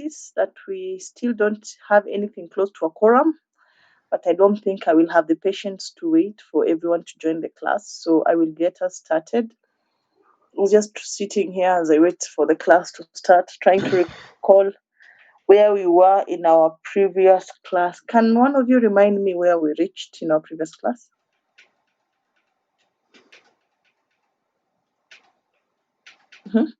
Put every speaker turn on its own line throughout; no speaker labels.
notice that we still don't have anything close to a quorum, but I don't think I will have the patience to wait for everyone to join the class. So I will get us started. I'm just sitting here as I wait for the class to start, trying to recall where we were in our previous class. Can one of you remind me where we reached in our previous class? Mhm.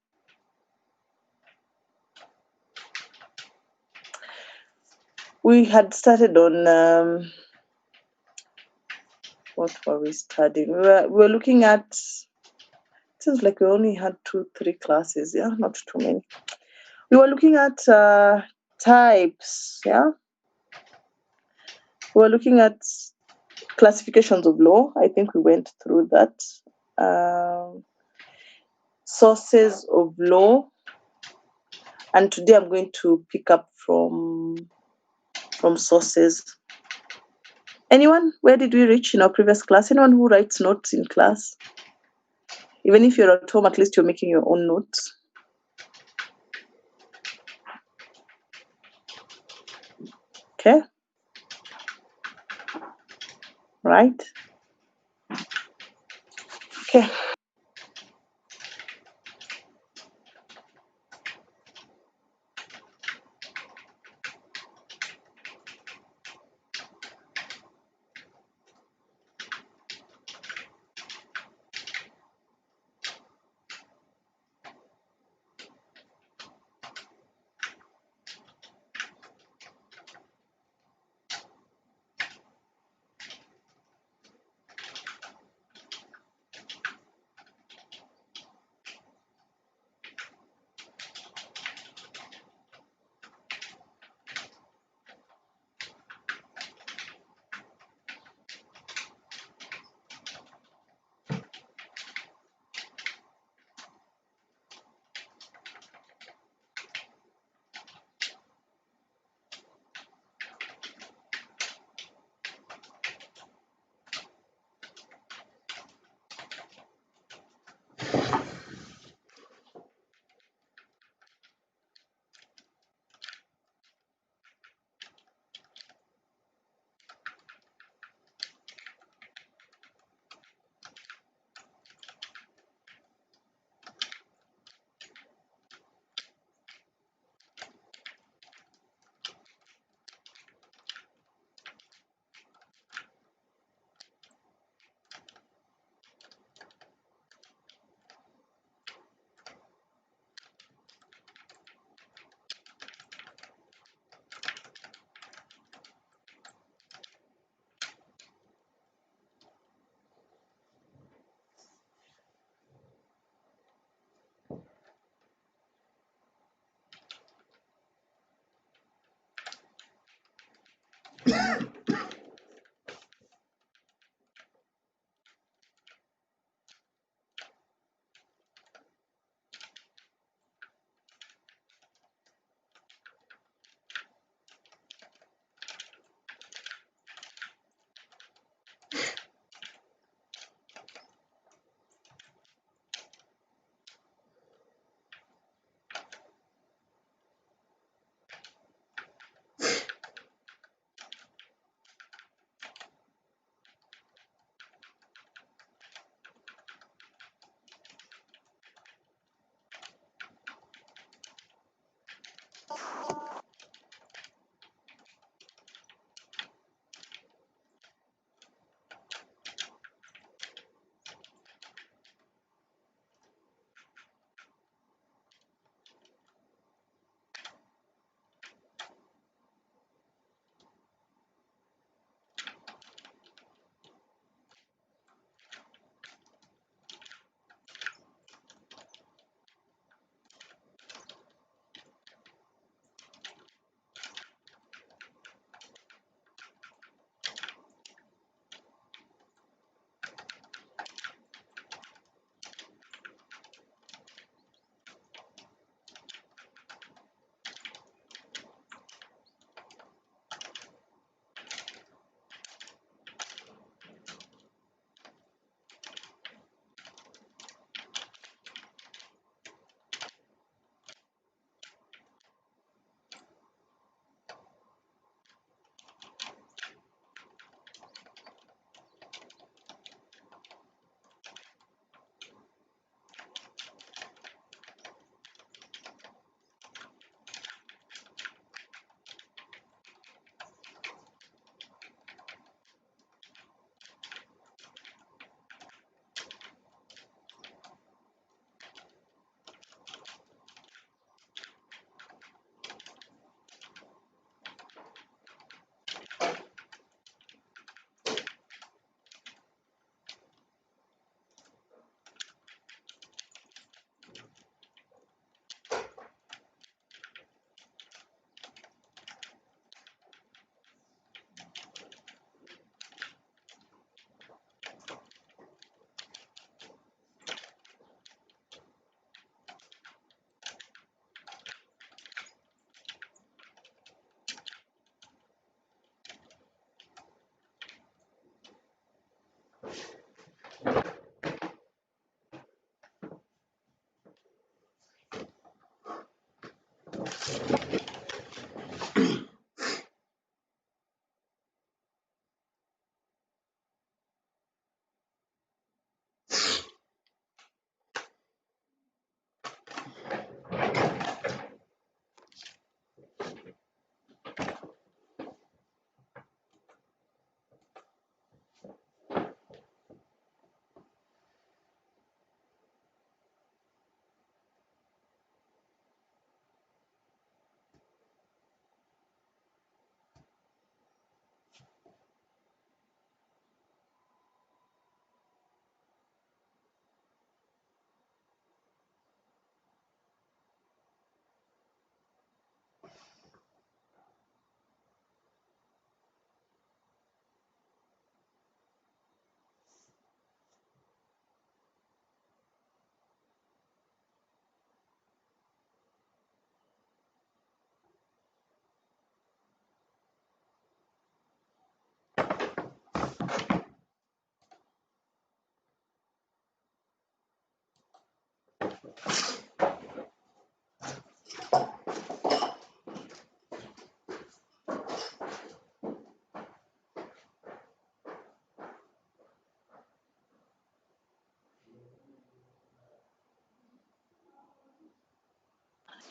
We had started on what were we studying? We were looking at. It seems like we only had 3 classes. Yeah, not too many. We were looking at types. Yeah, we were looking at classifications of law. I think we went through that. Sources of law, and today I'm going to pick up from sources. Anyone? Where did we reach in our previous class? Anyone who writes notes in class? Even if you're at home, at least you're making your own notes. Okay. Right. Okay.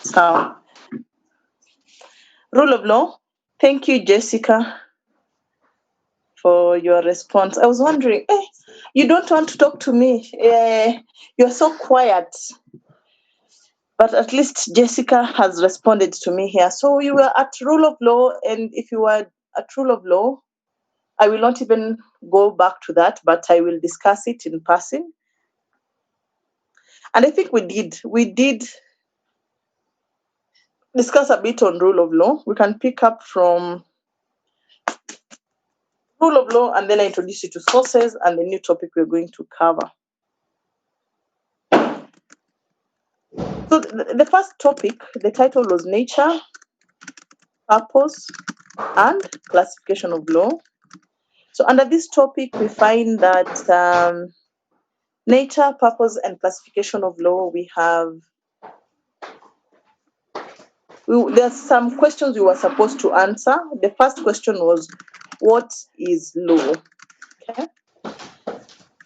So, rule of law. Thank you, Jessica, for your response. I was wondering, you don't want to talk to me. You're so quiet. But at least Jessica has responded to me here. So you were at rule of law, and if you were at rule of law, I will not even go back to that, but I will discuss it in passing. And I think we did discuss a bit on rule of law. We can pick up from rule of law, and then I introduce you to sources and the new topic we're going to cover. So the first topic, the title was nature, purpose, and classification of law. So under this topic, we find that nature, purpose, and classification of law, there's some questions we were supposed to answer. The first question was, what is law? Okay.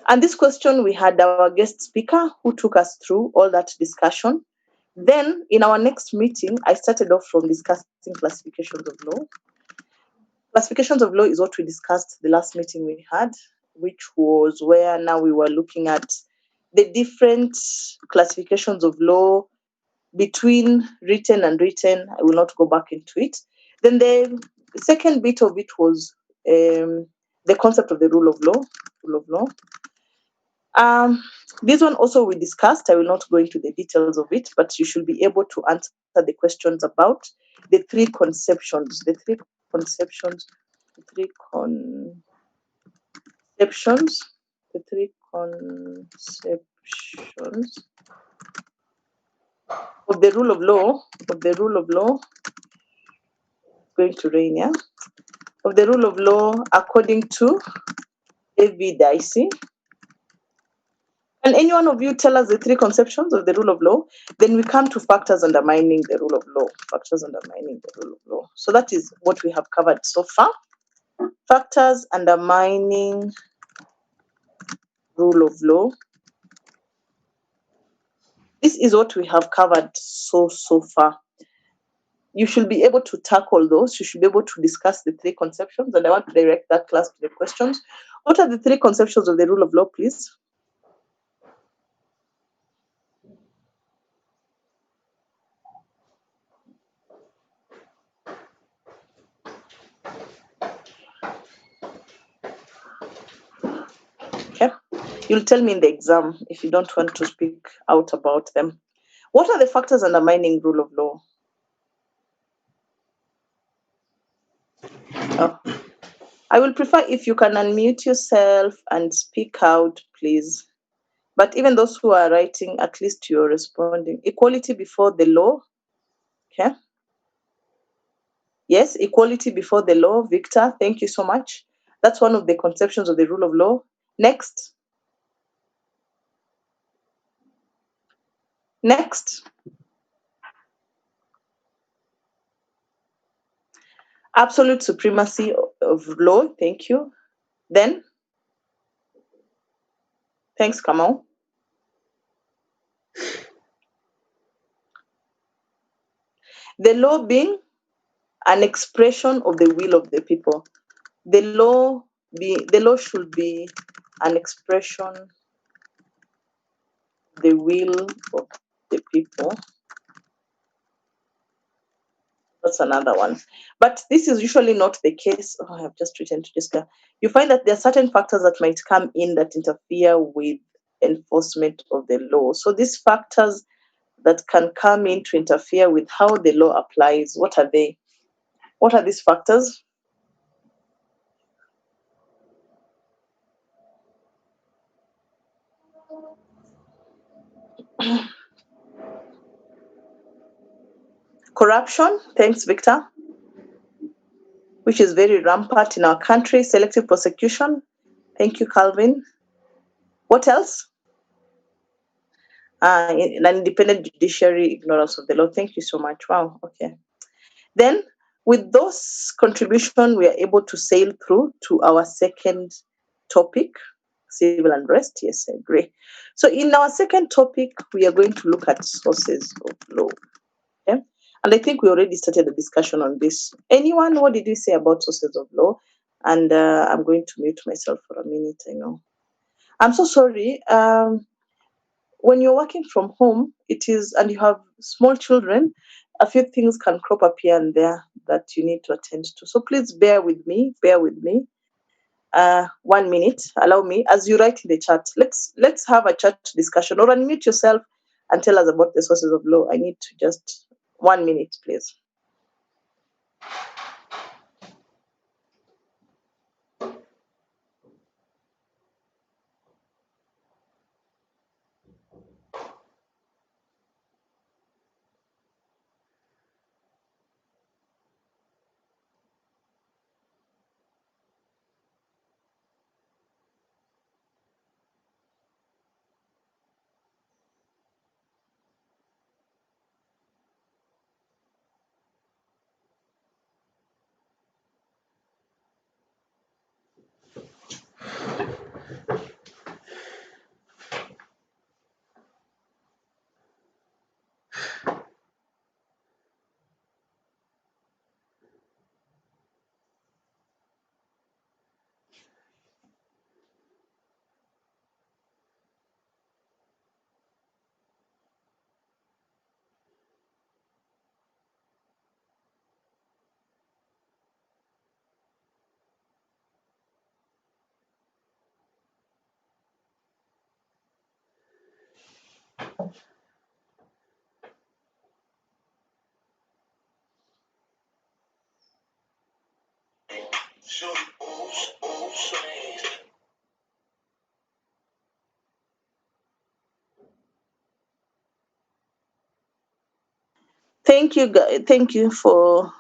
And this question, we had our guest speaker who took us through all that discussion. Then, in our next meeting, I started off from discussing classifications of law. Classifications of law is what we discussed the last meeting we had, which was where now we were looking at the different classifications of law between written and written. I will not go back into it. Then the second bit of it was the concept of the rule of law. Rule of law. This one also we discussed. I will not go into the details of it, but you should be able to answer the questions about the three conceptions. The three conceptions. The three conceptions. The three conceptions of the rule of law. Of the rule of law. Going to rain, yeah. Of the rule of law according to David Dicey. Can any one of you tell us the three conceptions of the rule of law? Then we come to factors undermining the rule of law. Factors undermining the rule of law. So that is what we have covered so far. Factors undermining rule of law. This is what we have covered so far. You should be able to tackle those. You should be able to discuss the three conceptions. And I want to direct that class to the questions. What are the three conceptions of the rule of law, please? Okay. You'll tell me in the exam if you don't want to speak out about them. What are the factors undermining rule of law? Oh, I will prefer if you can unmute yourself and speak out, please. But even those who are writing, at least you're responding. Equality before the law. Okay. Yes, equality before the law. Victor, thank you so much. That's one of the conceptions of the rule of law. Next. Next. Absolute supremacy of law. Thank you. Then, thanks, Kamal. The law being an expression of the will of the people. The law should be an expression of the will of the people. That's another one. But this is usually not the case. Oh, I have just written to Jessica. You find that there are certain factors that might come in that interfere with enforcement of the law. So these factors that can come in to interfere with how the law applies, what are they? What are these factors? Corruption, thanks, Victor, which is very rampant in our country. Selective prosecution, thank you, Calvin. What else? An independent judiciary, ignorance of the law. Thank you so much. Wow, okay. Then, with those contributions, we are able to sail through to our second topic, civil unrest. Yes, I agree. So, in our second topic, we are going to look at sources of law. Okay? And I think we already started a discussion on this. Anyone, what did you say about sources of law? And I'm going to mute myself for a minute. I know. I'm so sorry. When you're working from home, it is, and you have small children, a few things can crop up here and there that you need to attend to. So please bear with me. Bear with me. 1 minute. Allow me as you write in the chat. Let's have a chat discussion or unmute yourself and tell us about the sources of law. I need to just 1 minute, please. Thank you for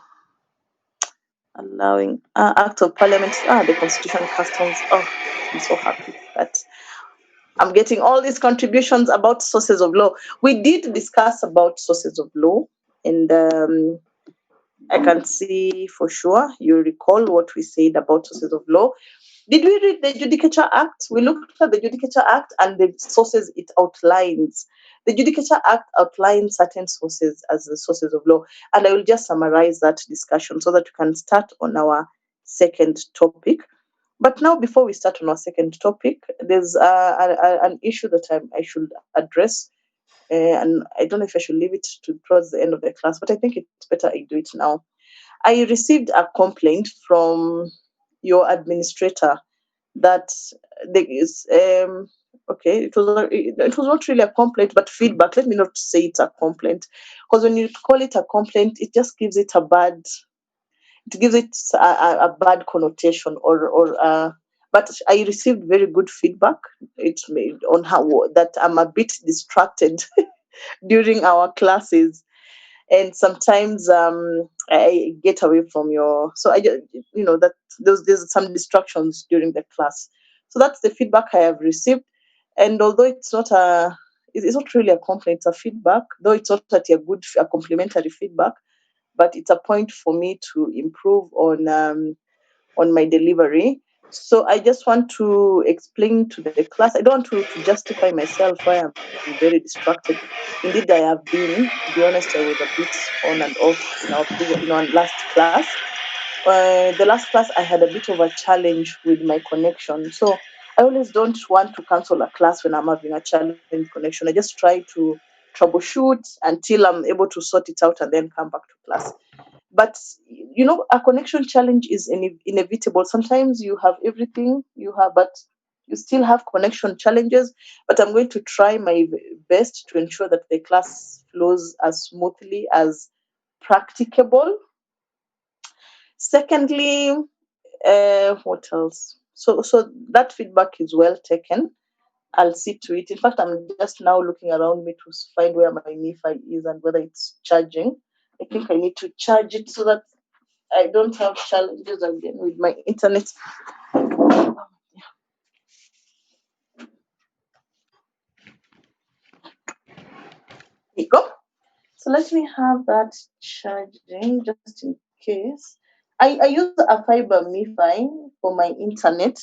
allowing act of parliament. The constitution customs. Oh, I'm so happy that I'm getting all these contributions about sources of law. We did discuss about sources of law, and I can see for sure you recall what we said about sources of law. Did we read the Judicature Act? We looked at the Judicature Act and the sources it outlines. The Judicature Act outlines certain sources as the sources of law, and I will just summarize that discussion so that we can start on our second topic. But now, before we start on our second topic, there's an issue that I should address, and I don't know if I should leave it to towards the end of the class, but I think it's better I do it now. I received a complaint from your administrator that there is okay, it was not really a complaint but feedback. Let me not say it's a complaint, because when you call it a complaint, it just gives it a bad, it gives it a bad connotation, but I received very good feedback. It made on how that I'm a bit distracted during our classes, and sometimes I get away from your. So I just, that there's some distractions during the class. So that's the feedback I have received, and although it's not really a complaint, it's a feedback. Though it's not that a complimentary feedback, but it's a point for me to improve on my delivery. So I just want to explain to the class. I don't want to justify myself why I'm very distracted. Indeed, I have been. To be honest, I was a bit on and off in our last class. The last class I had a bit of a challenge with my connection. So I always don't want to cancel a class when I'm having a challenge connection. I just try to troubleshoot until I'm able to sort it out and then come back to class. But a connection challenge is inevitable. Sometimes you have everything you have, but you still have connection challenges. But I'm going to try my best to ensure that the class flows as smoothly as practicable. Secondly, what else? So that feedback is well taken. I'll see to it. In fact, I'm just now looking around me to find where my MiFi is and whether it's charging. I think I need to charge it so that I don't have challenges again with my internet. There you go. So let me have that charging just in case. I use a fiber MiFi for my internet.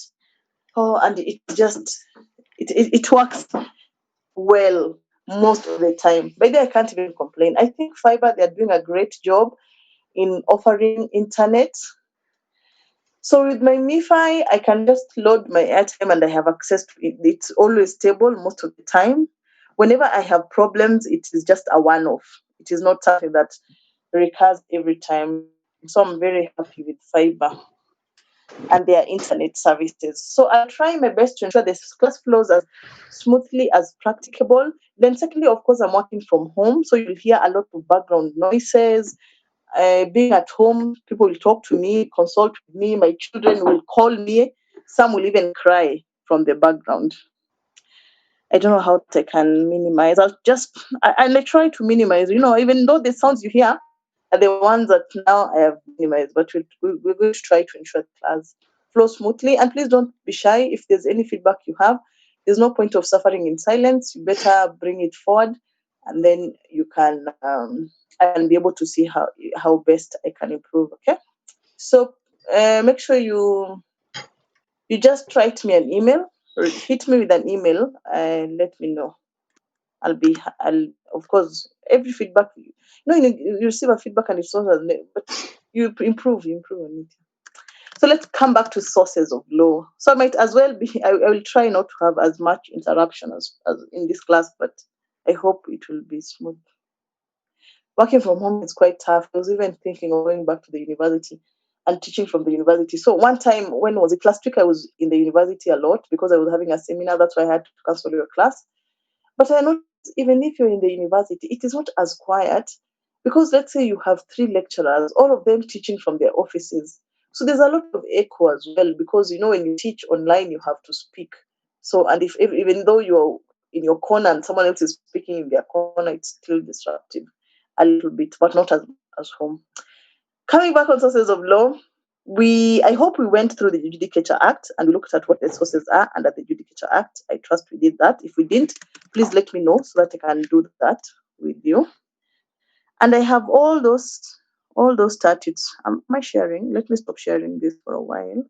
Oh, and it works well most of the time. By the way, I can't even complain. I think fiber, they're doing a great job in offering internet. So with my MiFi, I can just load my airtime and I have access to it. It's always stable most of the time. Whenever I have problems, it is just a one-off. It is not something that recurs every time. So I'm very happy with fiber and their internet services. So I'll try my best to ensure this class flows as smoothly as practicable. Then secondly, of course, I'm working from home, so you'll hear a lot of background noises. Being at home, people will talk to me, consult with me, my children will call me, some will even cry from the background. I don't know how I can minimize. And I try to minimize, even though the sounds you hear are the ones that now I have minimized, but we're going to try to ensure the class flows smoothly. And please don't be shy. If there's any feedback you have, there's no point of suffering in silence. You better bring it forward, and then I can be able to see how best I can improve. Okay. So make sure you just write me an email or hit me with an email and let me know. I'll of course every feedback you receive a feedback and it's not but you improve on it. So let's come back to sources of law. So I might as well I will try not to have as much interruption as in this class, but I hope it will be smooth. Working from home is quite tough. I was even thinking of going back to the university and teaching from the university. So one time, when was it? Last week, I was in the university a lot because I was having a seminar. That's why I had to cancel your class. But I noticed even if you're in the university, it is not as quiet because let's say you have three lecturers, all of them teaching from their offices. So there's a lot of echo as well because when you teach online, you have to speak. So and if even though you're in your corner and someone else is speaking in their corner, it's still disruptive a little bit, but not as home. Coming back on sources of law, I hope we went through the Judicature Act and we looked at what the sources are under the Judicature Act. I trust we did that. If we didn't, please let me know so that I can do that with you. And I have all those statutes. Am I sharing? Let me stop sharing this for a while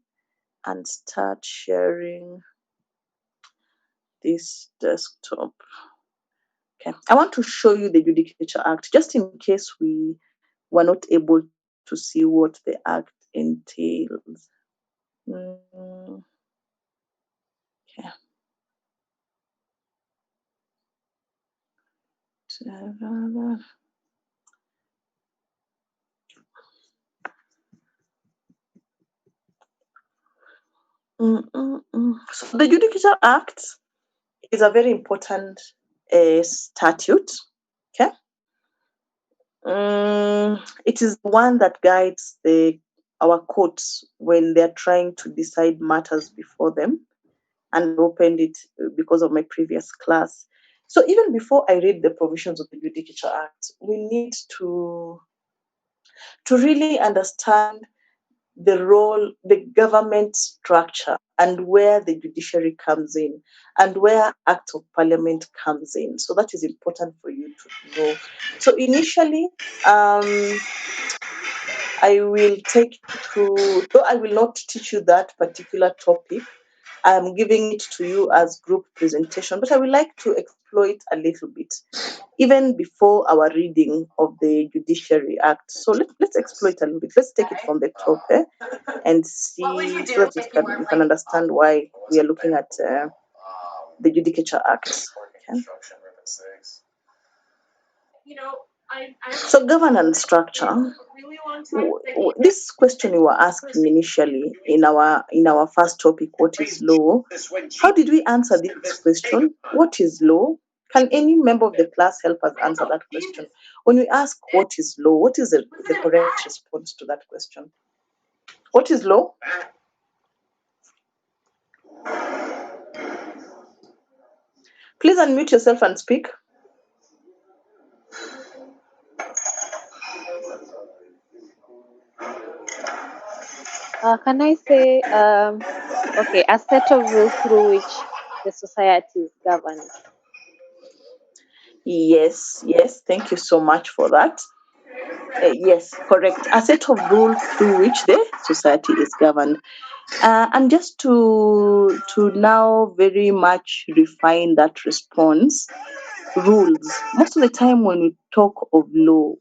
and start sharing this desktop. Okay. I want to show you the Judicature Act just in case we were not able to see what the act entails. Mm, okay. So the Judicature Act is a very important statute. Okay. It is the one that guides our courts when they're trying to decide matters before them, and opened it because of my previous class. So even before I read the provisions of the Judicature Act, we need to really understand the role, the government structure, and where the judiciary comes in, and where Act of Parliament comes in. So that is important for you to know. So initially, I will take you through, though I will not teach you that particular topic. I'm giving it to you as group presentation, but I would like to explore it a little bit, even before our reading of the Judiciary Act. So let's explore it a little bit. Let's take it from the top and see so that you can understand why we are looking at the Judicature Act. Okay? So governance structure. This question you were asking initially in our first topic, what is law? How did we answer this question? What is law? Can any member of the class help us answer that question? When we ask what is law, what is the correct response to that question? What is law? Please unmute yourself and speak.
Can I say, okay, a set of rules through which the society is governed?
Yes, thank you so much for that. Yes, correct. A set of rules through which the society is governed. And just to now very much refine that response, rules. Most of the time when we talk of law,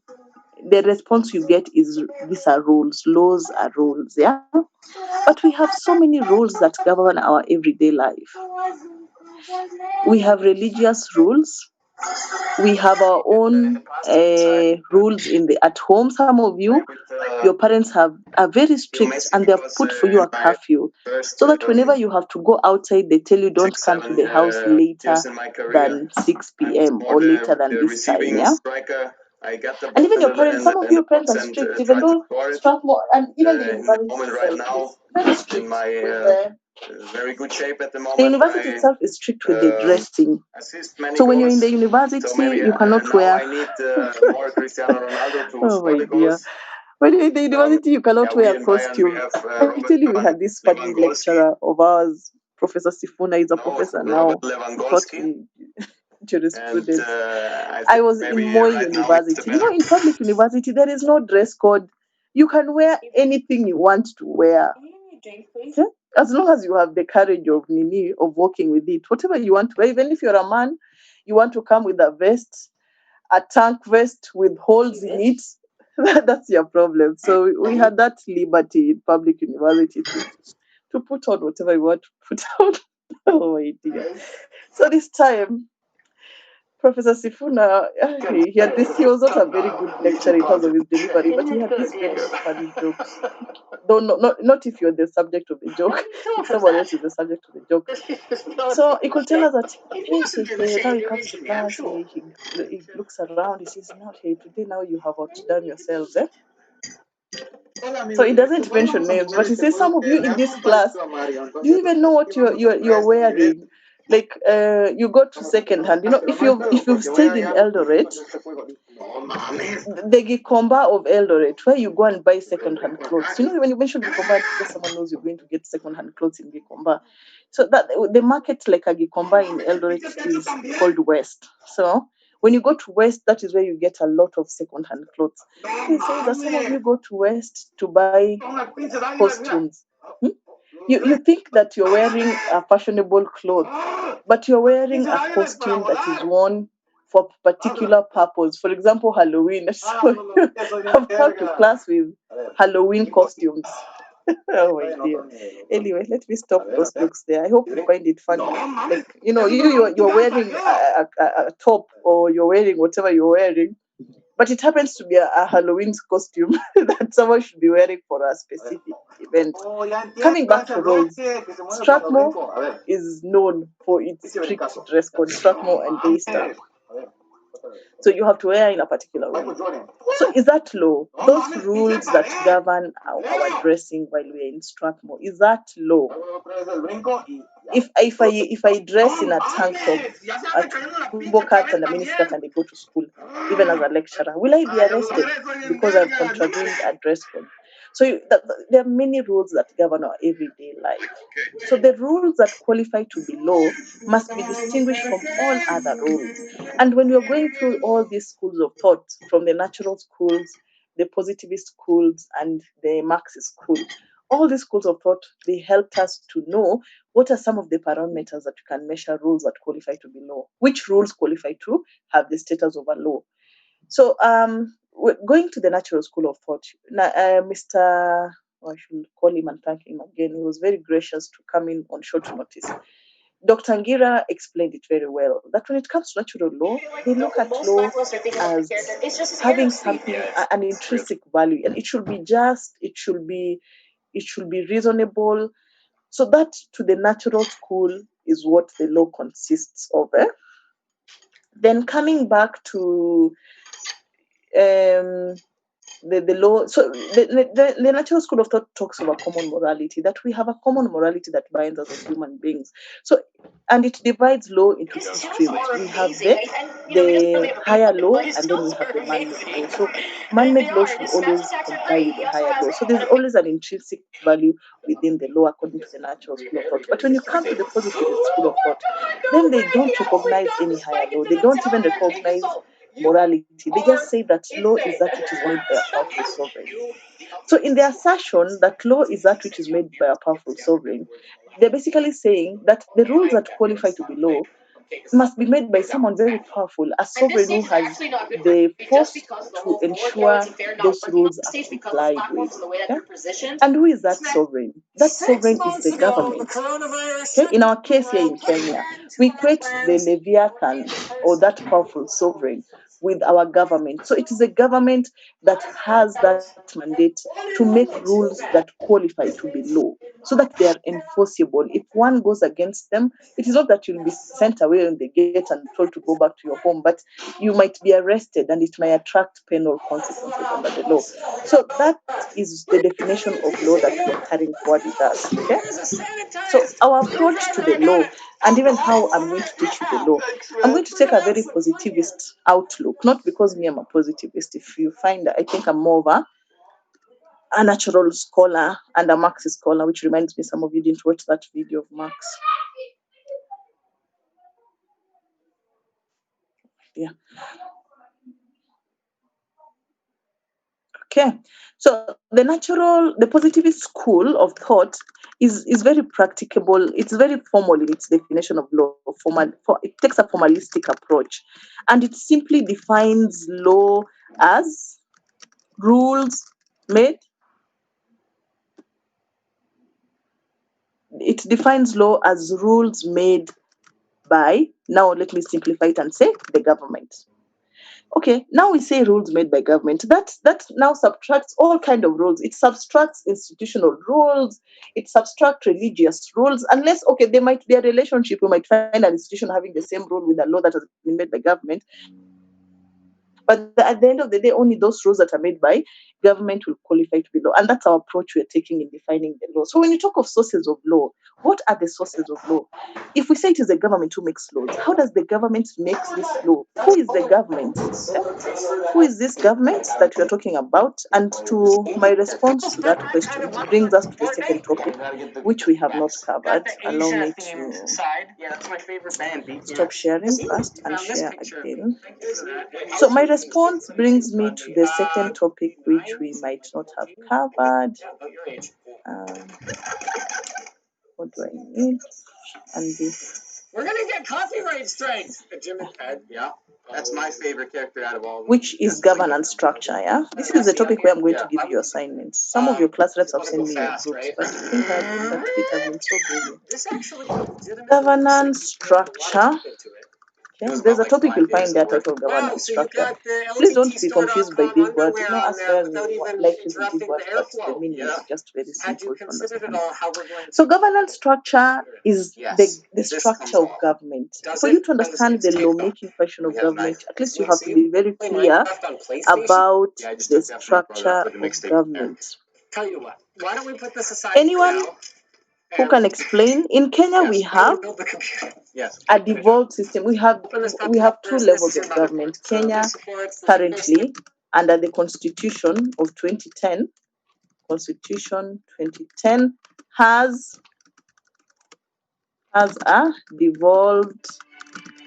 the response you get is these are rules. Laws are rules, yeah. But we have so many rules that govern our everyday life. We have religious rules. We have our own rules at home. Some of you, your parents are very strict and they have put for you a curfew, so that whenever you have to go outside, they tell you don't come to the house later than 6 p.m. or later than this time. Yeah. And even your parents, some of your parents are strict, even though Strathmore and even the university itself is very strict with the university itself is strict with the dressing. So when you're in the university, you cannot wear. Oh my dear. When you're in the university, you cannot wear a costume. I tell you, we had this funny lecturer of ours, Professor Sifuna. He's a professor now. He taught me jurisprudence. I was in Moi University. You know, in public university, there is no dress code. You can wear anything you want to wear. Okay? As long as you have the courage of Nini, of working with it, whatever you want to wear, even if you're a man, you want to come with a vest, a tank vest with holes in it, that's your problem. So we had that liberty in public university to put on whatever you want to put on. Oh my dear. So this time, Professor Sifuna, he was not a very good lecturer in terms of his delivery, but he had these very funny jokes. Though not if you're the subject of the joke, if someone else is the subject of the joke. So he could tell us that now he comes to class, he looks around, he says, now today now you have outdone yourselves, eh? So he doesn't mention names, but he says some of you in this class, do you even know what you're wearing? Like you go to second hand. You know, if you've stayed in Eldoret, the Gikomba of Eldoret, where you go and buy second hand clothes. You know, when you mention Gikomba, just someone knows you're going to get second hand clothes in Gikomba. So that the market like a Gikomba in Eldoret is called West. So when you go to West, that is where you get a lot of second hand clothes. He says that some of you go to West to buy costumes. Hmm? You think that you're wearing a fashionable cloth, but you're wearing a costume that is worn for particular purpose. For example, Halloween. So I've come to class with Halloween costumes. Oh my dear. Anyway, let me stop those jokes there. I hope you find it funny. Like you're wearing a top, or you're wearing whatever you're wearing, but it happens to be a Halloween costume that someone should be wearing for a specific event. Coming back to roles, Strathmore is known for its strict dress code, Strathmore and Daystar. So you have to wear in a particular way. So is that law? Those rules that govern our dressing while we're in Strathmore, is that law? If I dress in a tank top, a tumbo cut and a miniskirt and I go to school, even as a lecturer, will I be arrested because I've contravened a dress code? So there are many rules that govern our everyday life. So the rules that qualify to be law must be distinguished from all other rules. And when you're going through all these schools of thought, from the natural schools, the positivist schools, and the Marxist school, all these schools of thought, they helped us to know what are some of the parameters that you can measure rules that qualify to be law. Which rules qualify to have the status of a law? So, we're going to the natural school of thought. Mr. I should call him and thank him again. He was very gracious to come in on short notice. Dr. Ngira explained it very well that when it comes to natural law, they look at law as having something, an intrinsic value, and it should be just, it should be reasonable. So that to the natural school is what the law consists of. Then coming back to um, the law, so the natural school of thought talks about common morality, that we have a common morality that binds us as human beings. So, and it divides law into two streams. We have the higher law, and then we have the man-made law. So man-made law should always comply with the higher law. So there's always an intrinsic value within the law according to the natural school of thought. But when you come to the positivist school of thought, then they don't recognize any higher law. They don't even recognize morality. They just say that law is that which is made by a powerful sovereign. So, in the assertion that law is that which is made by a powerful sovereign, they're basically saying that the rules that qualify to be law must be made by someone very powerful, a sovereign who has the force to ensure those rules are complied with. Okay? And who is that sovereign? That sovereign is the government. Okay? In our case here in Kenya, we equate the Leviathan or that powerful sovereign with our government. So it is a government that has that mandate to make rules that qualify to be law so that they are enforceable. If one goes against them, it is not that you'll be sent away on the gate and told to go back to your home, but you might be arrested and it may attract penal consequences under the law. So that is the definition of law that we are carrying forward with us. Okay? So our approach to the law, and even how I'm going to teach you the law, I'm going to take a very positivist outlook, not because me I'm a positivist. If you find that, I think I'm more of a natural scholar and a Marxist scholar, which reminds me, some of you didn't watch that video of Marx. Yeah. Okay. So the positivist school of thought is very practicable. It's very formal in its definition of law. It takes a formalistic approach, and it simply defines law as rules made. It defines law as rules made by. Now let me simplify it and say the government. Okay, now we say rules made by government. That now subtracts all kind of rules. It subtracts institutional rules. It subtracts religious rules. Unless, okay, there might be a relationship. We might find an institution having the same rule with a law that has been made by government. But at the end of the day, only those rules that are made by government will qualify to be law. And that's our approach we're taking in defining the law. So when you talk of sources of law, what are the sources of law? If we say it is the government who makes laws, how does the government make this law? Who is the government? Who is this government that we are talking about? And to my response to that question, it brings us to the second topic, which we have not covered. Allow me to stop sharing first and share again. So my response brings me to the second topic, which we might not have covered. What do I need? And
we're gonna get copyright strikes. Jim and Ted, yeah. That's my favorite character out of all of them.
Which is governance structure, yeah? This is the topic where I'm going to give you assignments. Some of your class reps have sent me your groups, but I think that it has been so busy. Governance structure. Okay, there's a topic you'll find there titled governance structure. Please don't be confused by big words. You know, us lawyers like using big words, but the meaning is just very simple to understand. So governance structure is the structure of government. For you to understand the lawmaking function of government, at least you have to be very clear about the structure of government.
Tell you what, why don't we put this aside?
Anyone who can explain? In Kenya, we have a devolved system. We have two levels of government. Kenya currently, under the Constitution of 2010, Constitution 2010 has a devolved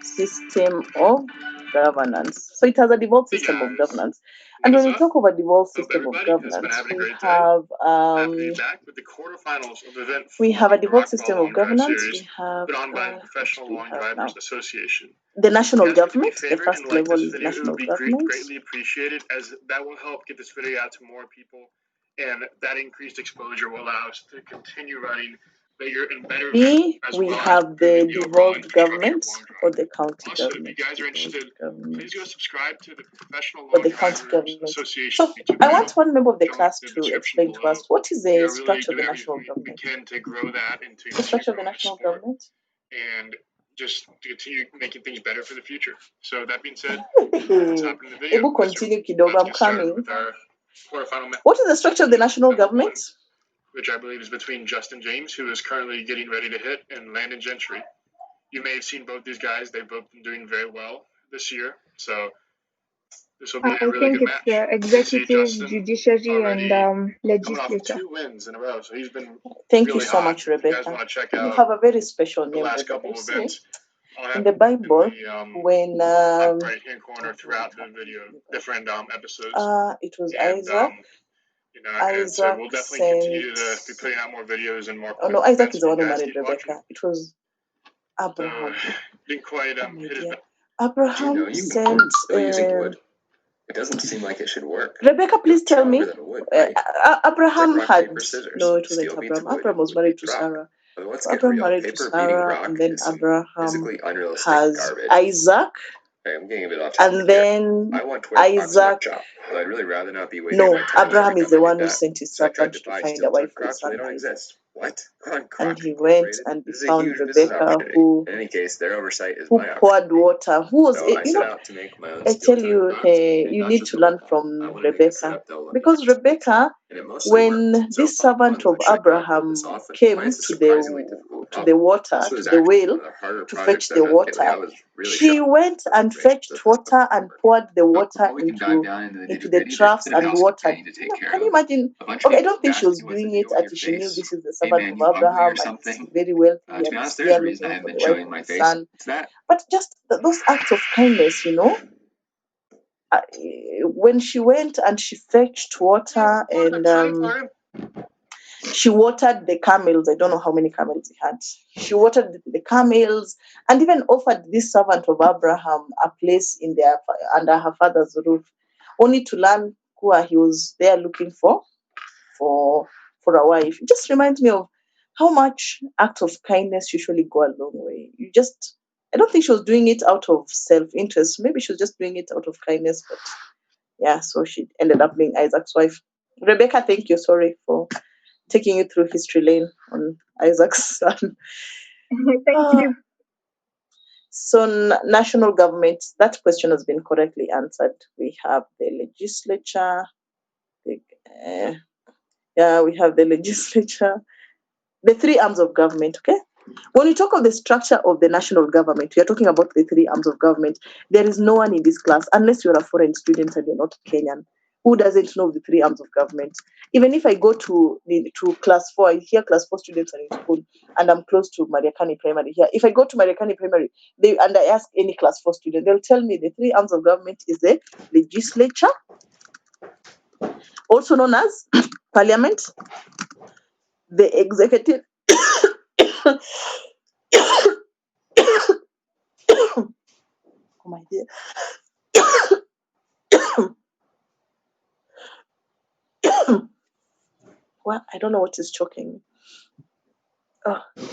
system of governance. So it has a devolved system of governance. And when we talk of a devolved system of governance, we have a devolved system of governance. We have the national government. The first level is national government.
Greatly appreciated, as that will help get this video out to more people, and that increased exposure will allow us to continue running bigger and better.
We have the devolved government or the county
also,
government.
If you guys are interested, please go subscribe to the Professional
Or
Law
the county
Drivers
government.
Association.
So I want one member of the class to explain to us what is the
Really
structure of
do
the national
everything we
government.
can to grow that into
The structure of the national government.
and just to continue making things better for the future. So that being said, let's hop into the video.
Able continue kidogo, I'm coming.
With our quarterfinal
What is the structure of the national government?
Which I believe is between Justin James, who is currently getting ready to hit, and Landon Gentry. You may have seen both these guys. They've both been doing very well this year. So this will be a really good match.
I think it's executive, judiciary, and legislature.
2 wins in a row. So he's been
Thank
really
you so
hot.
much,
If you guys
Rebecca.
want to check
You
out
have a very special
the
name,
last
Rebecca.
couple
You
of
see,
events,
in the Bible, when
top right-hand corner throughout the video, different episodes.
it was
And,
Isaac.
and so we'll definitely continue to be putting out more videos and more.
Oh no, Isaac
events
is the one who
you guys
married
keep
Rebecca.
watching.
It was Abraham.
Didn't quite
Oh my
hit his.
dear. Abraham sent.
It doesn't seem like it should work.
Rebecca, please tell me.
Than it would, right?
Abraham
It's like rock,
had.
paper, scissors.
No, it wasn't
Steel beats
Abraham.
wood,
Abraham was
wood
married
beats
to
rock.
Sarah.
But let's
So
get
Abraham
real.
married to
Paper beating
Sarah,
rock
and then
is some
Abraham
physically unrealistic
has
garbage.
Isaac,
Okay, I'm getting a bit off topic
and
here.
then
I want 20 bucks
Isaac.
workshop, but I'd really rather not be wasting
No,
my time
Abraham
every
is
time
the
I
one
do
who
that.
sent his
So I tried
servant
to
to
buy
find a
steel
wife
toed
for his
crops, but they
son
don't
Isaac.
exist. What? On
And
Croc
he went
Incorporated?
and he
This is a
found
huge business
Rebecca,
opportunity.
who
In any case, their oversight is
who
my
poured
opportunity.
water. Who was
So
it?
I
You
set
know,
out to make my own
I
steel
tell
toed
you,
crops, and
you
not
need
just
to
the
learn
wood pulp.
from
I want to make a
Rebecca,
setup that will look
because
nice. And
Rebecca,
it mostly
when
worked. So
this
upon
servant of
which I got
Abraham
this often,
came
it's a
to
surprisingly difficult
the
problem.
water,
This was
to the
actually
well,
one of the harder
to
projects
fetch the
I've done lately. I
water,
was really
she
shocked
went
with the
and
information
fetched
that this
water
stuff
and
worked.
poured the
So
water
before we can dive down into the
into
nitty
the
gritty,
troughs
there's a bit of
and
housekeeping I
watered.
need to take care
Can you
of.
imagine?
A bunch of
Okay, I
people
don't think
have
she
asked
was
me what the
doing it
deal with
as
your
if she knew
face.
this is the
Hey
servant
man,
of
you ugly
Abraham
or
and he's
something.
very wealthy
To be
and
honest,
he's
there's
there
a reason I
looking
haven't
for
been
the wife
showing
of
my
his
face.
son.
It's that.
But just those acts of kindness, uh, when she went and she fetched water and she watered the camels. I don't know how many camels he had. She watered the camels and even offered this servant of Abraham a place in under her father's roof, only to learn who he was there looking for a wife. It just reminds me of how much acts of kindness usually go a long way. I don't think she was doing it out of self-interest. Maybe she was just doing it out of kindness, but yeah, so she ended up being Isaac's wife. Rebecca, thank you. Sorry for taking you through history lane on Isaac's son.
Thank you.
So national government, that question has been correctly answered. We have the legislature. We have the legislature. The three arms of government, okay? When we talk of the structure of the national government, we are talking about the three arms of government. There is no one in this class, unless you're a foreign student and you're not Kenyan, who doesn't know the three arms of government. Even if I go to class 4, I hear class 4 students are in school, and I'm close to Mariakani Primary here. If I go to Mariakani Primary, and I ask any class 4 student, they'll tell me the three arms of government is the legislature, also known as parliament, the executive, oh my dear. Well, I don't know what is choking me.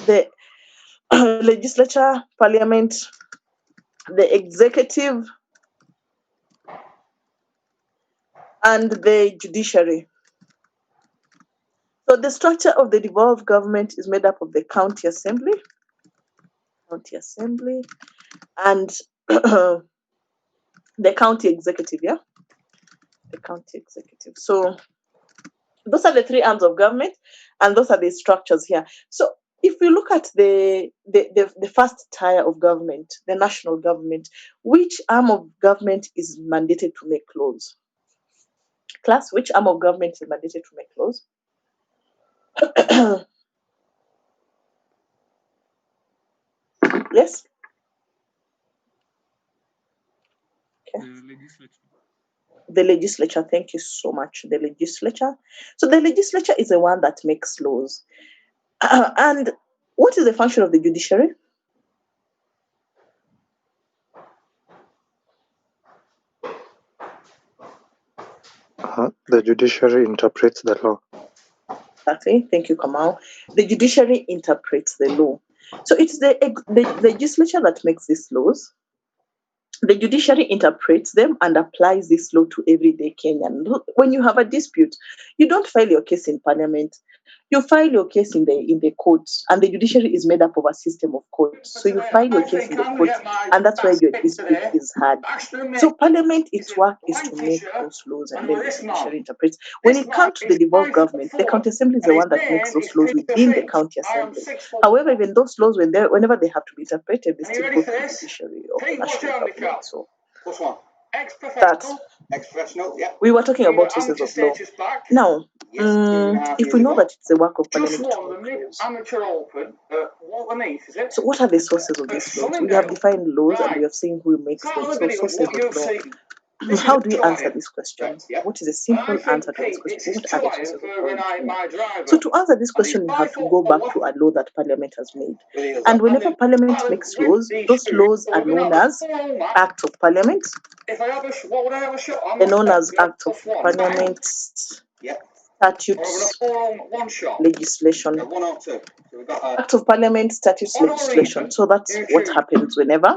The legislature, parliament, the executive, and the judiciary. So the structure of the devolved government is made up of the county assembly, and the county executive, yeah? The county executive. So those are the three arms of government, and those are the structures here. So if we look at the first tier of government, the national government, which arm of government is mandated to make laws? Class, which arm of government is mandated to make laws? Yes.
The legislature.
The legislature. Thank you so much. The legislature. So the legislature is the one that makes laws. And what is the function of the judiciary?
The judiciary interprets the law.
Exactly. Thank you, Kamal. The judiciary interprets the law. So it's the legislature that makes these laws. The judiciary interprets them and applies this law to everyday Kenyan. When you have a dispute, you don't file your case in parliament. You file your case in the courts, and the judiciary is made up of a system of courts. So you file your case in the courts, and that's where your dispute is heard. So parliament, its work is to make those laws, and then the judiciary interprets. When it comes to the devolved government, the county assembly is the one that makes those laws within the county assembly. However, even those laws, whenever they have to be interpreted, they still go to the judiciary of the national government. So that's we were talking about sources of law. Now, if we know that it's the work of parliament to make laws, so what are the sources of these laws? We have defined laws and we have seen who makes them. So sources of law. How do we answer this question? What is a simple answer to this question? What are the sources of law in Kenya? So to answer this question, we have to go back to a law that Parliament has made. And whenever Parliament makes laws, those laws are known as Act of Parliament. They're known as Act of Parliament, statutes, legislation. Act of Parliament, statutes, legislation. So that's what happens whenever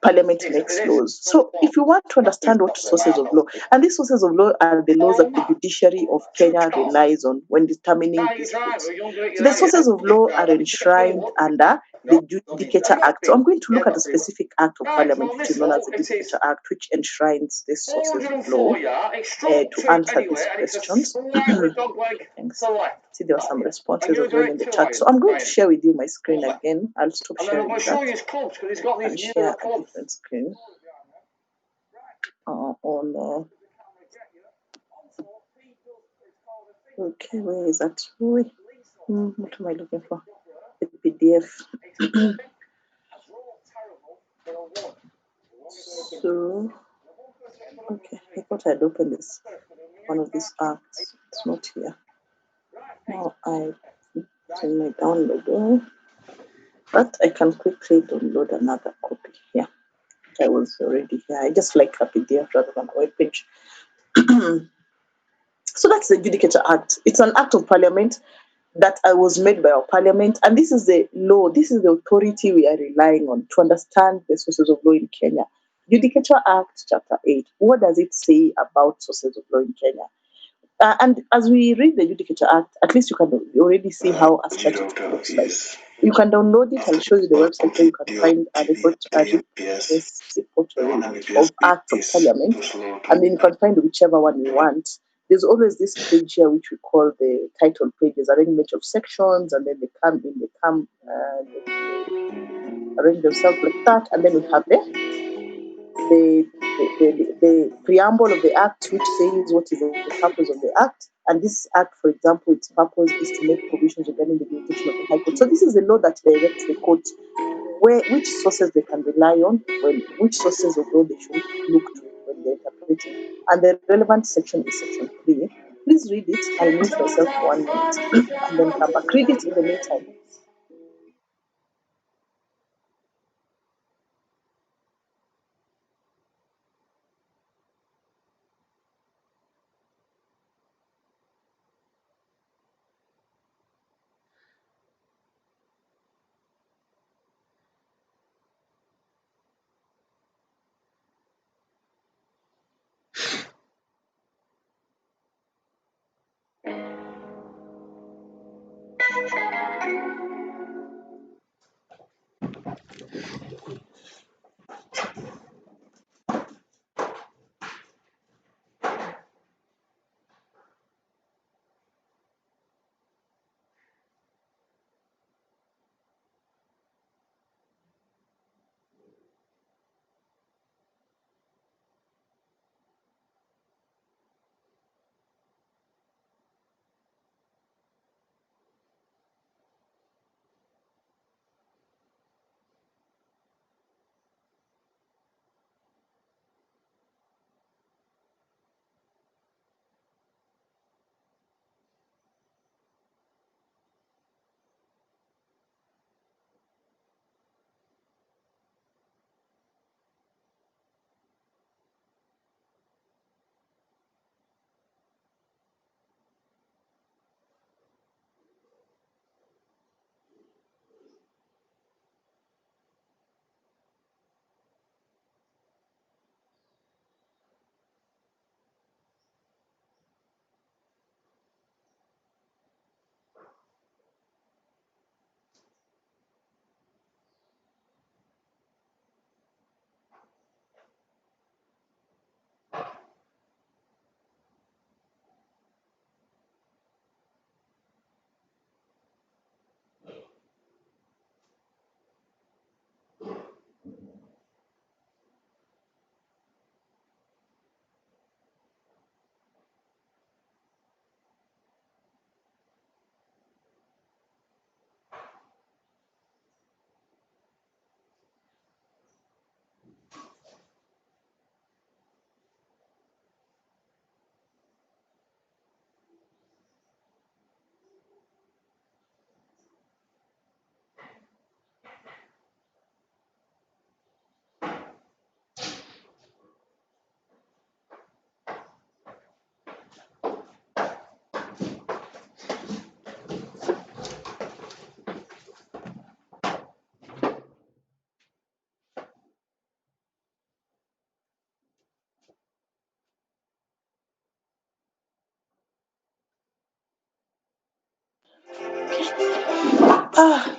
Parliament makes laws. So if you want to understand what sources of law, and these sources of law are the laws that the judiciary of Kenya relies on when determining disputes. So the sources of law are enshrined under the Judicature Act. So I'm going to look at a specific act of parliament, which is known as the Judicature Act, which enshrines the sources of law to answer these questions. Thanks. See, there were some responses as well in the chat. So I'm going to share with you my screen again. I'll stop sharing that and share a different screen okay, where is that? What am I looking for? The PDF. So, okay, I thought I'd open this one of these acts. It's not here. Now I in my download, but I can quickly download another copy here. I was already here. I just like a PDF rather than a web page. So that's the Judicature Act. It's an act of parliament that was made by our parliament, and this is the law. This is the authority we are relying on to understand the sources of law in Kenya. Judicature Act, Chapter 8. What does it say about sources of law in Kenya? And as we read the Judicature Act, at least you can already see how a statute looks like. You can download it. I'll show you the website where you can find a repository of Acts of Parliament, and then you can find whichever one you want. There's always this page here which we call the title pages, arrangement of sections, and then they arrange themselves like that, and then we have the preamble of the act, which says what is the purpose of the act. And this act, for example, its purpose is to make provisions regarding the jurisdiction of the High Court. So this is the law that directs the court which sources they can rely on, which sources of law they should look to when they're interpreting. And the relevant section is section 3. Please read it. I'll mute myself for 1 minute and then come back. Read it in the meantime.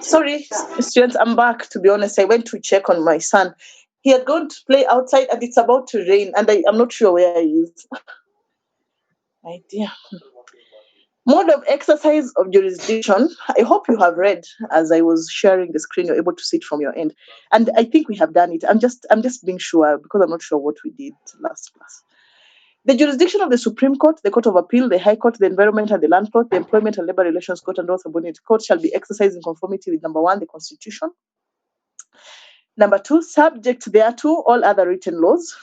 Sorry, students, I'm back. To be honest, I went to check on my son. He had gone to play outside and it's about to rain, and I'm not sure where he is. My dear. Mode of exercise of jurisdiction. I hope you have read as I was sharing the screen. You're able to see it from your end, and I think we have done it. I'm just being sure because I'm not sure what we did last class. The jurisdiction of the Supreme Court, the Court of Appeal, the High Court, the Environment and the Land Court, the Employment and Labor Relations Court, and all subordinate courts shall be exercised in conformity with number 1, the Constitution. Number 2, subject thereto all other written laws.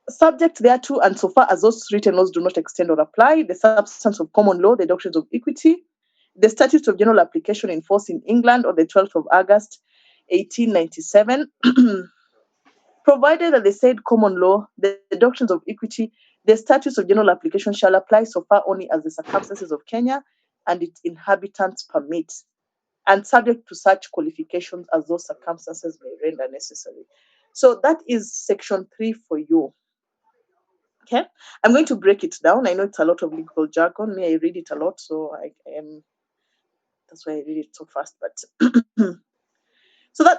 Subject thereto, and so far as those written laws do not extend or apply, the substance of common law, the doctrines of equity, the statutes of general application in force in England on the 12th of August, 1897, provided that the said common law, the doctrines of equity, the statutes of general application shall apply so far only as the circumstances of Kenya and its inhabitants permit, and subject to such qualifications as those circumstances may render necessary. So that is section 3 for you. Okay, I'm going to break it down. I know it's a lot of legal jargon. I read it a lot, so I am. That's why I read it so fast. But so that.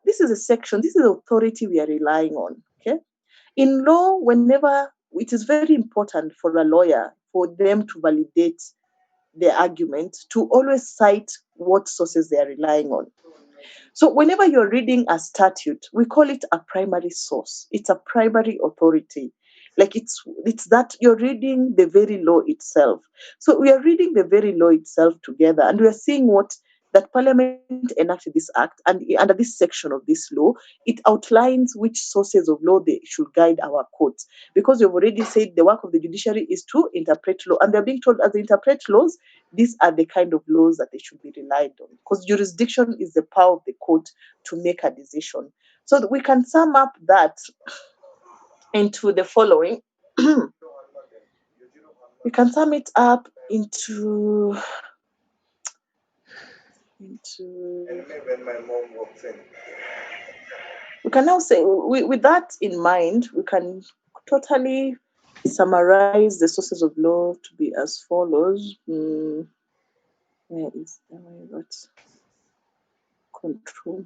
This is a section. This is the authority we are relying on. Okay, in law, whenever it is very important for a lawyer for them to validate their argument to always cite what sources they are relying on. So whenever you're reading a statute, we call it a primary source. It's a primary authority. Like it's that you're reading the very law itself. So we are reading the very law itself together, and we are seeing what that Parliament enacted this act, and under this section of this law, it outlines which sources of law they should guide our courts. Because you've already said the work of the judiciary is to interpret law, and they're being told as they interpret laws, these are the kind of laws that they should be relied on. Because jurisdiction is the power of the court to make a decision. So that we can sum up that into the following. We can sum it up into
when my mom walks in.
We can now say, with that in mind, we can totally summarize the sources of law to be as follows. Where is that? Control.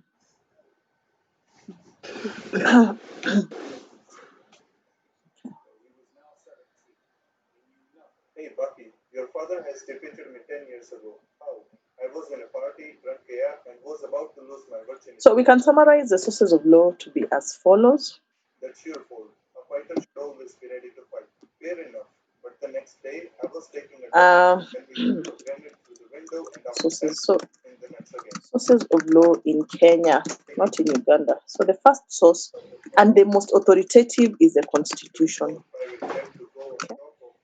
Hey, Bucky, your father has defeated me 10 years ago. How? I was in a party, drank kayak, and was about to lose my virginity.
So we can summarize the sources of law to be as follows.
That's your fault. A fighter should always be ready to fight. Fair enough. But the next day, I was taking a and he threw a grenade through the window and in the nuts again.
Sources of law in Kenya, not in Uganda. So the first source and the most authoritative is the Constitution.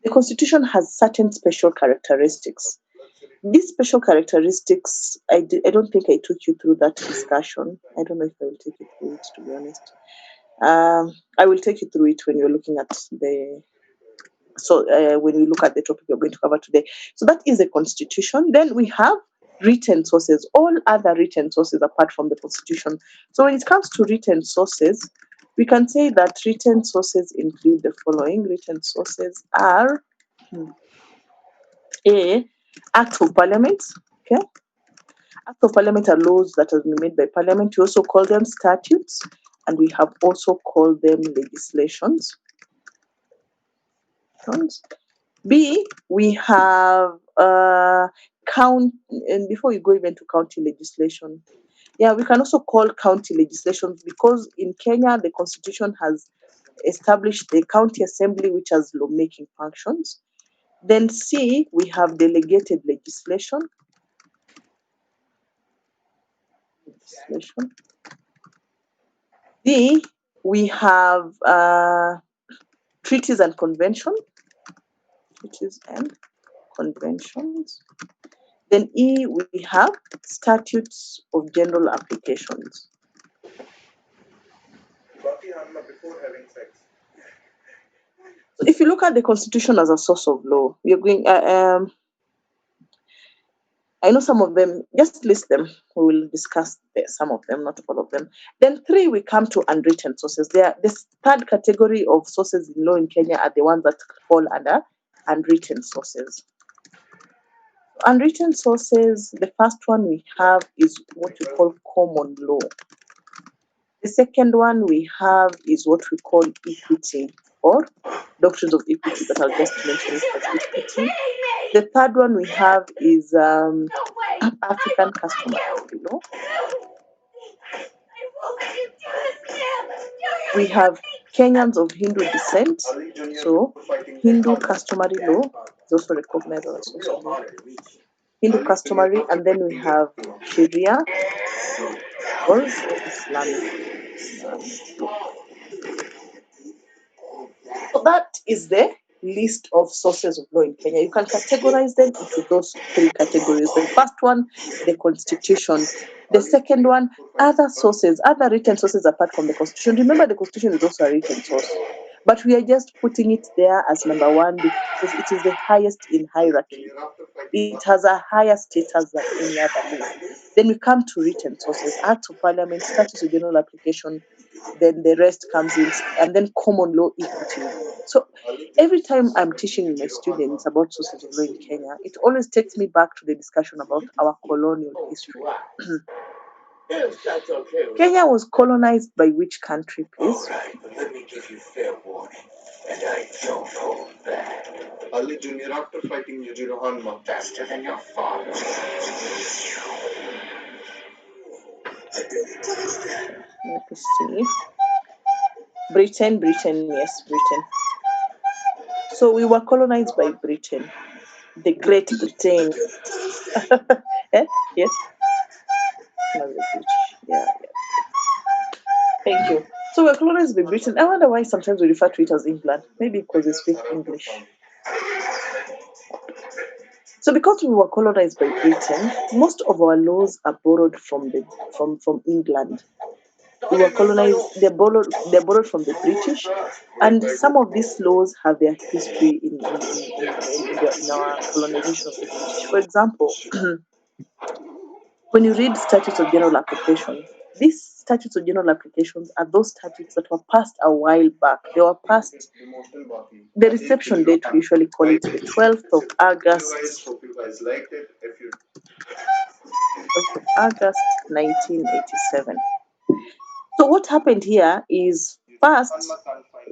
The Constitution has certain special characteristics. These special characteristics, I don't think I took you through that discussion. I don't know if I will take you through it, to be honest. I will take you through it when you're looking at when we look at the topic we're going to cover today. So that is the Constitution. Then we have written sources, all other written sources apart from the Constitution. So when it comes to written sources, we can say that written sources include the following. Written sources are A, Act of Parliament. Okay, Act of Parliament are laws that have been made by Parliament. We also call them statutes, and we have also called them legislations. B, we have and before you go even to county legislation, we can also call county legislations because in Kenya the Constitution has established the county assembly, which has lawmaking functions. Then C, we have delegated legislation. D, we have treaties and conventions. Then E, we have statutes of general applications.
Before having sex.
So if you look at the Constitution as a source of law, you're going. I know some of them. Just list them. We will discuss some of them, not all of them. Then 3, we come to unwritten sources. This third category of sources in law in Kenya are the ones that fall under unwritten sources. Unwritten sources, the first one we have is what we call common law. The second one we have is what we call equity, or doctrines of equity, but I'll just mention it as equity. The third one we have is African customary law. We have Kenyans of Hindu descent, so Hindu customary law is also recognized as a source of law. Hindu customary, and then we have Sharia or Islamic law. So that is the list of sources of law in Kenya. You can categorize them into those three categories. The first one, the Constitution. The second one, other sources, other written sources apart from the Constitution. Remember, the Constitution is also a written source, but we are just putting it there as number one because it is the highest in hierarchy. It has a higher status than any other law. Then we come to written sources, Acts of Parliament, Statutes of General Application, then the rest comes in, and then common law equity. So every time I'm teaching my students about sources of law in Kenya, it always takes me back to the discussion about our colonial history. Kenya was colonized by which country, please?
But let me give you fair warning, and I don't hold back. Ali Jr., after fighting Yujiro Hanma faster than your father.
Let me see. Britain, yes, Britain. So we were colonized by Britain, the Great Britain. Yes? Not the British. Yeah. Thank you. So we're colonized by Britain. I wonder why sometimes we refer to it as England. Maybe because they speak English. So because we were colonized by Britain, most of our laws are borrowed from England. We were colonized, they're borrowed from the British, and some of these laws have their history in our colonization of the British. For example, when you read Statutes of General Application, these Statutes of General Applications are those statutes that were passed a while back. They were passed, the reception date, we usually call it the 12th of August. August 1987. So what happened here is, first,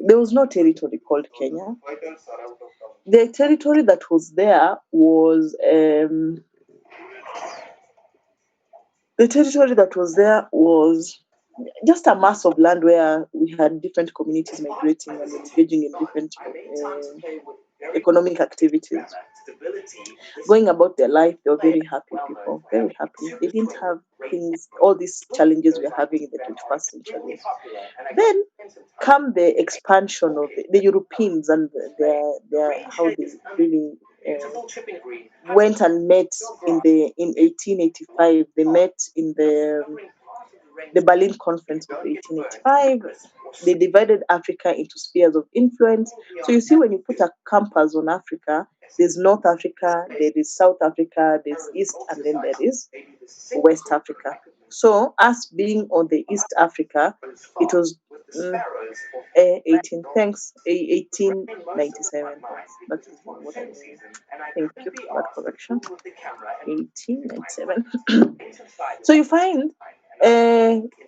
there was no territory called Kenya. The territory that was there was just a mass of land where we had different communities migrating and engaging in different economic activities. Going about their life, they were very happy people, very happy. They didn't have all these challenges we are having in the 21st century. Then come the expansion of the Europeans and how they really went and met in 1885. They met in the Berlin Conference of 1885. They divided Africa into spheres of influence. So you see, when you put a compass on Africa, there's North Africa, there is South Africa, there's East, and then there is West Africa. So us being on the East Africa, it was 1897. That is what I mean. Thank you for that correction. 1897. So you find,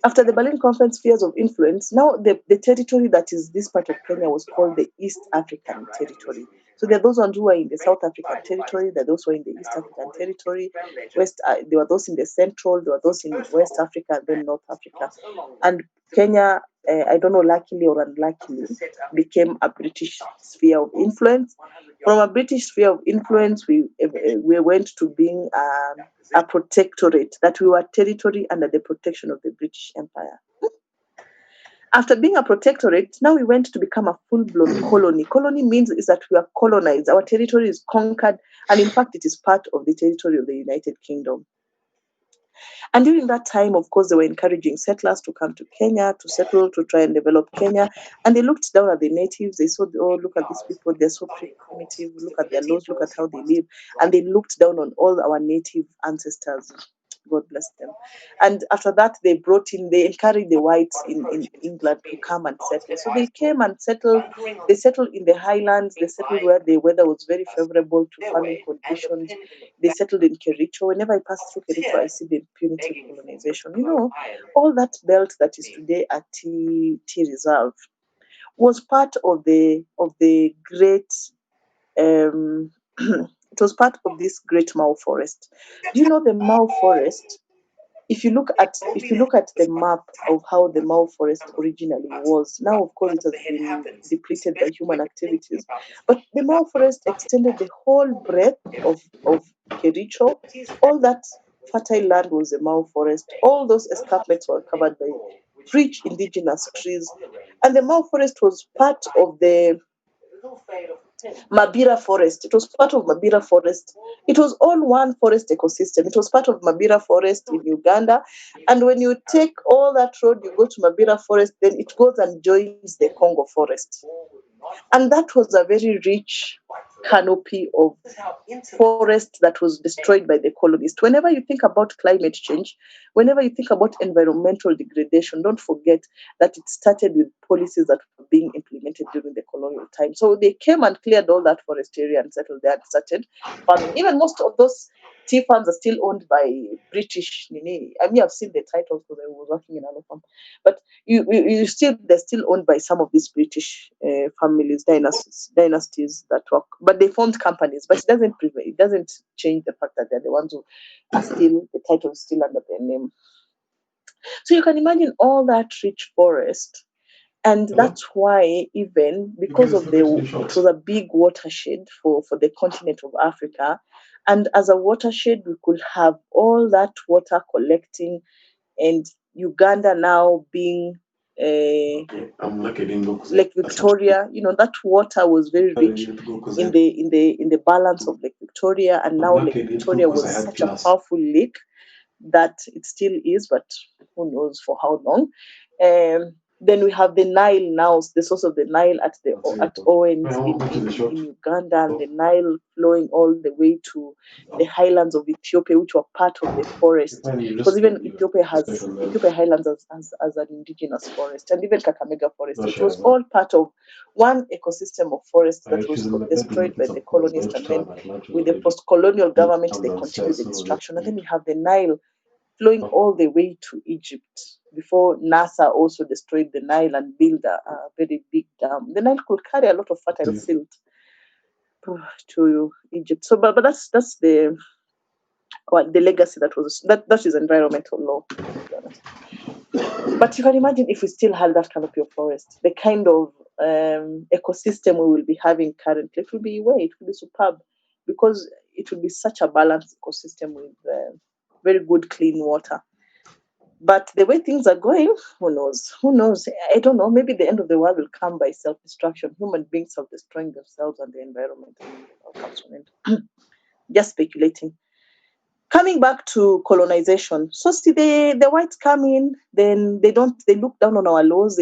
after the Berlin Conference spheres of influence, now the territory that is this part of Kenya was called the East African Territory. So there are those ones who are in the South African Territory, there are those who are in the East African Territory, there were those in the Central, there were those in West Africa, and then North Africa. And Kenya, I don't know, luckily or unluckily, became a British sphere of influence. From a British sphere of influence, we went to being a protectorate, that we were territory under the protection of the British Empire. After being a protectorate, now we went to become a full-blown colony. Colony means is that we are colonized. Our territory is conquered, and in fact, it is part of the territory of the United Kingdom. And during that time, of course, they were encouraging settlers to come to Kenya, to settle, to try and develop Kenya. And they looked down at the natives. They saw, oh, look at these people. They're so primitive. Look at their laws. Look at how they live. And they looked down on all our native ancestors. God bless them. And after that, they encouraged the whites in England to come and settle. So they came and settled. They settled in the highlands. They settled where the weather was very favorable to farming conditions. They settled in Kericho. Whenever I pass through Kericho, I see the punitive colonization. All that belt that is today a tea reserve was part of the great it was part of this great Mau forest. Do you know the Mau forest? If you look at the map of how the Mau forest originally was, now of course it has been depleted by human activities, but the Mau forest extended the whole breadth of Kericho. All that fertile land was the Mau forest. All those escarpments were covered by rich indigenous trees, and the Mau forest was part of the Mabira forest. It was part of Mabira forest. It was all one forest ecosystem. It was part of Mabira forest in Uganda. And when you take all that road, you go to Mabira forest, then it goes and joins the Congo forest. And that was a very rich canopy of forest that was destroyed by the colonists. Whenever you think about climate change, whenever you think about environmental degradation, don't forget that it started with policies that were being implemented during the colonial time. So they came and cleared all that forest area and settled there and started farming. Even most of those tea farms are still owned by British. I mean, I've seen the titles because I was working in a farm, but they're still owned by some of these British families, dynasties that work, but they formed companies. But it doesn't change the fact that they're the ones who are still, the title is still under their name. So you can imagine all that rich forest, and that's why, even because of it was a big watershed for the continent of Africa, and as a watershed, we could have all that water collecting, and Uganda now being Lake Victoria, that water was very rich in the balance of Lake Victoria, and now Lake Victoria was such a powerful lake that it still is, but who knows for how long. Then we have the Nile now, the source of the Nile at Owens in Uganda, and the Nile flowing all the way to the highlands of Ethiopia, which were part of the forest. Because even Ethiopia highlands as an indigenous forest, and even Kakamega forest. It was all part of one ecosystem of forests that was destroyed by the colonists, and then with the post-colonial government, they continued the destruction. And then we have the Nile flowing all the way to Egypt before NASA also destroyed the Nile and built a very big dam. The Nile could carry a lot of fertile silt to Egypt. So, but that's the legacy that is environmental law, to be honest. But you can imagine if we still had that canopy of forest, the kind of ecosystem we will be having currently, it will be superb, because it will be such a balanced ecosystem with very good clean water. But the way things are going, who knows? I don't know. Maybe the end of the world will come by self-destruction. Human beings self-destroying themselves and the environment. Just speculating. Coming back to colonization. So see, the whites come in, then they look down on our laws.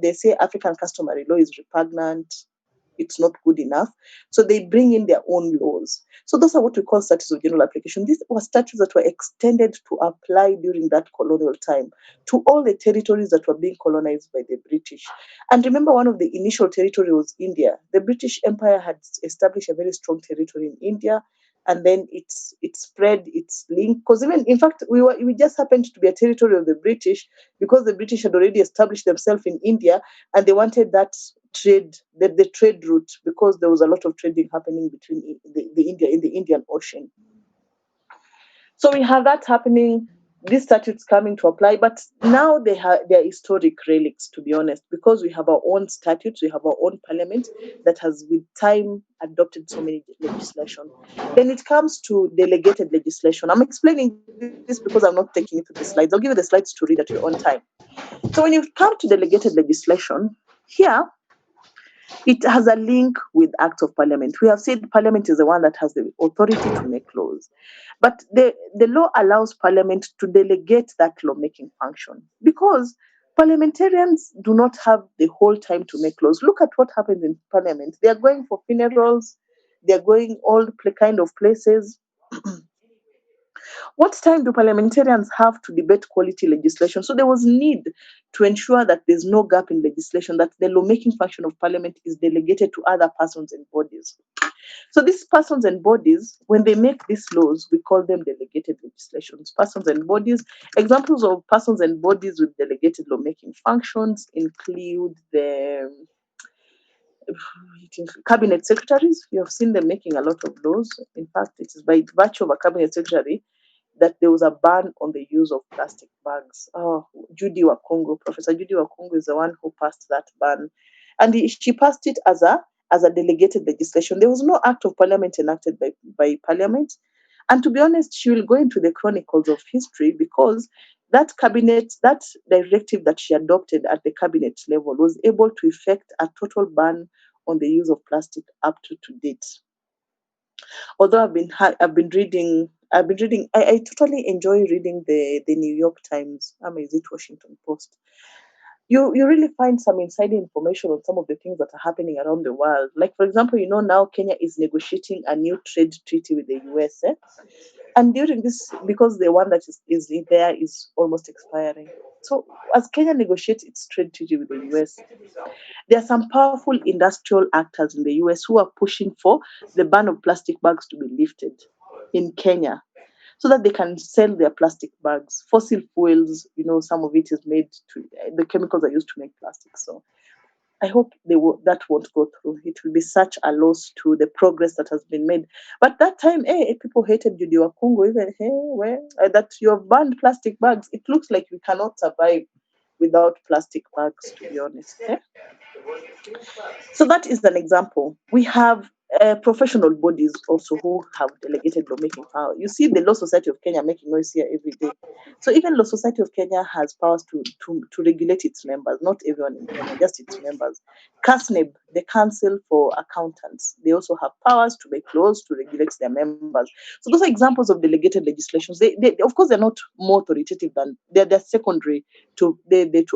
They say African customary law is repugnant. It's not good enough. So they bring in their own laws. So those are what we call statutes of general application. These were statutes that were extended to apply during that colonial time to all the territories that were being colonized by the British. And remember, one of the initial territories was India. The British Empire had established a very strong territory in India, and then it spread its link. Because even, in fact, we just happened to be a territory of the British because the British had already established themselves in India, and they wanted that trade, the trade route, because there was a lot of trading happening between the Indian Ocean. So we have that happening. These statutes coming to apply, but now they are historic relics, to be honest, because we have our own statutes, we have our own parliament that has with time adopted so many legislation. Then it comes to delegated legislation. I'm explaining this because I'm not taking it to the slides. I'll give you the slides to read at your own time. So when you come to delegated legislation, here it has a link with Acts of Parliament. We have said Parliament is the one that has the authority to make laws. But the law allows Parliament to delegate that lawmaking function, because parliamentarians do not have the whole time to make laws. Look at what happens in Parliament. They are going for funerals. They are going all kind of places. What time do parliamentarians have to debate quality legislation? So there was need to ensure that there's no gap in legislation, that the lawmaking function of parliament is delegated to other persons and bodies. So these persons and bodies, when they make these laws, we call them delegated legislations. Persons and bodies. Examples of persons and bodies with delegated lawmaking functions include the cabinet secretaries. You have seen them making a lot of laws. In fact, it is by virtue of a cabinet secretary that there was a ban on the use of plastic bags. Oh, Professor Judy Wakungu is the one who passed that ban. And she passed it as a delegated legislation. There was no act of parliament enacted by parliament. And to be honest, she will go into the chronicles of history because that directive that she adopted at the cabinet level was able to effect a total ban on the use of plastic up to date. Although I've been reading, I totally enjoy reading the New York Times. Is it Washington Post? You really find some inside information on some of the things that are happening around the world. Like, for example, now Kenya is negotiating a new trade treaty with the US. And during this, because the one that is there is almost expiring. So as Kenya negotiates its trade treaty with the US, there are some powerful industrial actors in the US who are pushing for the ban of plastic bags to be lifted in Kenya so that they can sell their plastic bags. Fossil fuels, some of it is made the chemicals are used to make plastic. So I hope that won't go through. It will be such a loss to the progress that has been made. But that time, people hated Judy Wakungu, even, that you have banned plastic bags. It looks like we cannot survive without plastic bags, to be honest. So that is an example. We have professional bodies also who have delegated lawmaking power. You see the Law Society of Kenya making noise here every day. So even Law Society of Kenya has powers to regulate its members, not everyone in Kenya, just its members. CASNEB, the Council for Accountants, they also have powers to make laws to regulate their members. So those are examples of delegated legislations. They of course, they're not more authoritative than, they're secondary to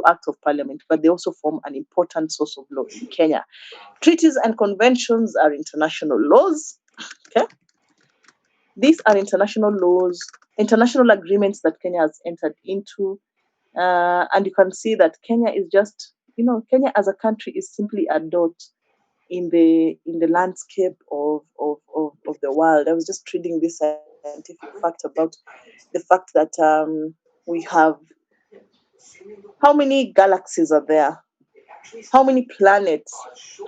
acts of parliament, but they also form an important source of law in Kenya. Treaties and conventions are international laws. Okay, these are international laws, international agreements that Kenya has entered into, and you can see that Kenya is just, Kenya as a country is simply a dot in the landscape of the world. I was just reading this scientific fact about the fact that we have, how many galaxies are there? How many planets?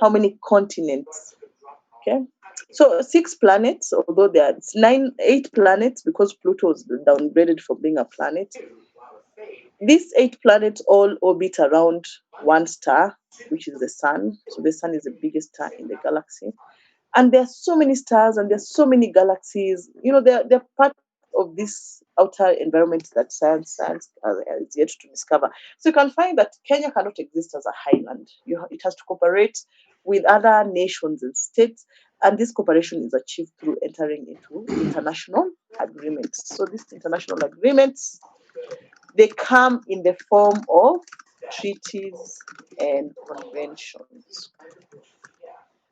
How many continents? Okay. So 6 planets, although there are 8 planets because Pluto was downgraded from being a planet. These 8 planets all orbit around one star, which is the sun. So the sun is the biggest star in the galaxy. And there are so many stars and there are so many galaxies. They're part of this outer environment that science is yet to discover. So you can find that Kenya cannot exist as a highland. It has to cooperate with other nations and states, and this cooperation is achieved through entering into international agreements. So these international agreements, they come in the form of treaties and conventions.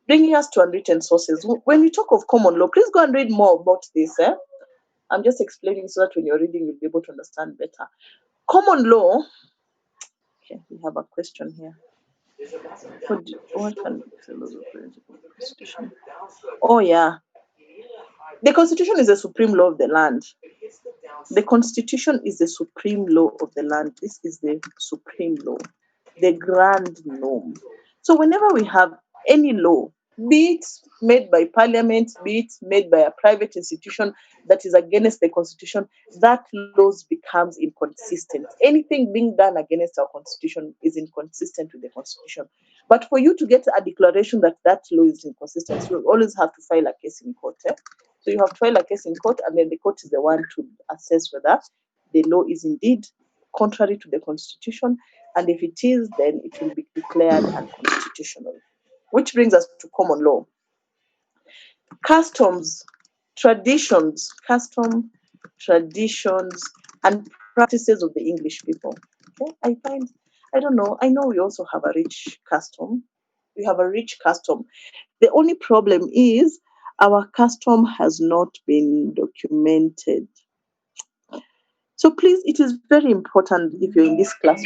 Bringing us to unwritten sources. When we talk of common law, please go and read more about this. I'm just explaining so that when you're reading, you'll be able to understand better. Common law. Okay, we have a question here. What can Constitution? Oh yeah, the Constitution is the supreme law of the land. The Constitution is the supreme law of the land. This is the supreme law, the grand norm. So whenever we have any law, be it made by parliament, be it made by a private institution that is against the Constitution, that law becomes inconsistent. Anything being done against our Constitution is inconsistent with the Constitution. But for you to get a declaration that that law is inconsistent, you always have to file a case in court. So you have to file a case in court, and then the court is the one to assess whether the law is indeed contrary to the Constitution, and if it is, then it will be declared unconstitutional. Which brings us to common law. Customs, traditions, and practices of the English people. Okay, I know we also have a rich custom. We have a rich custom. The only problem is our custom has not been documented. So please, it is very important if you're in this class.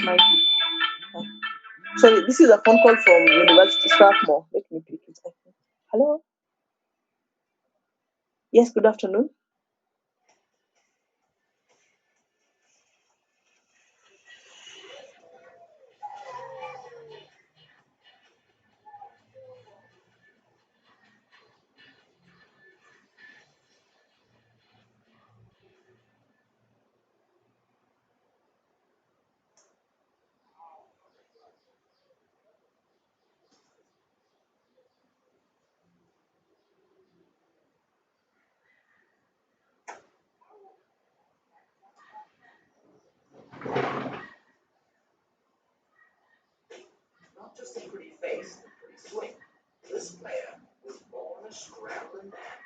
Sorry, this is a phone call from University Strathmore. Let me pick it up. Hello? Yes, good afternoon.
Not just a pretty face and a pretty swing. This player was born a scrambling man.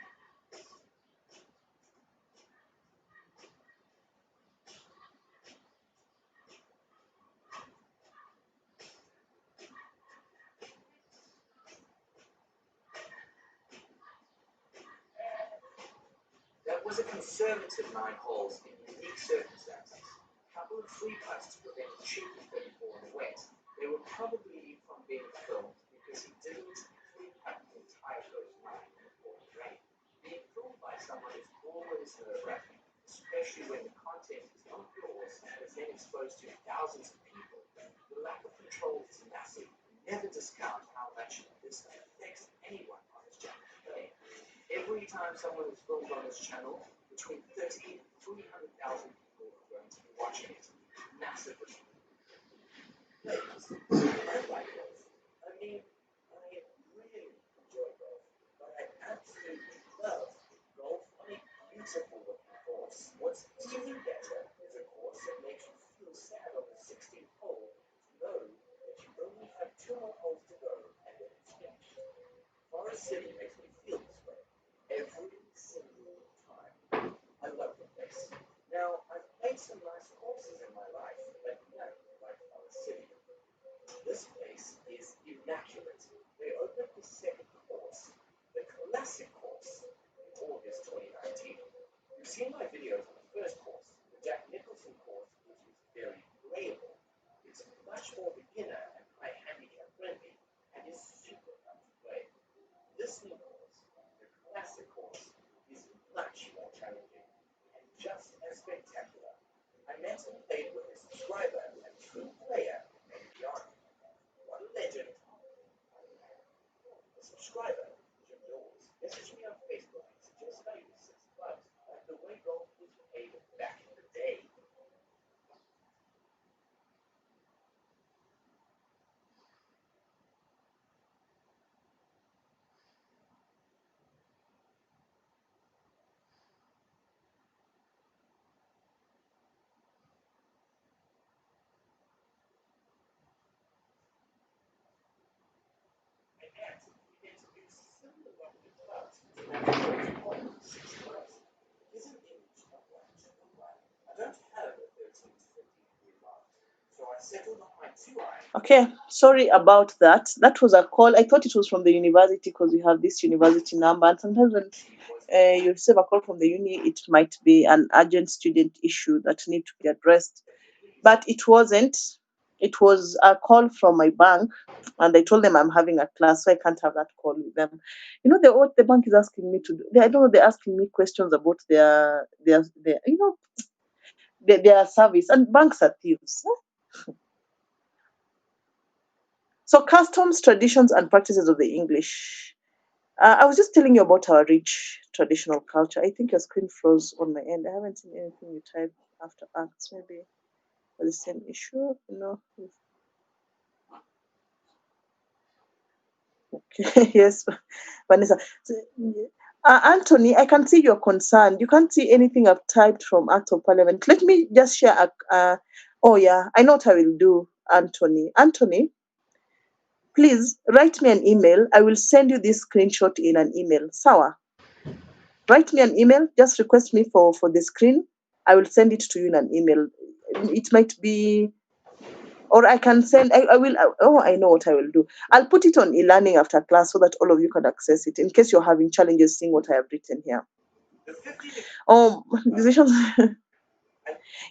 That was a conservative 9 holes in unique circumstances. A couple of free putts to prevent a cheeky 34 in the wet. They were probably from being filmed because he didn't free putt the entire first 9 in the pouring rain. Being filmed by someone is always nerve-wracking, especially when the content is not yours and is then exposed to thousands of people. The lack of control is massive. Never discount how much this affects anyone on this channel today. Every time someone is filmed on this channel, between 30 and 300,000 people are going to be watching it. Massively. Ladies, I like golf. I mean, I really enjoy golf, but I absolutely love golf on a beautiful looking course. What's even better is a course that makes you feel sad on the 16th hole to know that you only have 2 more holes to go and then it's finished. Forest City makes me feel this way every single time. I love the place. Now, I've played some nice courses in my life, but none like Forest City. This place is immaculate. They opened the second course, the classic course, in August 2019. You've seen my videos on the first course, the Jack Nicholson course, which is very playable. It's much more beginner and high handicap friendly, and is super fun to play. This new course, the classic course, is much more challenging and just as spectacular. I met and played with a subscriber and true player named Jan. What a legend. A subscriber, Jim Dawes, messaged me on Facebook and suggested I use $6, like the way golf was played back in the day.
Okay, sorry about that. That was a call. I thought it was from the university because we have this university number. And sometimes when you receive a call from the uni, it might be an urgent student issue that need to be addressed. But it wasn't. It was a call from my bank, and I told them I'm having a class, so I can't have that call with them. You know, what the bank is asking me to do. I don't know. They're asking me questions about their their service, and banks are thieves. So, customs, traditions, and practices of the English. I was just telling you about our rich traditional culture. I think your screen froze on my end. I haven't seen anything you typed after acts. Maybe for the same issue. No. Okay. Yes, Vanessa. So, Anthony, I can see you're concerned. You can't see anything I've typed from Act of Parliament. Let me just share. Oh yeah, I know what I will do, Anthony. Anthony, please write me an email. I will send you this screenshot in an email. Sawa. Write me an email. Just request me for the screen. I will send it to you in an email. It might be, or I can send. I will. Oh, I know what I will do. I'll put it on e-learning after class so that all of you can access it. In case you're having challenges seeing what I have written here. Decisions.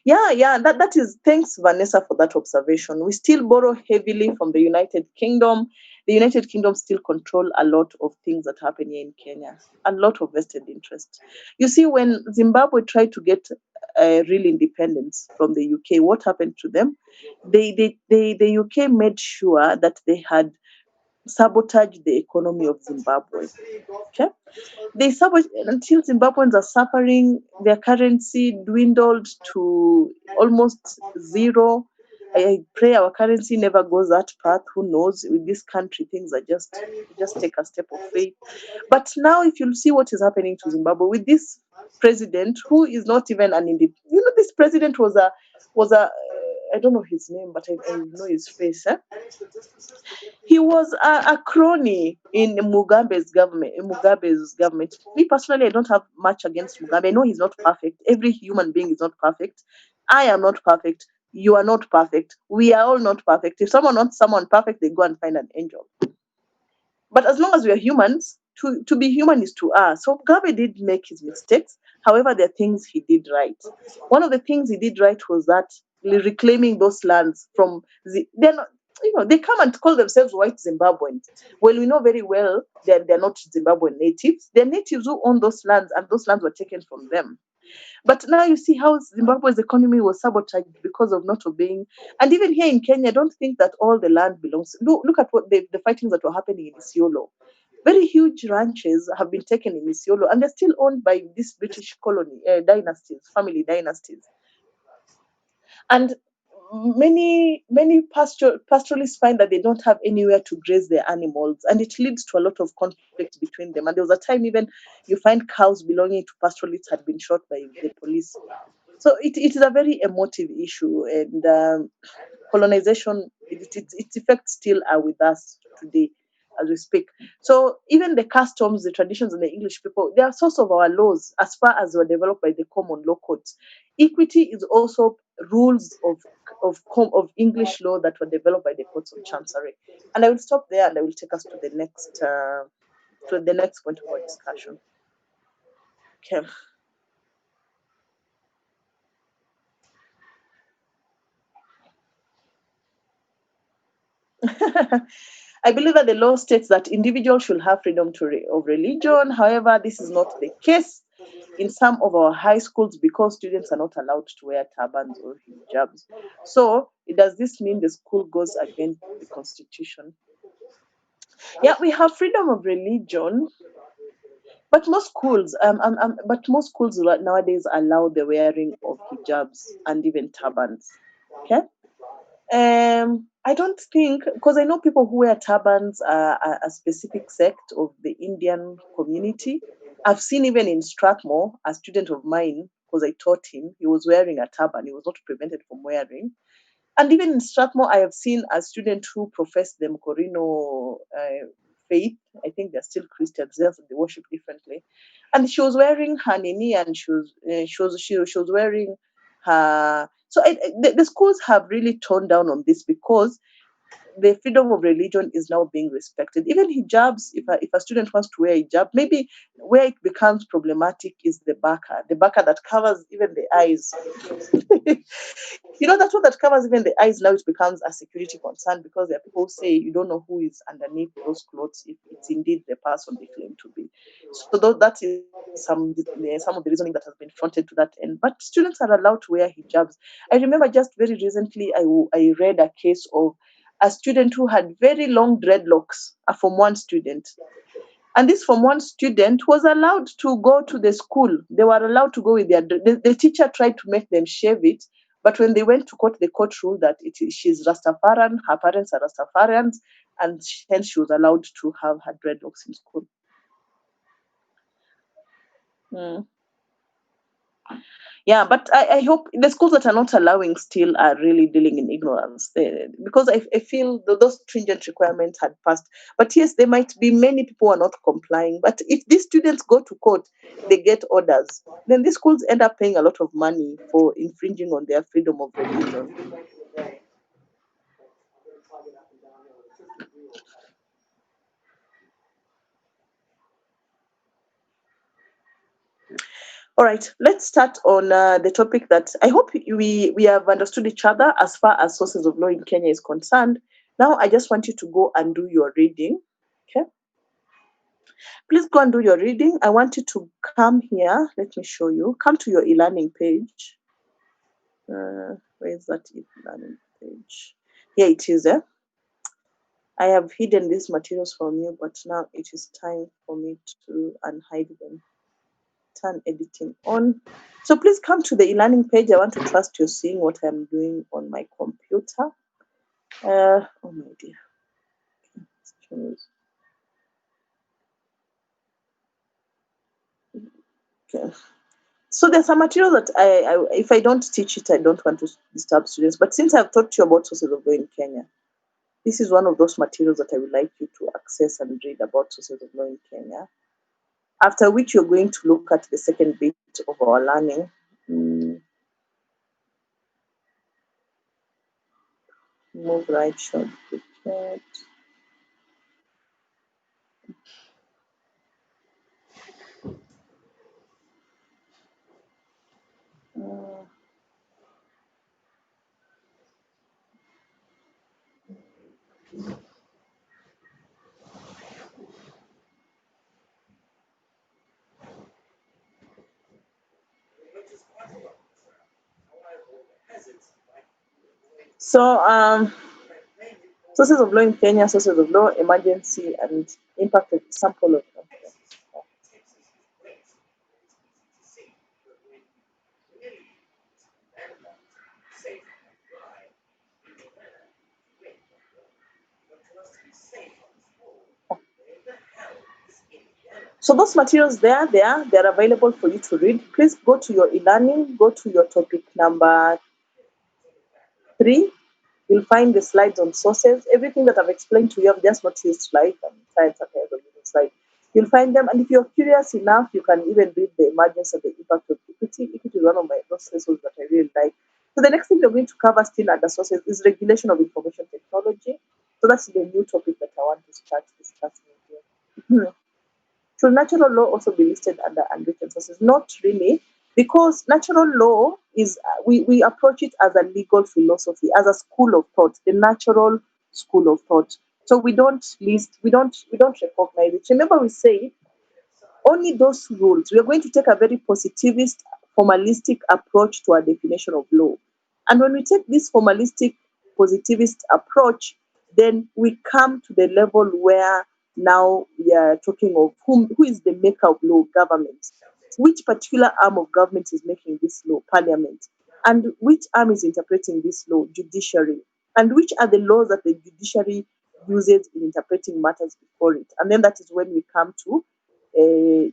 Yeah. That is, thanks, Vanessa, for that observation. We still borrow heavily from the United Kingdom. The United Kingdom still control a lot of things that happen here in Kenya. A lot of vested interest. You see, when Zimbabwe tried to get real independence from the UK, what happened to them? The UK made sure that they had sabotaged the economy of Zimbabwe. Okay, they sabotage until Zimbabweans are suffering. Their currency dwindled to almost zero. I pray our currency never goes that path. Who knows? With this country, things are just take a step of faith. But now, if you see what is happening to Zimbabwe with this president, who is not even an independent. This president was a I don't know his name, but I know his face. He was a crony in Mugabe's government. Me personally, I don't have much against Mugabe. I know he's not perfect. Every human being is not perfect. I am not perfect. You are not perfect. We are all not perfect. If someone wants someone perfect, they go and find an angel. But as long as we are humans, to be human is to err. So Mugabe did make his mistakes. However, there are things he did right. One of the things he did right was that reclaiming those lands from they're not, they come and call themselves white Zimbabweans. Well, we know very well they're not Zimbabwean natives. They're natives who own those lands, and those lands were taken from them. But now you see how Zimbabwe's economy was sabotaged because of not obeying. And even here in Kenya, I don't think that all the land belongs. Look at what the fightings that were happening in Isiolo. Very huge ranches have been taken in Isiolo, and they're still owned by these British colony dynasties, family dynasties. And many pastoralists find that they don't have anywhere to graze their animals, and it leads to a lot of conflict between them. And there was a time even you find cows belonging to pastoralists had been shot by the police. So it is a very emotive issue, and colonization, its effects still are with us today as we speak. So even the customs, the traditions, and the English people, they are source of our laws as far as they were developed by the common law courts. Equity is also rules of English law that were developed by the courts of chancery. And I will stop there, and I will take us to the next point of our discussion. Okay. I believe that the law states that individuals should have freedom of religion. However, this is not the case in some of our high schools because students are not allowed to wear turbans or hijabs. So, does this mean the school goes against the constitution? Yeah, we have freedom of religion, but most schools nowadays allow the wearing of hijabs and even turbans. Okay. I don't think, because I know people who wear turbans are a specific sect of the Indian community. I've seen even in Strathmore, a student of mine, because I taught him, he was wearing a turban. He was not prevented from wearing. And even in Strathmore, I have seen a student who professed the Mokorino faith. I think they're still Christians. They worship differently. And she was wearing her nini, and she was wearing her. So the schools have really toned down on this because the freedom of religion is now being respected. Even hijabs, if a student wants to wear hijab, maybe where it becomes problematic is the burqa that covers even the eyes. That one that covers even the eyes, now it becomes a security concern because there are people who say you don't know who is underneath those clothes if it's indeed the person they claim to be. So that is some of the reasoning that has been fronted to that end. But students are allowed to wear hijabs. I remember just very recently I read a case of a student who had very long dreadlocks, a Form 1 student. And this Form 1 student was allowed to go to the school. They were allowed to go with the teacher tried to make them shave it, but when they went to court, the court ruled that she's Rastafarian, her parents are Rastafarians, and hence she was allowed to have her dreadlocks in school. Yeah, but I hope the schools that are not allowing still are really dealing in ignorance because I feel those stringent requirements had passed. But yes, there might be many people who are not complying. But if these students go to court, they get orders. Then these schools end up paying a lot of money for infringing on their freedom of religion. All right, let's start on the topic that I hope we have understood each other as far as sources of law in Kenya is concerned. Now, I just want you to go and do your reading. Okay? Please go and do your reading. I want you to come here. Let me show you. Come to your e-learning page. Where is that e-learning page? Here it is. I have hidden these materials from you, but now it is time for me to unhide them. Turn editing on. So please come to the e-learning page. I want to trust you're seeing what I'm doing on my computer. Oh my dear. Okay. So there's some material that if I don't teach it, I don't want to disturb students. But since I've taught you about sources of law in Kenya, this is one of those materials that I would like you to access and read about sources of law in Kenya. After which you're going to look at the second bit of our learning. Move right, should be prepared. So, sources of law in Kenya, sources of law, emergency, and impact of sample of. So those materials they're available for you to read. Please go to your e-learning, go to your topic number 3. You'll find the slides on sources. Everything that I've explained to you, I've just not used slides. I'm trying to have a slide. You'll find them, and if you're curious enough, you can even read the emergence and the impact of equity. Equity is one of my sources that I really like. So the next thing we're going to cover still under sources is regulation of information technology. So that's the new topic that I want to start discussing here. Should natural law also be listed under unwritten sources? Not really, because natural law is, we approach it as a legal philosophy, as a school of thought, the natural school of thought. So we don't list, we don't recognize it. Remember, we say only those rules. We are going to take a very positivist, formalistic approach to our definition of law. And when we take this formalistic, positivist approach, then we come to the level where now we are talking of who is the maker of law? Government. Which particular arm of government is making this law? Parliament. And which arm is interpreting this law? Judiciary. And which are the laws that the judiciary uses in interpreting matters before it? And then that is when we come to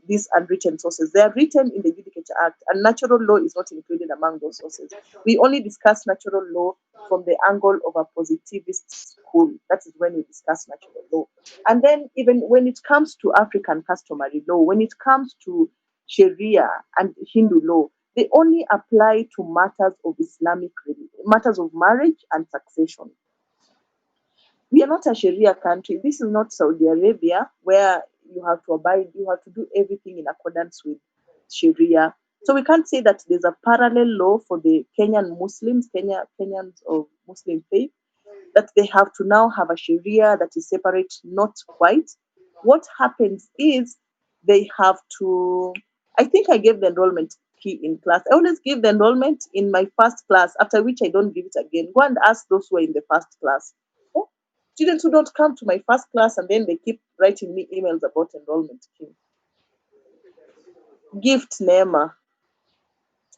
these unwritten sources. They are written in the Judicature Act, and natural law is not included among those sources. We only discuss natural law from the angle of a positivist school. That is when we discuss natural law. And then even when it comes to African customary law, when it comes to Sharia and Hindu law, they only apply to matters of Islamic religion, matters of marriage and succession. We are not a Sharia country. This is not Saudi Arabia, where you have to do everything in accordance with Sharia. So we can't say that there's a parallel law for the Kenyan Muslims, Kenyans of Muslim faith, that they have to now have a Sharia that is separate. Not quite. What happens is they have to, I think I gave the enrollment key in class. I always give the enrollment in my first class, after which I don't give it again. Go and ask those who are in the first class. Okay? Students who don't come to my first class and then they keep writing me emails about enrollment key. Gift Nema.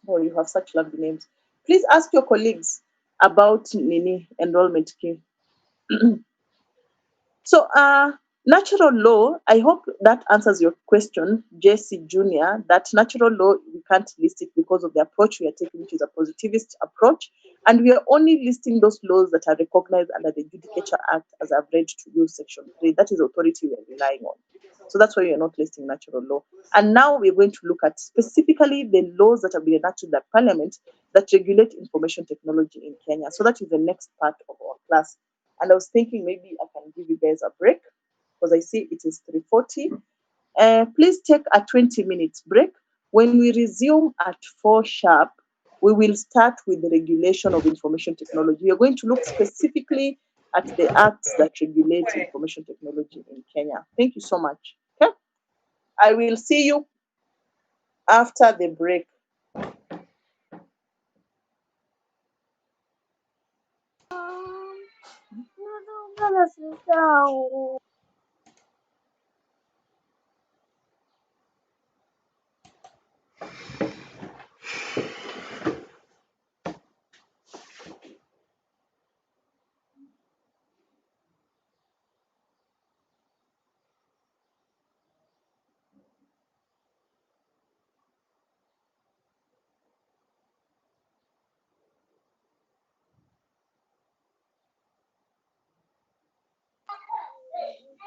Oh, you have such lovely names. Please ask your colleagues about Nini enrollment key. So, natural law, I hope that answers your question, Jesse Jr., that natural law, we can't list it because of the approach we are taking, which is a positivist approach. And we are only listing those laws that are recognized under the Judicature Act, as I've read to you, Section 3. That is the authority we are relying on. So that's why we are not listing natural law. And now we're going to look at specifically the laws that have been enacted by Parliament that regulate information technology in Kenya. So that is the next part of our class. And I was thinking maybe I can give you guys a break because I see it is 3:40. Please take a 20 minutes break When we resume at 4 sharp, we will start with the regulation of information technology. We are going to look specifically at the acts that regulate information technology in Kenya. Thank you so much. Okay? I will see you after the break.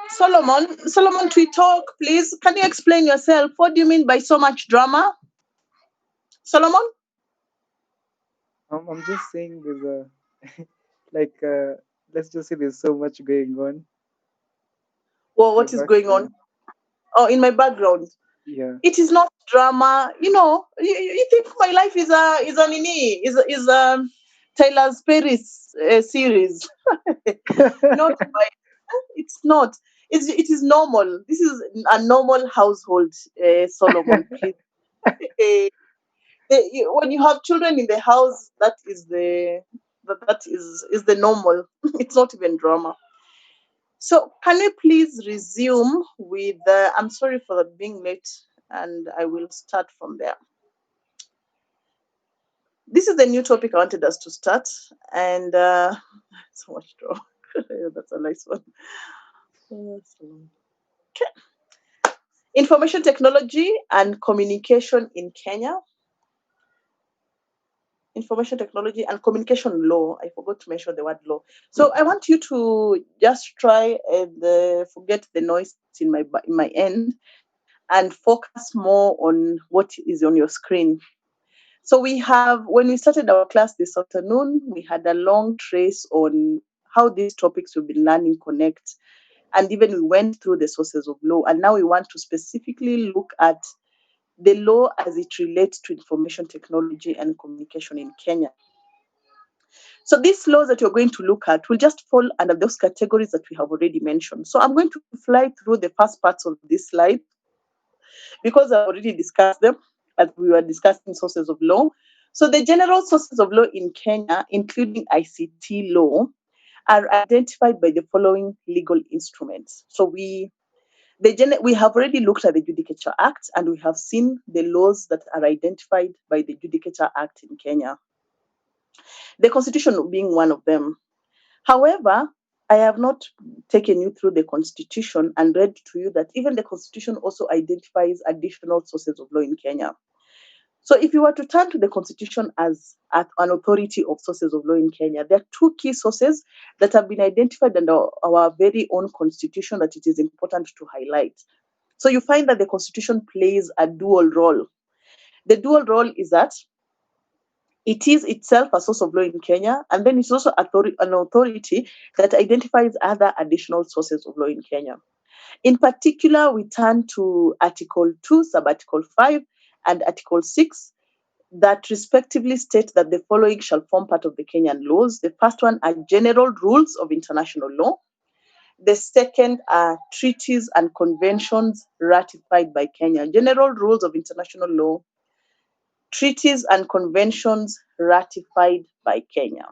Solomon, we talk, please. Can you explain yourself? What do you mean by so much drama? Solomon?
I'm just saying there's a let's just say there's so much going on.
Well, what is going on? Oh, in my background.
Yeah.
It is not drama. You think my life is a Tyler Perry's series? Not my. It's not. It is normal. This is a normal household, Solomon. Please. When you have children in the house, that is the normal. It's not even drama. So can we please resume with I'm sorry for being late, and I will start from there. This is the new topic I wanted us to start, and so much drama. That's a nice one. Okay. Information technology and communication in Kenya. Information technology and communication law. I forgot to mention the word law. So I want you to just try and forget the noise in my end and focus more on what is on your screen. So when we started our class this afternoon, we had a long trace on how these topics we've been learning connect. And even we went through the sources of law. And now we want to specifically look at the law as it relates to information technology and communication in Kenya. So these laws that you're going to look at will just fall under those categories that we have already mentioned. So I'm going to fly through the first parts of this slide because I've already discussed them as we were discussing sources of law. So the general sources of law in Kenya, including ICT law, are identified by the following legal instruments. So we have already looked at the Judicature Act, and we have seen the laws that are identified by the Judicature Act in Kenya. The Constitution being one of them. However, I have not taken you through the Constitution and read to you that even the Constitution also identifies additional sources of law in Kenya. So if you were to turn to the Constitution as an authority of sources of law in Kenya, there are two key sources that have been identified under our very own Constitution that it is important to highlight. So you find that the Constitution plays a dual role. The dual role is that it is itself a source of law in Kenya, and then it's also an authority that identifies other additional sources of law in Kenya. In particular, we turn to Article 2, Sub-Article 5, and Article 6, that respectively state that the following shall form part of the Kenyan laws. The first one are general rules of international law. The second are treaties and conventions ratified by Kenya. General rules of international law, treaties and conventions ratified by Kenya.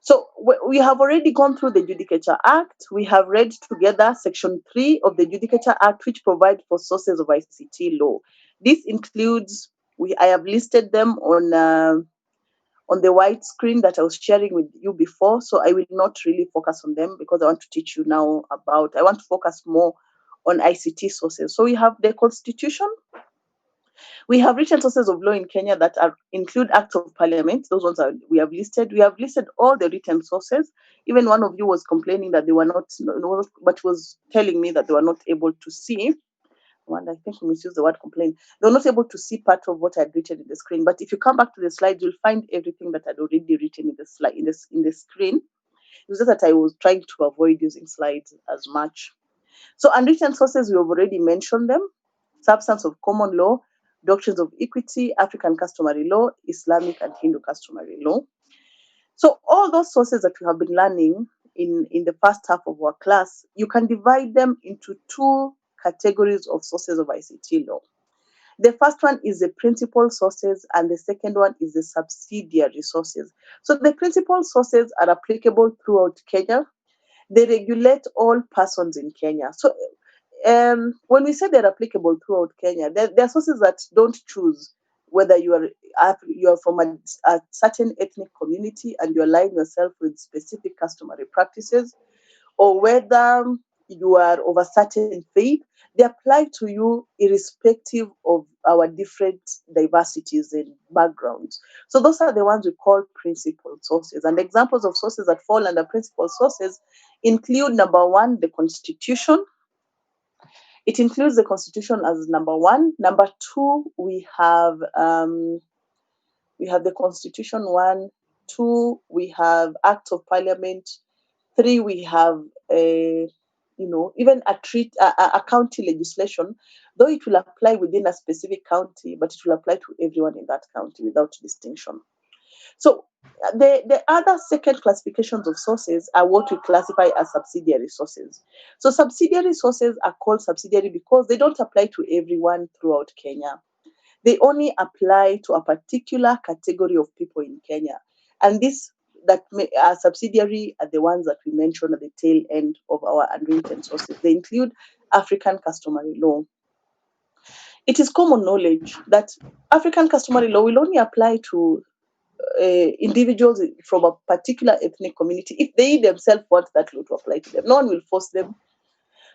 So we have already gone through the Judicature Act. We have read together Section 3 of the Judicature Act, which provides for sources of ICT law. This includes, I have listed them on the white screen that I was sharing with you before, so I will not really focus on them because I want to teach you now I want to focus more on ICT sources. So we have the Constitution. We have written sources of law in Kenya that include acts of parliament. Those ones we have listed. We have listed all the written sources. Even one of you was complaining that they were not, but was telling me that they were not able to see. And I think we misused the word complain. They were not able to see part of what I had written in the screen. But if you come back to the slides, you'll find everything that I'd already written in the slide in the screen. It was just that I was trying to avoid using slides as much. So unwritten sources, we have already mentioned them. Substance of common law, doctrines of equity, African customary law, Islamic and Hindu customary law. So all those sources that we have been learning in the first half of our class, you can divide them into two categories of sources of ICT law. The first one is the principal sources, and the second one is the subsidiary sources. So the principal sources are applicable throughout Kenya. They regulate all persons in Kenya. So when we say they're applicable throughout Kenya, there are sources that don't choose whether you are from a certain ethnic community and you align yourself with specific customary practices, or whether you are of a certain faith. They apply to you irrespective of our different diversities and backgrounds. So those are the ones we call principal sources. And examples of sources that fall under principal sources include, number one, the Constitution. It includes the Constitution as number one. Number two, we have the Constitution 1. 2, we have Act of Parliament. 3, we have even a county legislation, though it will apply within a specific county, but it will apply to everyone in that county without distinction. So the other second classifications of sources are what we classify as subsidiary sources. So subsidiary sources are called subsidiary because they don't apply to everyone throughout Kenya. They only apply to a particular category of people in Kenya. And this that are subsidiary are the ones that we mentioned at the tail end of our unwritten sources. They include African customary law. It is common knowledge that African customary law will only apply to individuals from a particular ethnic community if they themselves want that law to apply to them. No one will force them.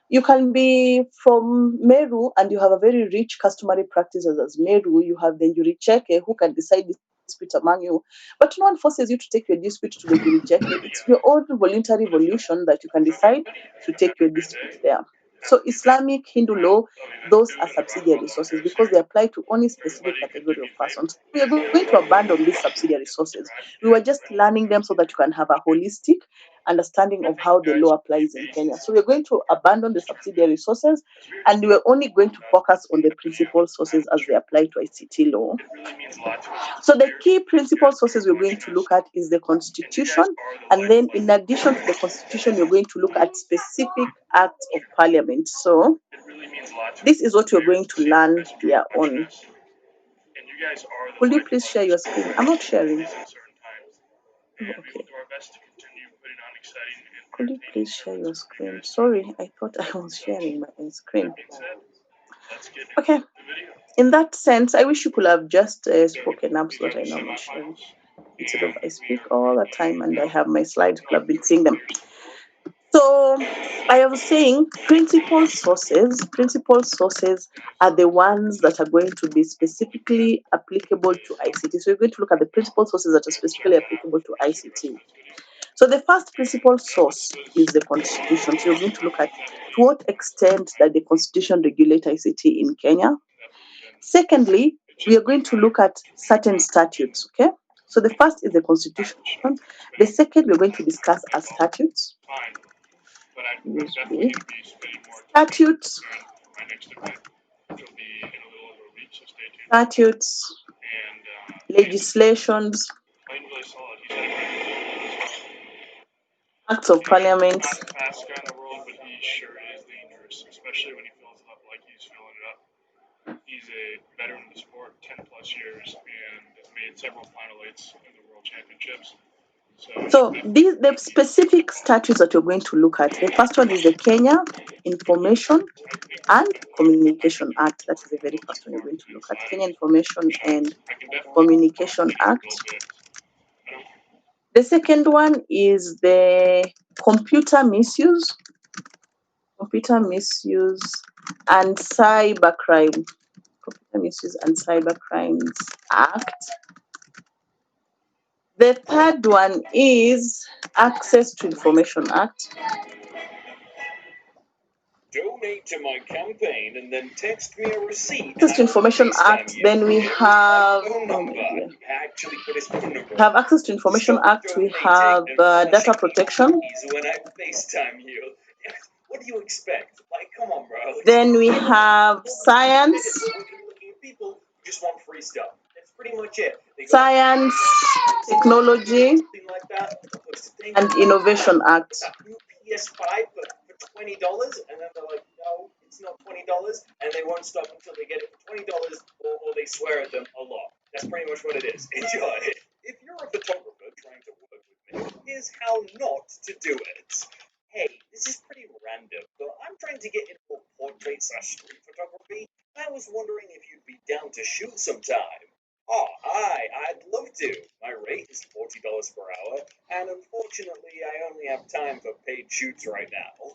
You can be from Meru and you have a very rich customary practices as Meru. You have the Njuricheke who can decide dispute among you, but no one forces you to take your dispute to the Njuricheke. It's your own voluntary volition that you can decide to take your dispute there. So Islamic, Hindu law, those are subsidiary sources because they apply to only specific category of persons. We are going to abandon these subsidiary sources. We were just learning them so that you can have a holistic understanding of how the law applies in Kenya. So we're going to abandon the subsidiary sources and we're only going to focus on the principal sources as they apply to ICT law. So the key principal sources we're going to look at is the Constitution, and then in addition to the Constitution, we're going to look at specific acts of Parliament. So this is what we're going to learn here on. Will you please share your screen? I'm not sharing. Okay. Could you please share your screen? Sorry, I thought I was sharing my screen. Okay. In that sense, I wish you could have just spoken up so that I know I'm not sharing. Instead of I speak all the time and I have my slides, you could have been seeing them. So I was saying principal sources are the ones that are going to be specifically applicable to ICT. So we're going to look at the principal sources that are specifically applicable to ICT. So the first principal source is the Constitution. So we're going to look at to what extent that the Constitution regulates ICT in Kenya. Secondly, we are going to look at certain statutes, okay? So the first is the Constitution. The second we're going to discuss are statutes. Statutes, legislations, acts of Parliament.
Especially when he fills it up like he's filling it up. He's a veteran of the sport, 10 plus years, and has made several final eights in the World Championships.
So the specific statutes that you're going to look at, the first one is the Kenya Information and Communication Act. That is the very first one you're going to look at, Kenya Information and Communication Act. The second one is the Computer Misuse and Cybercrime. Computer Misuse and Cybercrimes Act. The third one is Access to Information Act.
Donate to my campaign and then text me a receipt.
Access to Information Act. Then we have Access to Information Act. We have Data Protection.
When I FaceTime you, what do you expect? Like, come on, bro.
Then we have Science.
just want free stuff. That's pretty much it. They go,
Science, Technology,
something like that.
and Innovation Act.
That new PS5 for $20, and then they're like, no, it's not $20, and they won't stop until they get it for $20, or they swear at them a lot. That's pretty much what it is. Enjoy. If you're a photographer trying to work with me, here's how not to do it. Hey, this is pretty random, but I'm trying to get into portrait/street photography. I was wondering if you'd be down to shoot sometime. Oh, hi, I'd love to. My rate is $40 per hour, and unfortunately, I only have time for paid shoots right now.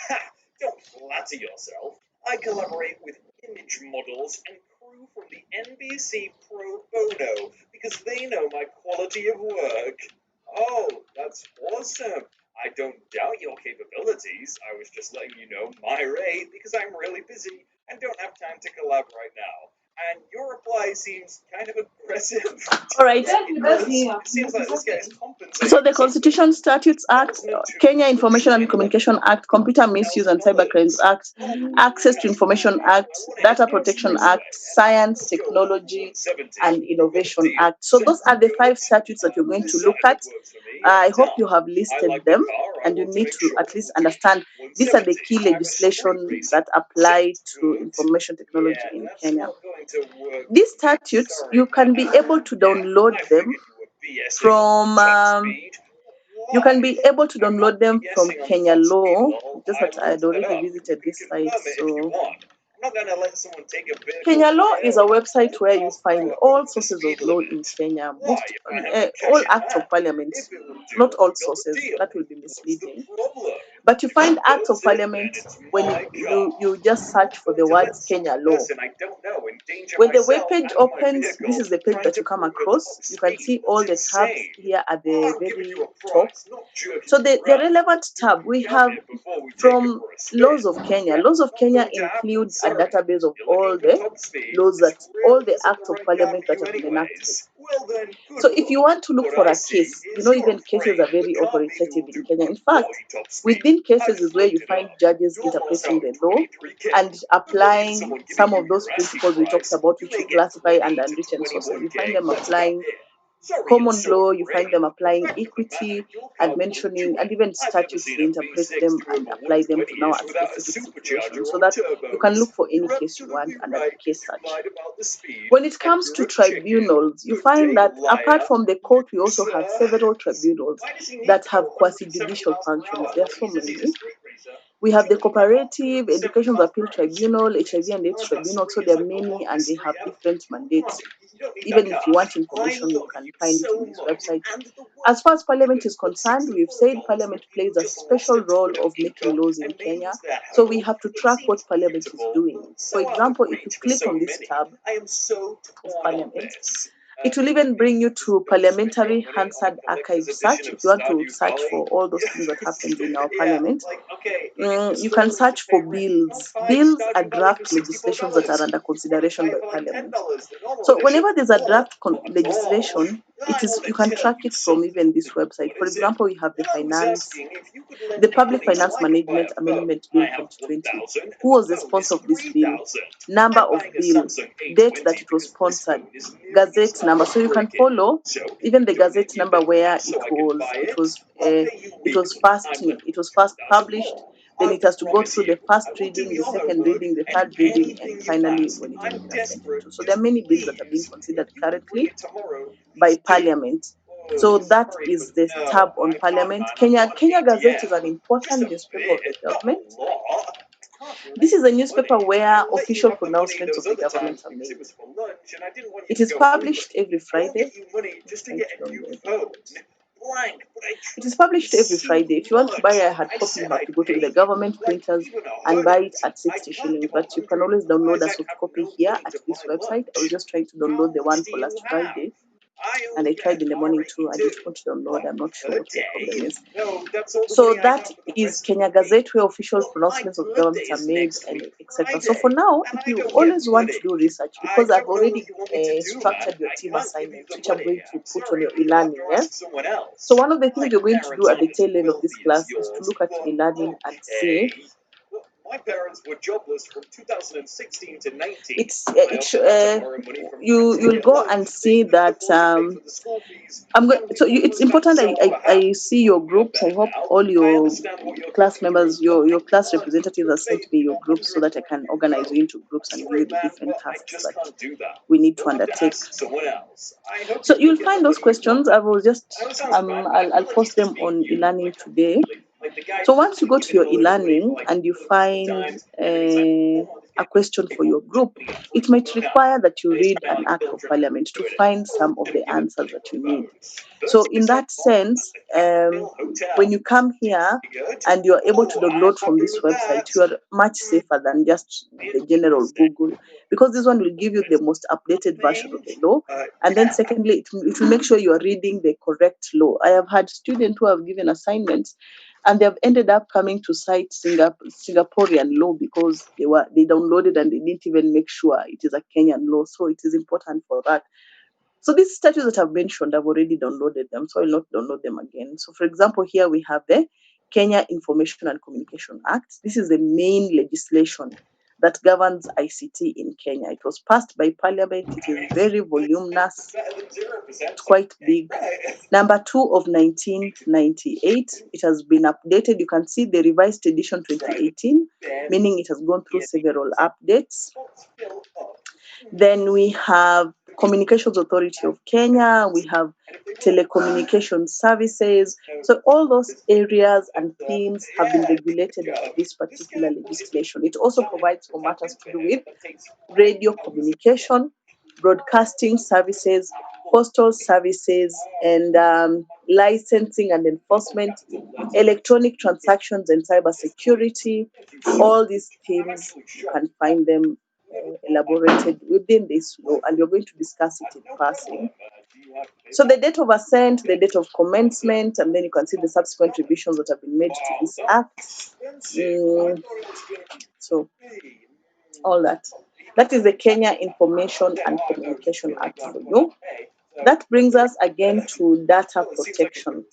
Ha! Don't flatter yourself. I collaborate with image models and crew from the NBC Pro Bono because they know my quality of work. Oh, that's awesome. I don't doubt your capabilities. I was just letting you know my rate because I'm really busy and don't have time to collab right now. And your reply seems kind of aggressive.
All right.
It seems like this guy's compensating.
So the Constitution, Statutes Act, Kenya Information and Communication Act, Computer Misuse and Cybercrimes Act, Access to Information Act, Data Protection Act, Science, Technology, and Innovation Act. So those are the 5 statutes that you're going to look at. I hope you have listed them, and you need to at least understand these are the key legislation that apply to information technology in Kenya. These statutes, you can be able to download them from Kenya Law. Just that I'd already visited this site, so Kenya Law is a website where you find all sources of law in Kenya, all acts of parliament, not all sources, that will be misleading. But you find acts of parliament when you just search for the words Kenya Law. When the web page opens, this is the page that you come across. You can see all the tabs here at the very top. So the relevant tab we have from Laws of Kenya. Laws of Kenya include a database of all the laws all the acts of parliament that have been enacted. So if you want to look for a case, even cases are very authoritative in Kenya. In fact, within cases is where you find judges interpreting the law and applying some of those principles we talked about, which you classify under unwritten sources. You find them applying common law, you find them applying equity and mentioning, and even statutes, they interpret them and apply them to now a specific situation, so that you can look for any case you want under the case search. When it comes to tribunals, you find that apart from the court, we also have several tribunals that have quasi-judicial functions. There are so many. We have the Cooperative Education Appeal Tribunal, HIV and AIDS Tribunal, so there are many and they have different mandates. Even if you want information, you can find it on this website. As far as Parliament is concerned, we've said Parliament plays a special role of making laws in Kenya, so we have to track what Parliament is doing. For example, if you click on this tab of Parliament, it will even bring you to Parliamentary Hansard Archive search. If you want to search for all those things that happened in our parliament, you can search for bills. Bills are draft legislations that are under consideration by Parliament. So whenever there's a draft legislation, you can track it from even this website. For example, we have the Public Finance Management Amendment Bill 2020. Who was the sponsor of this bill? Number of bill, date that it was sponsored, gazette number. So you can follow even the gazette number where it was first published. Then it has to go through the first reading, the second reading, the third reading, and finally when it will be assented to. So there are many bills that are being considered currently by Parliament. So that is the tab on Parliament. Kenya Gazette is an important newspaper of the government. This is a newspaper where official pronouncements of the government are made. It is published every Friday. It is published every Friday. If you want to buy a hard copy, you have to go to the government printers and buy it at 60 shillings. But you can always download a soft copy here at this website. I was just trying to download the one for last Friday. And I tried in the morning too. I didn't want to download. I'm not sure what the problem is. So that is Kenya Gazette, where official pronouncements of governments are made, and etc. So for now, if you always want to do research, because I've already structured your team assignments, which I'm going to put on your e-learning. So one of the things you're going to do at the tail end of this class is to look at e-learning and see
My parents were jobless from 2016 to 19.
It's you'll go and see that it's important. I see your groups. I hope all your class members, your class representatives have sent me your groups so that I can organize you into groups and give you the different tasks that we need to undertake. So you'll find those questions. I will just I'll post them on e-learning today. So once you go to your e-learning and you find a question for your group, it might require that you read an act of parliament to find some of the answers that you need. So in that sense, when you come here and you're able to download from this website, you are much safer than just the general Google, because this one will give you the most updated version of the law. And then secondly, it will make sure you are reading the correct law. I have had students who have given assignments and they have ended up coming to cite Singaporean law because they downloaded and they didn't even make sure it is a Kenyan law. So it is important for that. So these statutes that I've mentioned, I've already downloaded them, so I'll not download them again. So for example, here we have the Kenya Information and Communication Act. This is the main legislation that governs ICT in Kenya. It was passed by Parliament. It is very voluminous. It's quite big. Number 2 of 1998. It has been updated. You can see the revised edition 2018, meaning it has gone through several updates. Then we have Communications Authority of Kenya, we have telecommunication services. So all those areas and themes have been regulated by this particular legislation. It also provides for matters to do with radio communication, broadcasting services, postal services, and licensing and enforcement, electronic transactions and cybersecurity. All these themes, you can find them elaborated within this law, and we're going to discuss it in passing. So the date of assent, the date of commencement, and then you can see the subsequent revisions that have been made to this act. So all that. That is the Kenya Information and Communication Act for you. That brings us again to data protection.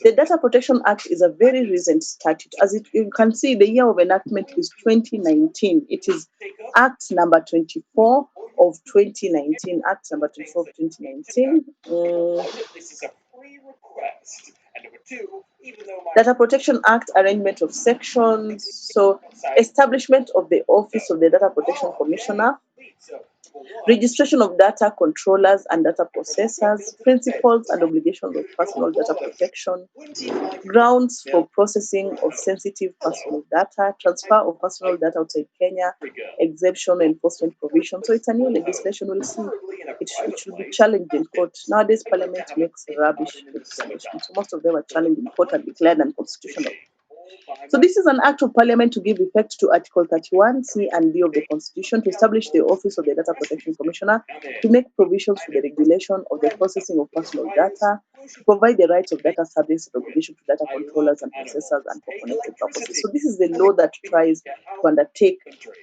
The Data Protection Act is a very recent statute. As you can see, the year of enactment is 2019. It is Act number 24 of 2019. Act number 24 of 2019. Data Protection Act, arrangement of sections. So, establishment of the Office of the Data Protection Commissioner, registration of data controllers and data processors, principles and obligations of personal data protection, grounds for processing of sensitive personal data, transfer of personal data outside Kenya, exemption enforcement provision. So it's a new legislation. We'll see. It should be challenged in court. Nowadays, Parliament makes rubbish legislation. So most of them are challenged in court and declared unconstitutional. So this is an act of Parliament to give effect to Article 31C and B of the Constitution to establish the Office of the Data Protection Commissioner, to make provisions for the regulation of the processing of personal data, to provide the rights of data subjects and obligation to data controllers and processors and for connected purposes. So this is the law that tries to undertake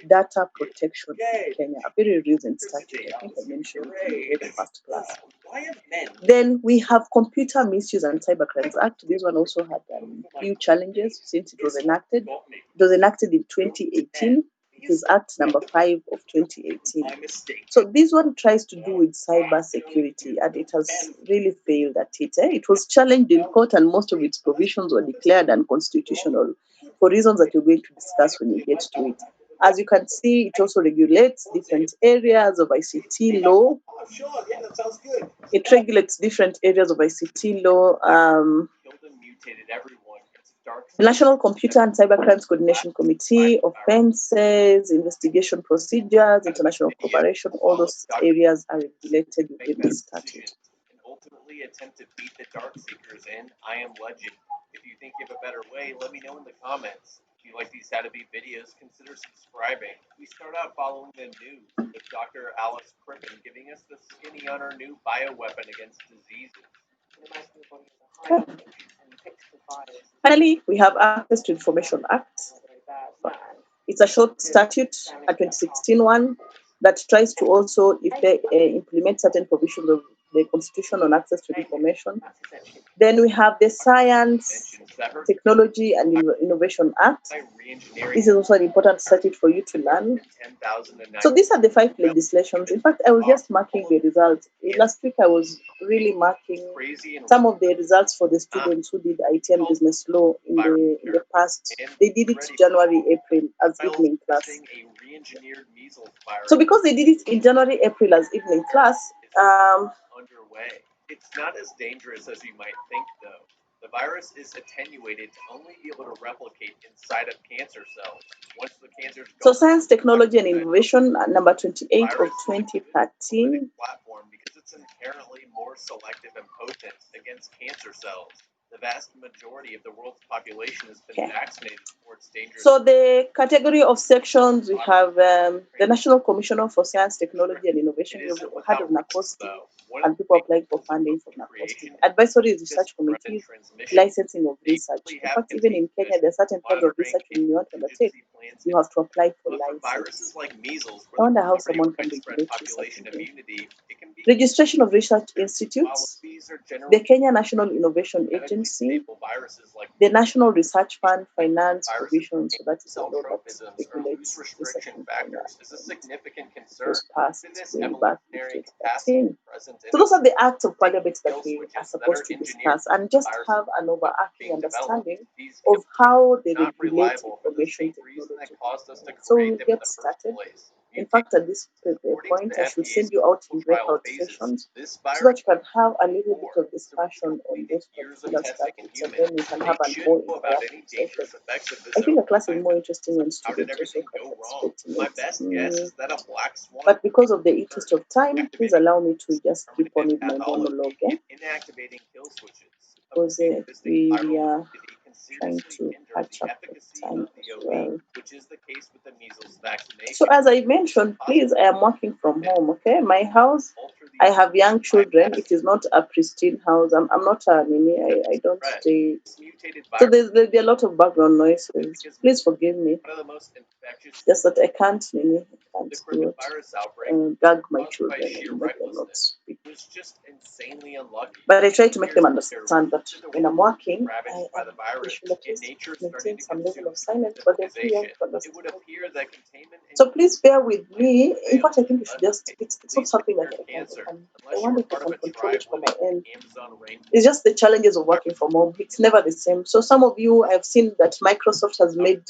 data protection in Kenya, a very recent statute. I think I mentioned it in the very first class. Then we have Computer Misuse and Cybercrimes Act. This one also had a few challenges since it was enacted. It was enacted in 2018. It is Act number 5 of 2018. So this one tries to do with cyber security, and it has really failed at it. It was challenged in court, and most of its provisions were declared unconstitutional for reasons that you're going to discuss when you get to it. As you can see, it also regulates different areas of ICT law. It regulates different areas of ICT law. The National Computer and Cybercrimes Coordination Committee, offenses, investigation procedures, international cooperation, all those areas are regulated within the statute.
Ultimately attempt to beat the dark seekers in I Am Legend. If you think you have a better way, let me know in the comments. If you like these how to beat videos, consider subscribing. We start out following the news with Dr. Alice Crippen giving us the skinny on her new bioweapon against diseases.
Finally, we have Access to Information Act. It's a short statute, a 2016 one, that tries to also implement certain provisions of the Constitution on Access to Information. Then we have the Science, Technology and Innovation Act. This is also an important statute for you to learn. So these are the 5 legislations. In fact, I was just marking the results. Last week I was really marking some of the results for the students who did IT and business law in the past. They did it January, April as evening class. So because they did it in January, April as evening class,
underway. It's not as dangerous as you might think, though. The virus is attenuated to only be able to replicate inside of cancer cells. Once the cancer's
so Science, Technology and Innovation, number 28 of 2013.
Platform because it's inherently more selective and potent against cancer cells. The vast majority of the world's population has been vaccinated towards dangerous.
So the category of sections, we have the National Commissioner for Science, Technology and Innovation. You've heard of NACOSTI, and people applying for funding from NACOSTI. Advisory Research Committees, licensing of research. In fact, even in Kenya, there are certain kinds of research when you want to undertake, you have to apply for license.
Like measles,
I wonder how someone can regulate research. Registration of research institutes, the Kenya National Innovation Agency, the National Research Fund Finance Provision, so that is a law that regulates research in Kenya. It was passed way back in 2013. So those are the acts of parliament that we are supposed to discuss and just have an overarching understanding of how they regulate information technology. So we'll get started. In fact, at this point, I should send you out in breakout sessions so that you can have a little bit of discussion on those particular statutes, and then we can have an more interactive session. I think the class is more interesting when students also can participate in it. But because of the interest of time, please allow me to just keep on with my monologue. Because we are trying to catch up with time as well. So as I mentioned, please, I am working from home, okay? My house, I have young children. It is not a pristine house. I'm not a Nini. I don't stay. So there'll be a lot of background noises. Please forgive me. Just that I can't, Nini. I can't do it. Gag my children and make them not speak. But I try to make them understand that when I'm working, I should at least maintain some level of silence, but they're too young to understand. So please bear with me. In fact, I think we should just, it's not something that I wonder if I can control it from my end. It's just the challenges of working from home. It's never the same. So some of you, I've seen that Microsoft has made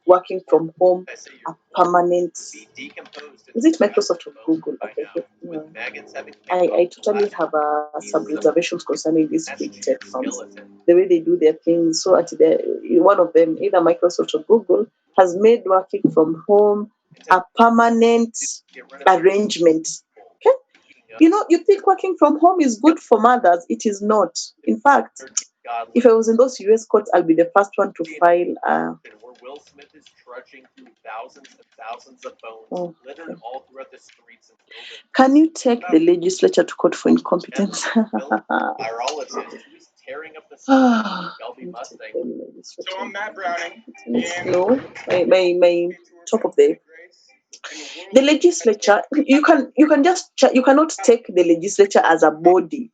working from home a permanent. Is it Microsoft or Google? Okay. No. I totally have some reservations concerning these big tech firms, the way they do their things. So at one of them, either Microsoft or Google, has made working from home a permanent arrangement. Okay? You know, you think working from home is good for mothers. It is not. In fact, if I was in those US courts, I'll be the first one to file.
Will Smith is trudging through thousands and thousands of bones littered all throughout the streets and buildings.
Can you take the legislature to court for incompetence?
Virologist who is tearing up the Shelby Mustang.
So I'm Matt Browning.
No, my top of the legislature. You cannot take the legislature as a body,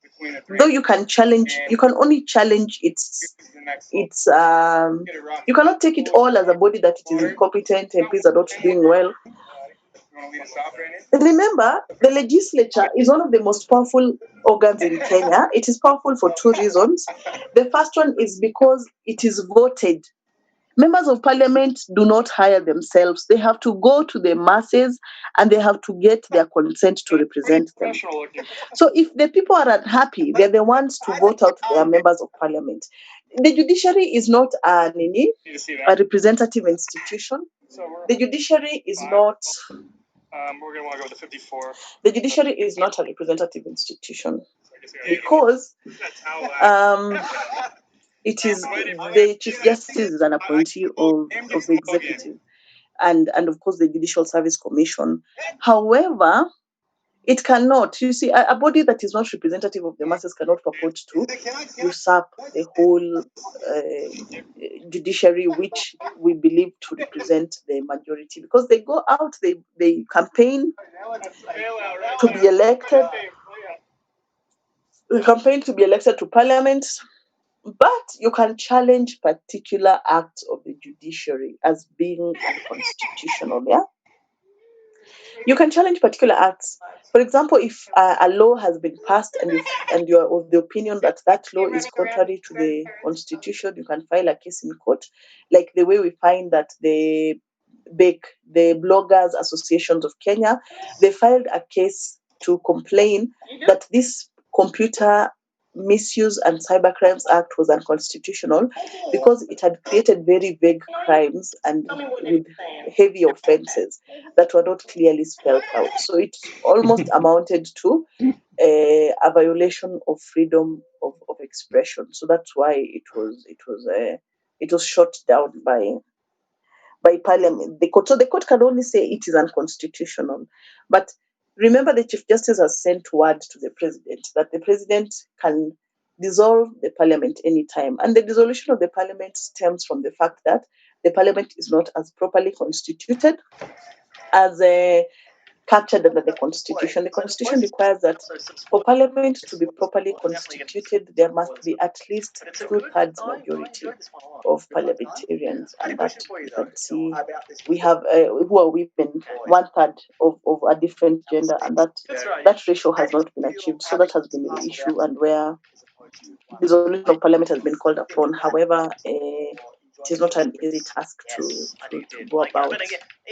though you can challenge. You can only challenge its. You cannot take it all as a body that it is incompetent, MPs are not doing well. Remember, the legislature is one of the most powerful organs in Kenya. It is powerful for 2 reasons. The first one is because it is voted. Members of parliament do not hire themselves. They have to go to the masses and they have to get their consent to represent them. So if the people are unhappy, they're the ones to vote out their members of parliament. The judiciary is not a representative institution. The judiciary is not.
We're going to want to go with the 54.
The judiciary is not a representative institution because it is the Chief Justice is an appointee of the executive and of course the Judicial Service Commission. However, it cannot. You see, a body that is not representative of the masses cannot purport to usurp the whole judiciary, which we believe to represent the majority, because they go out, they campaign to be elected. the campaign to be elected to parliament, but you can challenge particular acts of the judiciary as being unconstitutional. Yeah, you can challenge particular acts. For example, if a law has been passed and you are of the opinion that that law is contrary to the constitution, you can file a case in court, like the way we find that the Bloggers Associations of Kenya, they filed a case to complain that this Computer Misuse and Cybercrimes Act was unconstitutional because it had created very vague crimes and with heavy offenses that were not clearly spelled out. So it almost amounted to a violation of freedom of expression. So that's why it was shot down by parliament. So the court can only say it is unconstitutional. But remember, the Chief Justice has sent word to the president that the president can dissolve the parliament anytime. And the dissolution of the parliament stems from the fact that the parliament is not as properly constituted as captured under the constitution. The constitution requires that for parliament to be properly constituted, there must be at least 2/3 majority of parliamentarians, and that you can see we have who are women, 1/3 of a different gender, and that ratio has not been achieved. So that has been the issue, and where dissolution of parliament has been called upon. However, it is not an easy task to go about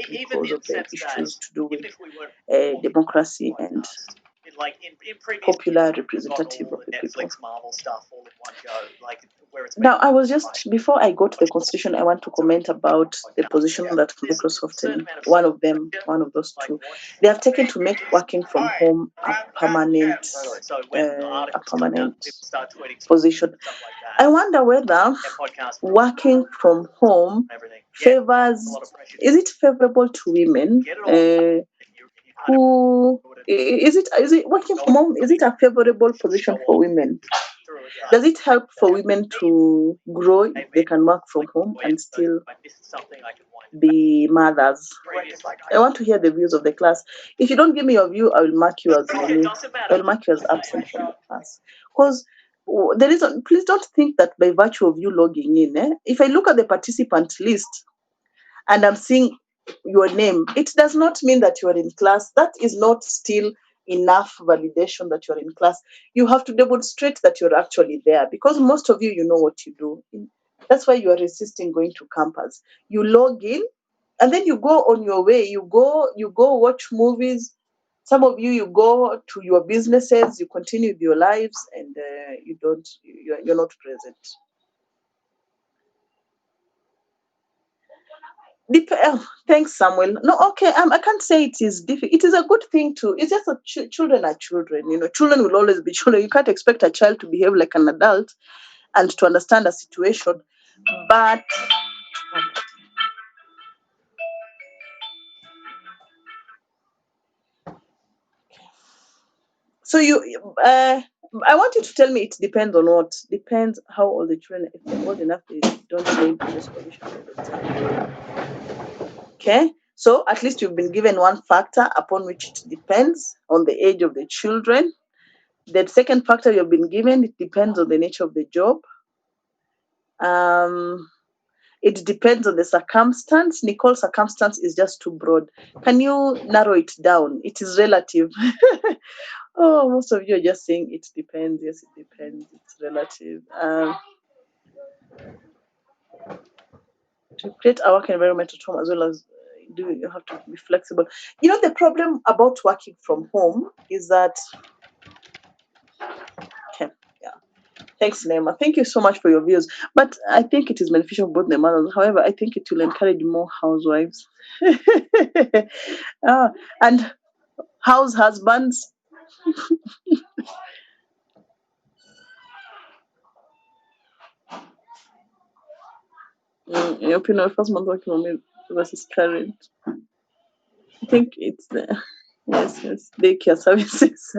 because of the issues to do with democracy and popular representative of the people. Now, I was just, before I go to the constitution, I want to comment about the position that Microsoft and one of those two, they have taken to make working from home a permanent position. I wonder whether working from home is it favorable to women? Is it working from home? Is it a favorable position for women? Does it help for women to grow if they can work from home and still be mothers? I want to hear the views of the class. If you don't give me your view, I will mark you as absent from the class. Because please don't think that by virtue of you logging in, if I look at the participant list and I'm seeing your name, it does not mean that you are in class. That is not still enough validation that you're in class. You have to demonstrate that you're actually there, because most of you, you know what you do. That's why you are resisting going to campus. You log in and then you go on your way. You go watch movies. Some of you go to your businesses, you continue with your lives, and you're not present. Thanks, Samuel. No, okay. I can't say it is difficult. It is a good thing too. It's just that children are children. Children will always be children. You can't expect a child to behave like an adult and to understand a situation. But so I want you to tell me it depends on what. Depends how old the children. If they're old enough, they don't say this position. Okay, so at least you've been given one factor upon which it depends on the age of the children. The second factor you've been given, it depends on the nature of the job. It depends on the circumstance. Nicole, circumstance is just too broad. Can you narrow it down? It is relative. Oh, most of you are just saying it depends. Yes, it depends. It's relative. To create a work environment at home as well as you have to be flexible. The problem about working from home is that. Okay, yeah. Thanks, Neema. Thank you so much for your views. But I think it is beneficial for both the mothers. However, I think it will encourage more housewives and house husbands. In your opinion, first month working on it versus current. I think it's yes, daycare services.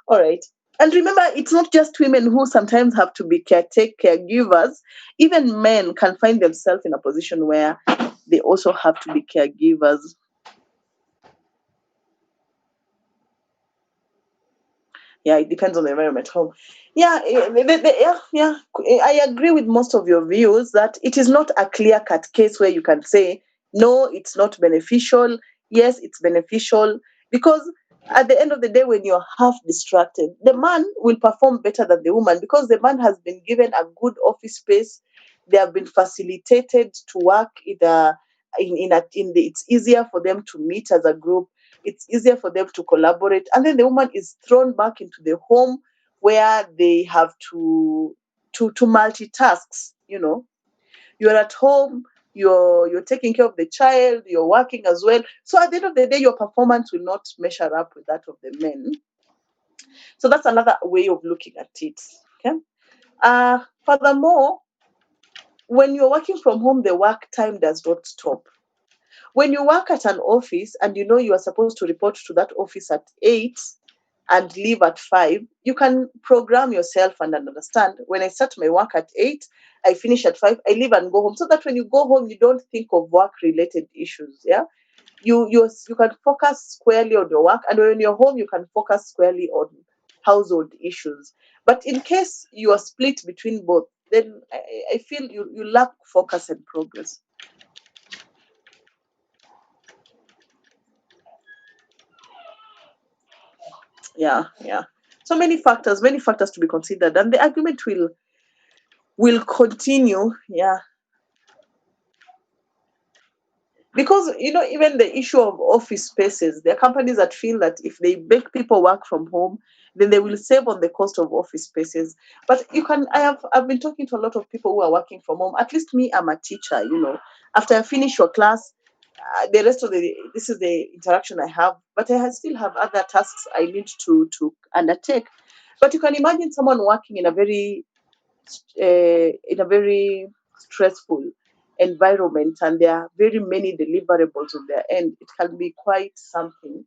All right. And remember, it's not just women who sometimes have to be caregivers. Even men can find themselves in a position where they also have to be caregivers. Yeah, it depends on the environment home. Yeah, I agree with most of your views that it is not a clear-cut case where you can say, no, it's not beneficial. Yes, it's beneficial. Because at the end of the day, when you're half distracted, the man will perform better than the woman because the man has been given a good office space. They have been facilitated to work it's easier for them to meet as a group. It's easier for them to collaborate. And then the woman is thrown back into the home where they have to multitask, You're at home, you're taking care of the child, you're working as well. So at the end of the day, your performance will not measure up with that of the men. So that's another way of looking at it. Okay. Furthermore, when you're working from home, the work time does not stop. When you work at an office and you know you are supposed to report to that office at 8 and leave at 5, you can program yourself and understand when I start my work at 8, I finish at 5, I leave and go home. So that when you go home, you don't think of work-related issues. Yeah, you can focus squarely on your work, and when you're home, you can focus squarely on household issues. But in case you are split between both, then I feel you lack focus and progress. Yeah. So many factors to be considered, and the argument will continue. Yeah. Because even the issue of office spaces, there are companies that feel that if they make people work from home, then they will save on the cost of office spaces. But I've been talking to a lot of people who are working from home. At least me, I'm a teacher. After I finish your class, the rest of this is the interaction I have. But I still have other tasks I need to undertake. But you can imagine someone working in a very stressful environment, and there are very many deliverables on their end. It can be quite something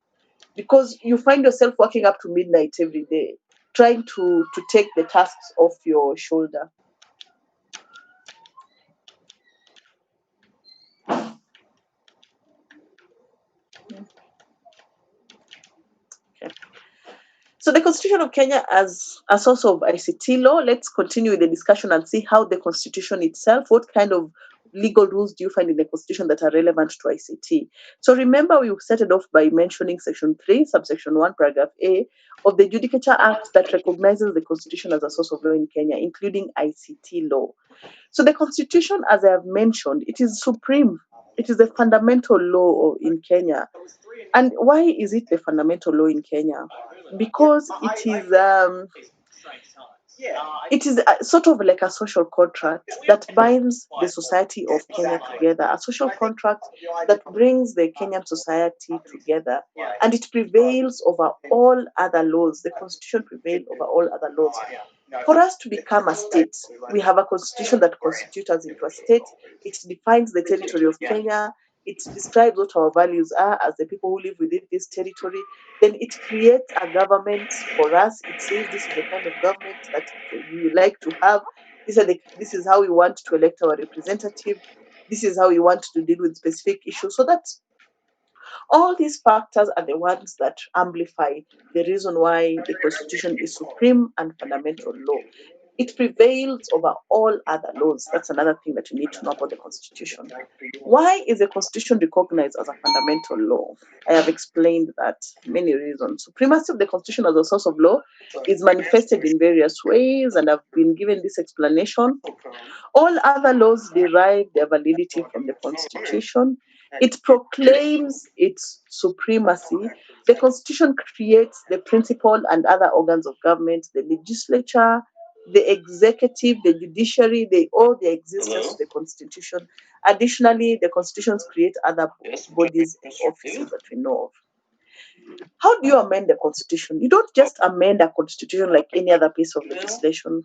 because you find yourself working up to midnight every day, trying to take the tasks off your shoulder. Okay. So the Constitution of Kenya as a source of ICT law, let's continue with the discussion and see how the Constitution itself, what kind of legal rules do you find in the Constitution that are relevant to ICT? So remember, we started off by mentioning Section 3, subsection 1, paragraph A of the Judicature Act that recognizes the Constitution as a source of law in Kenya, including ICT law. So the Constitution, as I have mentioned, it is supreme. It is the fundamental law in Kenya. And why is it the fundamental law in Kenya? Because it is sort of like a social contract that binds the society of Kenya together, a social contract that brings the Kenyan society together, and it prevails over all other laws. The Constitution prevails over all other laws. For us to become a state, we have a constitution that constitutes us into a state. It defines the territory of Kenya. It describes what our values are as the people who live within this territory. Then it creates a government for us. It says this is the kind of government that we like to have. This is how we want to elect our representative. This is how we want to deal with specific issues. So that all these factors are the ones that amplify the reason why the Constitution is supreme and fundamental law. It prevails over all other laws. That's another thing that you need to know about the Constitution. Why is the Constitution recognized as a fundamental law? I have explained that many reasons. Supremacy of the Constitution as a source of law is manifested in various ways, and I've been given this explanation. All other laws derive their validity from the Constitution. It proclaims its supremacy. The Constitution creates the principal and other organs of government, the legislature, the executive, the judiciary, they owe their existence to the Constitution. Additionally, the Constitutions create other bodies and offices that we know of. How do you amend the Constitution? You don't just amend a Constitution like any other piece of legislation.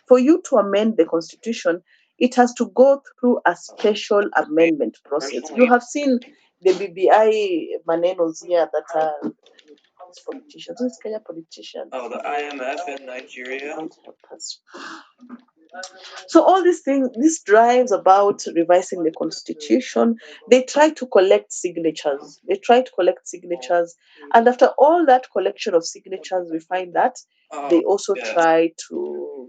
For you to amend the Constitution, it has to go through a special amendment process. You have seen the BBI manenos here that are politicians. Who's Kenya politicians?
Oh, the IMF in Nigeria.
So all these things, these drives about revising the constitution, they try to collect signatures. They try to collect signatures, and after all that collection of signatures, we find that they also try to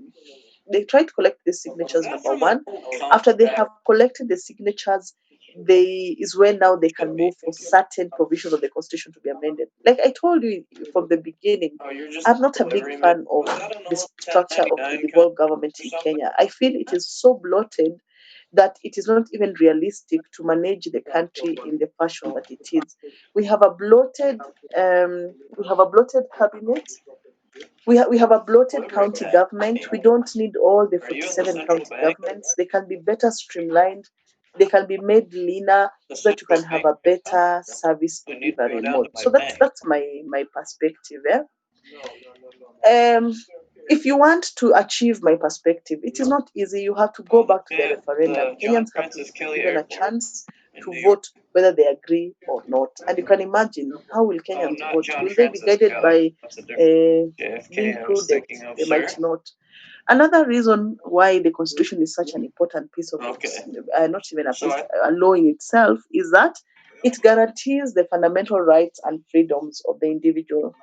collect the signatures. Number one, after they have collected the signatures, they is when now they can move for certain provisions of the constitution to be amended. Like I told you from the beginning, I'm not a big fan of the structure of the devolved government in Kenya. I feel it is so bloated that it is not even realistic to manage the country in the fashion that it is. We have a bloated cabinet. We have a bloated county government. We don't need all the 47 county governments. They can be better streamlined. They can be made leaner so that you can have a better service delivery mode. So that's my perspective there. If you want to achieve my perspective, it is not easy. You have to go back to the referendum. Kenyans have to be given a chance to vote whether they agree or not. And you can imagine, how will Kenyans vote? Will they be guided by being prudent? They might not. Another reason why the constitution is such an important piece of not even a piece, a law in itself, is that it guarantees the fundamental rights and freedoms of the individual.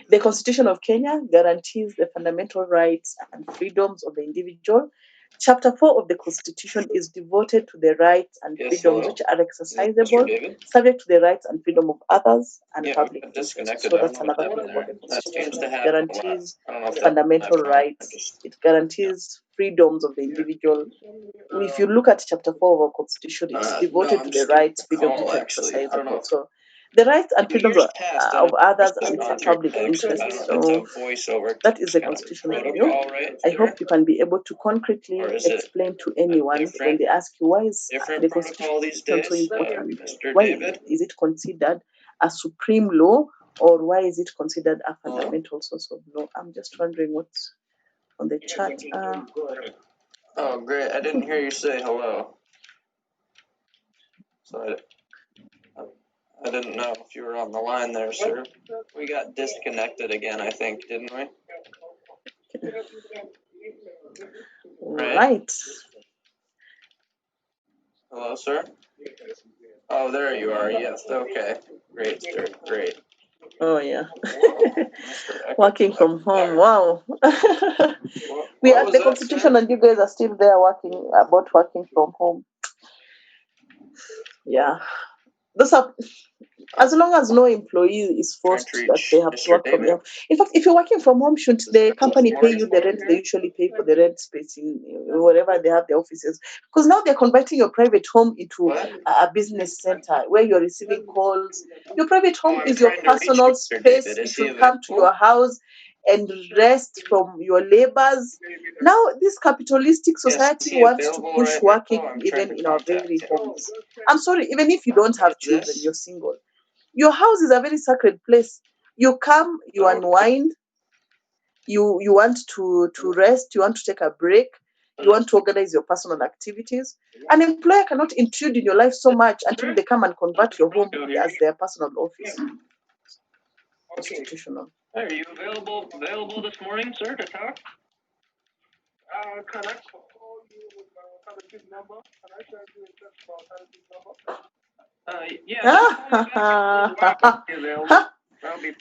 The Constitution of Kenya guarantees the fundamental rights and freedoms of the individual. Chapter 4 of the Constitution is devoted to the rights and freedoms which are exercisable, subject to the rights and freedom of others and public interest. So that's another thing about the Constitution. It guarantees fundamental rights. It guarantees freedoms of the individual. If you look at Chapter 4 of our Constitution, it's devoted to the rights, freedoms which are exercisable. So the rights and freedoms of others and for public interest. So that is the constitution for you. I hope you can be able to concretely explain to anyone when they ask you why is the constitution so important? Why is it considered a supreme law, or why is it considered a fundamental source of law? I'm just wondering what's on the chat.
Oh, great. I didn't hear you say hello. So I didn't know if you were on the line there, sir. We got disconnected again, I think, didn't we?
Right.
Hello, sir? Oh, there you are. Yes, okay. Great, sir. Great.
Oh, yeah. Working from home. Wow. We are the constitution, and you guys are still there working from home. Yeah. Those are, as long as no employee is forced that they have to work from home. In fact, if you're working from home, shouldn't the company pay you the rent they usually pay for the rent space in wherever they have their offices? Because now they're converting your private home into a business center where you're receiving calls. Your private home is your personal space. You should come to your house and rest from your labors. Now, this capitalistic society wants to push working even in our very homes. I'm sorry, even if you don't have children, you're single. Your house is a very sacred place. You come, you unwind, you want to rest, you want to take a break, you want to organize your personal activities. An employer cannot intrude in your life so much until they come and convert your home as their personal office. Constitutional.
Are you available this morning, sir, to talk?
Can I call you with my alternative number? Can I send you a text for alternative number?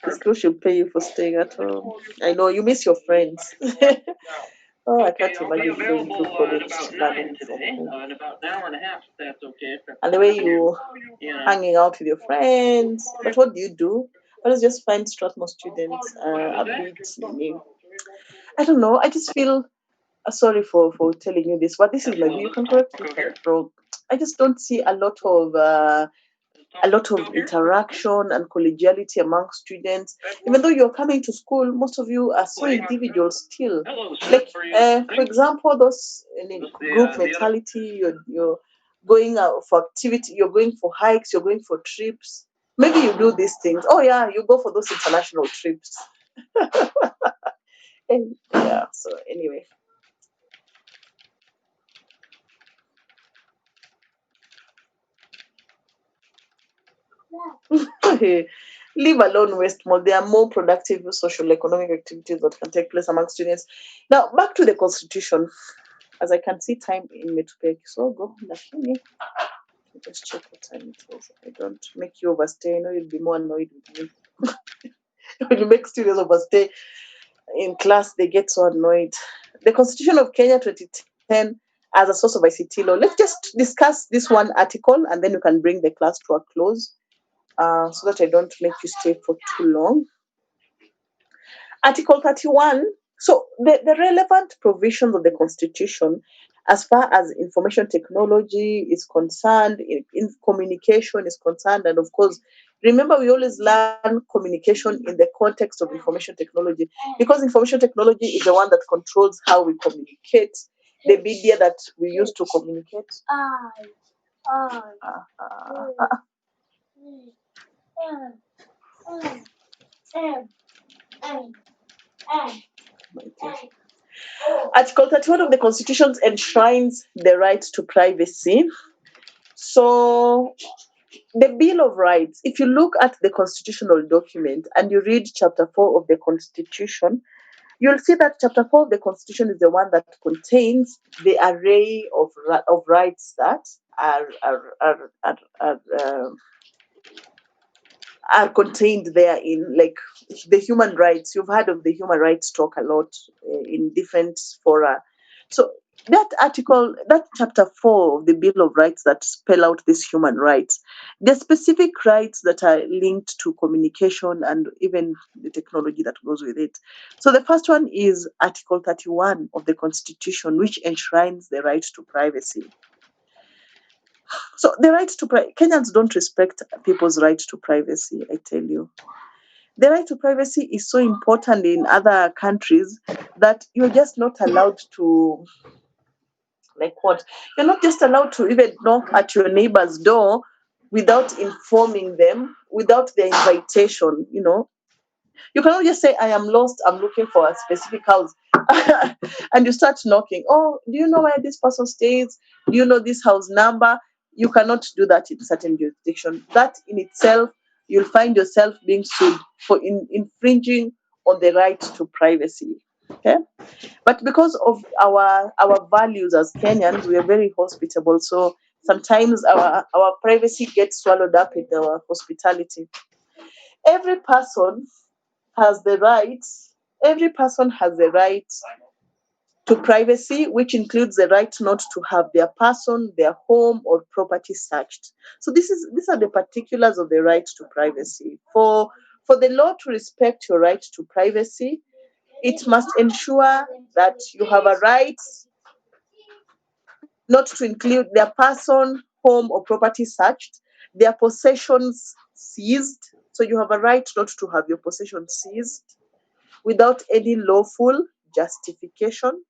The school should pay you for staying at home. I know you miss your friends. Oh, I can't imagine going to college learning from home.
In about an hour and a half, if that's okay.
And the way you hanging out with your friends. But what do you do? I always just find Strathmore students a bit new. I don't know. I just feel sorry for telling you this, but this is my view. You can correct me if I'm wrong. I just don't see a lot of interaction and collegiality among students. Even though you're coming to school, most of you are so individual still. Like, for example, those group mentality. You're going out for activity. You're going for hikes. You're going for trips. Maybe you do these things. Oh yeah, you go for those international trips. And yeah. So anyway. Leave alone waste more. There are more productive social economic activities that can take place among students. Now, back to the constitution. As I can see, time in Metupek. So go, Lakini. Just check what time it is. I don't make you overstay. I know you'll be more annoyed with me. When you make students overstay in class, they get so annoyed. The Constitution of Kenya 2010 as a source of ICT law. Let's just discuss this one article and then you can bring the class to a close so that I don't make you stay for too long. Article 31. So the relevant provisions of the Constitution as far as information technology is concerned, in communication is concerned, and of course, remember we always learn communication in the context of information technology because information technology is the one that controls how we communicate, the media that we use to communicate. Article 31 of the Constitution enshrines the right to privacy. So, the Bill of Rights, if you look at the constitutional document and you read Chapter 4 of the Constitution, you'll see that Chapter 4 of the Constitution is the one that contains the array of rights that are contained there in, like, the human rights. You've heard of the human rights talk a lot in different fora. So that article, that Chapter 4 of the Bill of Rights that spell out these human rights, the specific rights that are linked to communication and even the technology that goes with it. So the first one is Article 31 of the Constitution, which enshrines the right to privacy. So the right to Kenyans don't respect people's right to privacy, I tell you. The right to privacy is so important in other countries that you're just not allowed to, like what? You're not just allowed to even knock at your neighbor's door without informing them, without their invitation, you know. You cannot just say, I am lost, I'm looking for a specific house. And you start knocking. Oh, do you know where this person stays? Do you know this house number? You cannot do that in certain jurisdictions. That in itself, you'll find yourself being sued for infringing on the right to privacy. Okay? But because of our values as Kenyans, we are very hospitable. So sometimes our privacy gets swallowed up in our hospitality. Every person has the right to privacy, which includes the right not to have their person, their home, or property searched. So these are the particulars of the right to privacy. For the law to respect your right to privacy, it must ensure that you have a right not to include their person, home, or property searched, their possessions seized. So you have a right not to have your possessions seized without any lawful justification.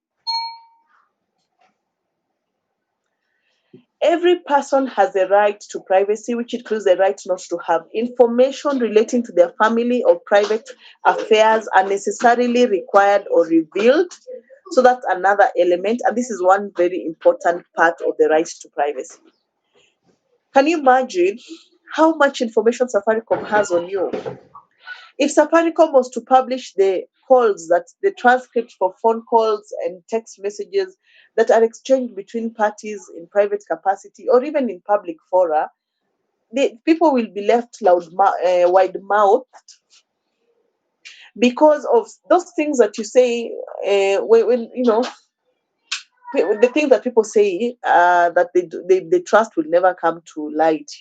Every person has a right to privacy, which includes the right not to have information relating to their family or private affairs unnecessarily required or revealed. So that's another element, and this is one very important part of the right to privacy. Can you imagine how much information Safaricom has on you? If Safaricom was to publish the calls, that the transcript for phone calls and text messages that are exchanged between parties in private capacity or even in public fora, the people will be left wide-mouthed because of those things that you say when you know the things that people say that they trust will never come to light.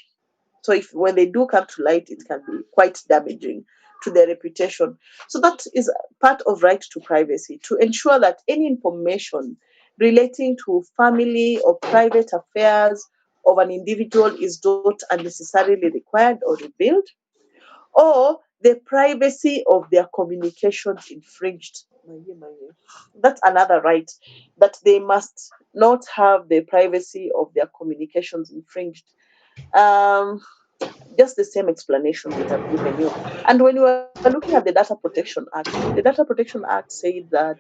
So when they do come to light, it can be quite damaging to their reputation. So that is part of right to privacy, to ensure that any information relating to family or private affairs of an individual is not unnecessarily required or revealed, or the privacy of their communications infringed. That's another right, that they must not have the privacy of their communications infringed. Just the same explanation that I've given you. And when we were looking at the Data Protection Act said that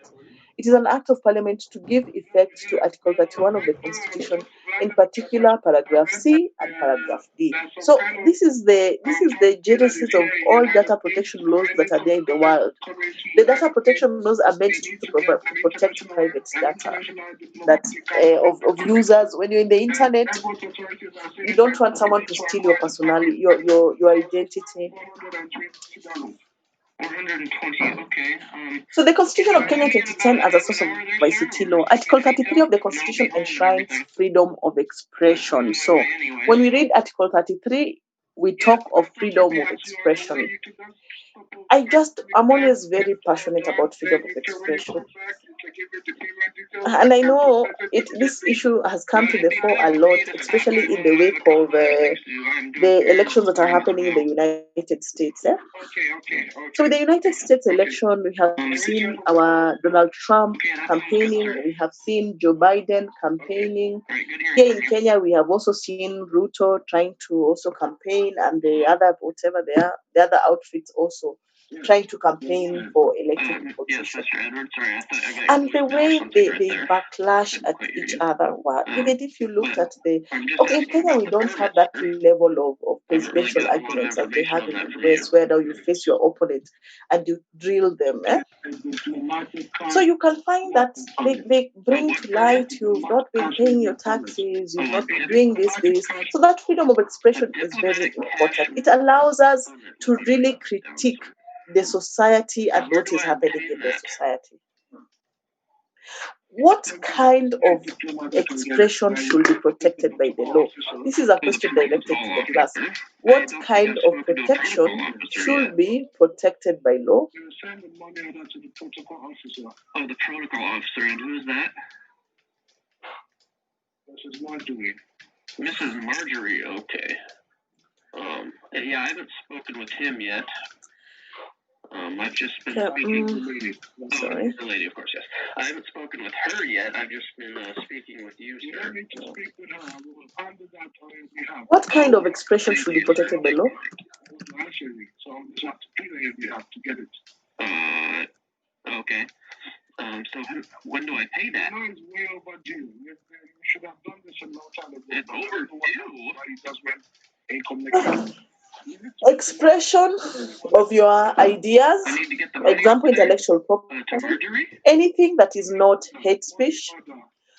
It is an act of Parliament to give effect to Article 31 of the Constitution, in particular paragraph C and paragraph D. So this is the genesis of all data protection laws that are there in the world. The data protection laws are meant to protect private data of users. When you're in the internet, you don't want someone to steal your personality, your identity.
120, okay.
So the Constitution of Kenya 2010 as a source of ICT law. Article 33 of the Constitution enshrines freedom of expression. So when we read Article 33, we talk of freedom of expression. I'm always very passionate about freedom of expression. And I know this issue has come to the fore a lot, especially in the wake of the elections that are happening in the United States. So with the United States election, we have seen our Donald Trump campaigning, we have seen Joe Biden campaigning. Here in Kenya, we have also seen Ruto trying to also campaign, and the other, whatever they are, the other outfits also trying to campaign for elected positions. And the way they backlash at each other, even if you looked at in Kenya, we don't have that level of presidential arguments that they have in the US, where now you face your opponent and you drill them. So you can find that they bring to light, you've not been paying your taxes, you've not been doing this. So that freedom of expression is very important. It allows us to really critique the society and what is happening in the society. What kind of expression should be protected by the law? This is a question directed to the class. What kind of protection should be protected by law?
You send the money order to the protocol officer. Oh, the protocol officer, and who's that? Mrs. Marjorie. Mrs. Marjorie, okay. Yeah, I haven't spoken with him yet. I've just been speaking to the lady. Sorry. The lady, of course, yes. I haven't spoken with her yet. I've just been speaking with you, sir. You need to speak with her. I will handle that on your behalf.
What kind of expression should be protected by law?
Actually, so I'll just have to pay her if you have to get it. Okay. So when do I pay that? No, it's way overdue. You should have done this a long time ago. It's overdue? That's when income
expression of your ideas, example, intellectual property, anything that is not hate speech.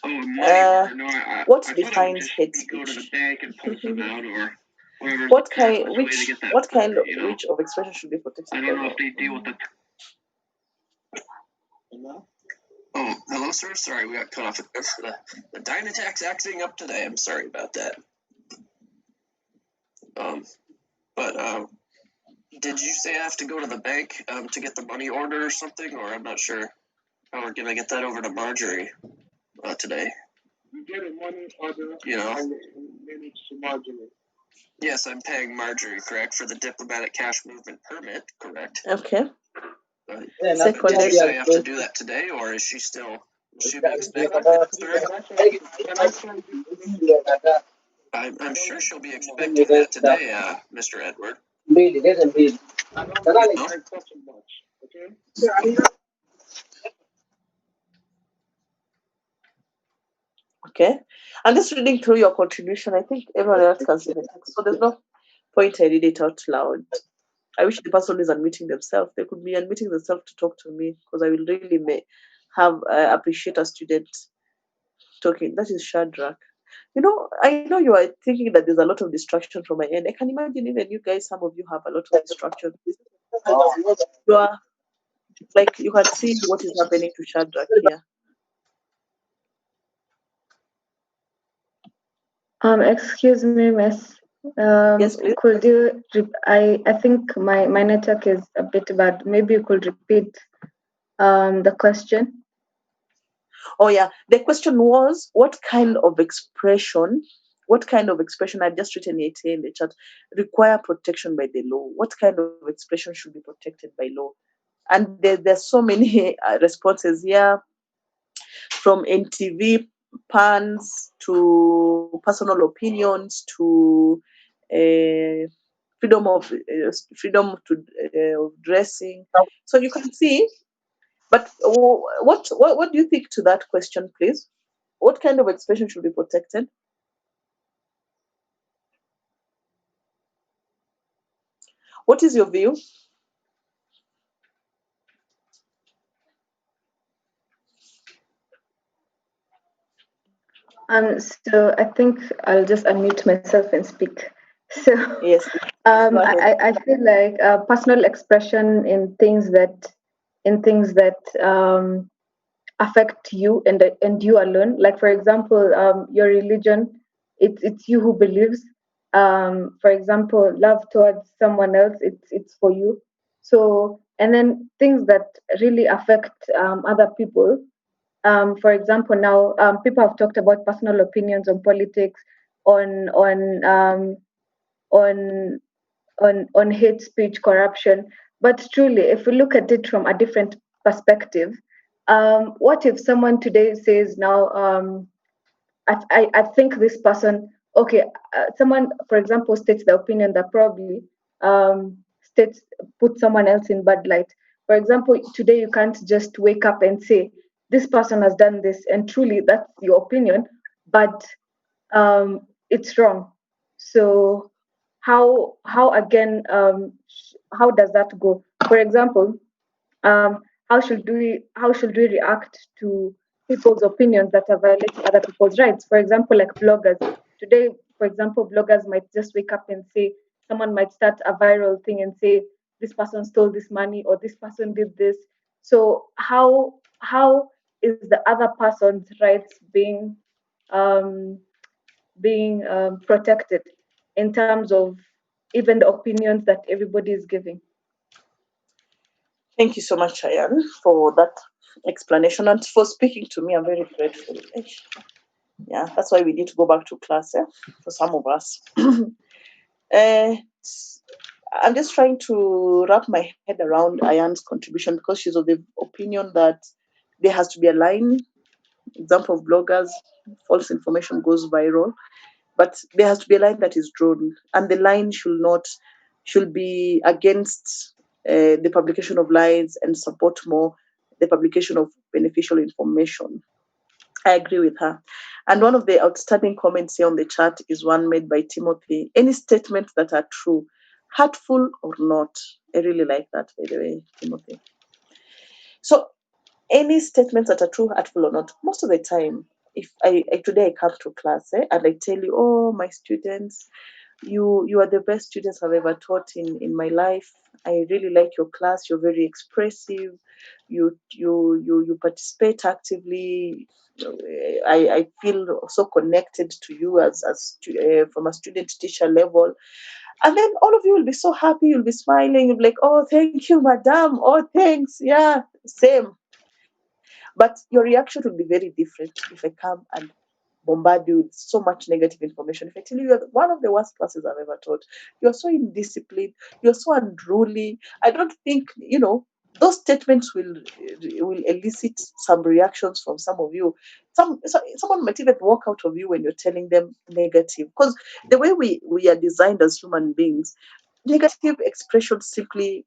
What defines hate speech? Which of expression should be protected?
I don't know if they deal with it. Oh, hello, sir. Sorry, we got cut off. The Dynatech's acting up today. I'm sorry about that. Did you say I have to go to the bank to get the money order or something? Or I'm not sure how we're gonna get that over to Marjorie today. You get a money order. You know. And it's to Marjorie. Yes, I'm paying Marjorie, correct, for the diplomatic cash movement permit, correct?
Okay.
Did you say I have to do that today, or is she still? Will she be expecting that? I'm sure she'll be expecting that today, Mr. Edward.
Okay. I'm just reading through your contribution. I think everyone else can see the text, so there's no point I read it out loud. I wish the person is unmuting themselves. They could be unmuting themselves to talk to me, because I will really appreciate a student talking. That is Shadrach. You know, I know you are thinking that there's a lot of distraction from my end. I can imagine even you guys, some of you have a lot of distraction. You are like, you can see what is happening to Shadrach here.
Excuse me, miss.
Yes, please.
Could you? I think my network is a bit bad. Maybe you could repeat the question.
Oh yeah, the question was, what kind of expression, I've just written it in the chat, require protection by the law? What kind of expression should be protected by law? And there's so many responses here, from NTV pans to personal opinions to freedom to dressing. So you can see But what do you think to that question, please? What kind of expression should be protected? What is your view?
So I think I'll just unmute myself and speak. So
Yes.
I feel like personal expression in things that affect you and you alone. Like for example, your religion, it's you who believes. For example, love towards someone else, it's for you. So and then things that really affect other people. For example, now people have talked about personal opinions on politics, on on um, on on hate speech, corruption. But truly, if we look at it from a different perspective, what if someone today says now, I think this person, okay, someone, for example, states the opinion that probably states put someone else in bad light. For example, today you can't just wake up and say this person has done this, and truly that's your opinion, but it's wrong. So how again how does that go? For example, how should we react to people's opinions that are violating other people's rights? For example, like bloggers. Today, for example, bloggers might just wake up and say, someone might start a viral thing and say, this person stole this money or this person did this. So how is the other person's rights um, being protected in terms of even the opinions that everybody is giving?
Thank you so much, Ayan, for that explanation and for speaking to me. I'm very grateful. Yeah, that's why we need to go back to class, for some of us. I'm just trying to wrap my head around Ayan's contribution because she's of the opinion that there has to be a line. Example of bloggers, false information goes viral, but there has to be a line that is drawn, and the line should be against the publication of lies and support more the publication of beneficial information. I agree with her. And one of the outstanding comments here on the chat is one made by Timothy. Any statements that are true, hurtful or not. I really like that, by the way, Timothy. So any statements that are true, hurtful or not, most of the time, if I today I come to class and I tell you, oh, my students, you are the best students I've ever taught in my life. I really like your class. You're very expressive. You participate actively. I feel so connected to you as from a student teacher level. And then all of you will be so happy. You'll be smiling. You'll be like, oh, thank you, madam. Oh, thanks. Yeah, same. But your reaction will be very different if I come and bombard you with so much negative information. If I tell you you're one of the worst classes I've ever taught, you're so indisciplined, you're so unruly. I don't think, those statements will elicit some reactions from some of you. Someone might even walk out of you when you're telling them negative. Because the way we are designed as human beings, negative expressions simply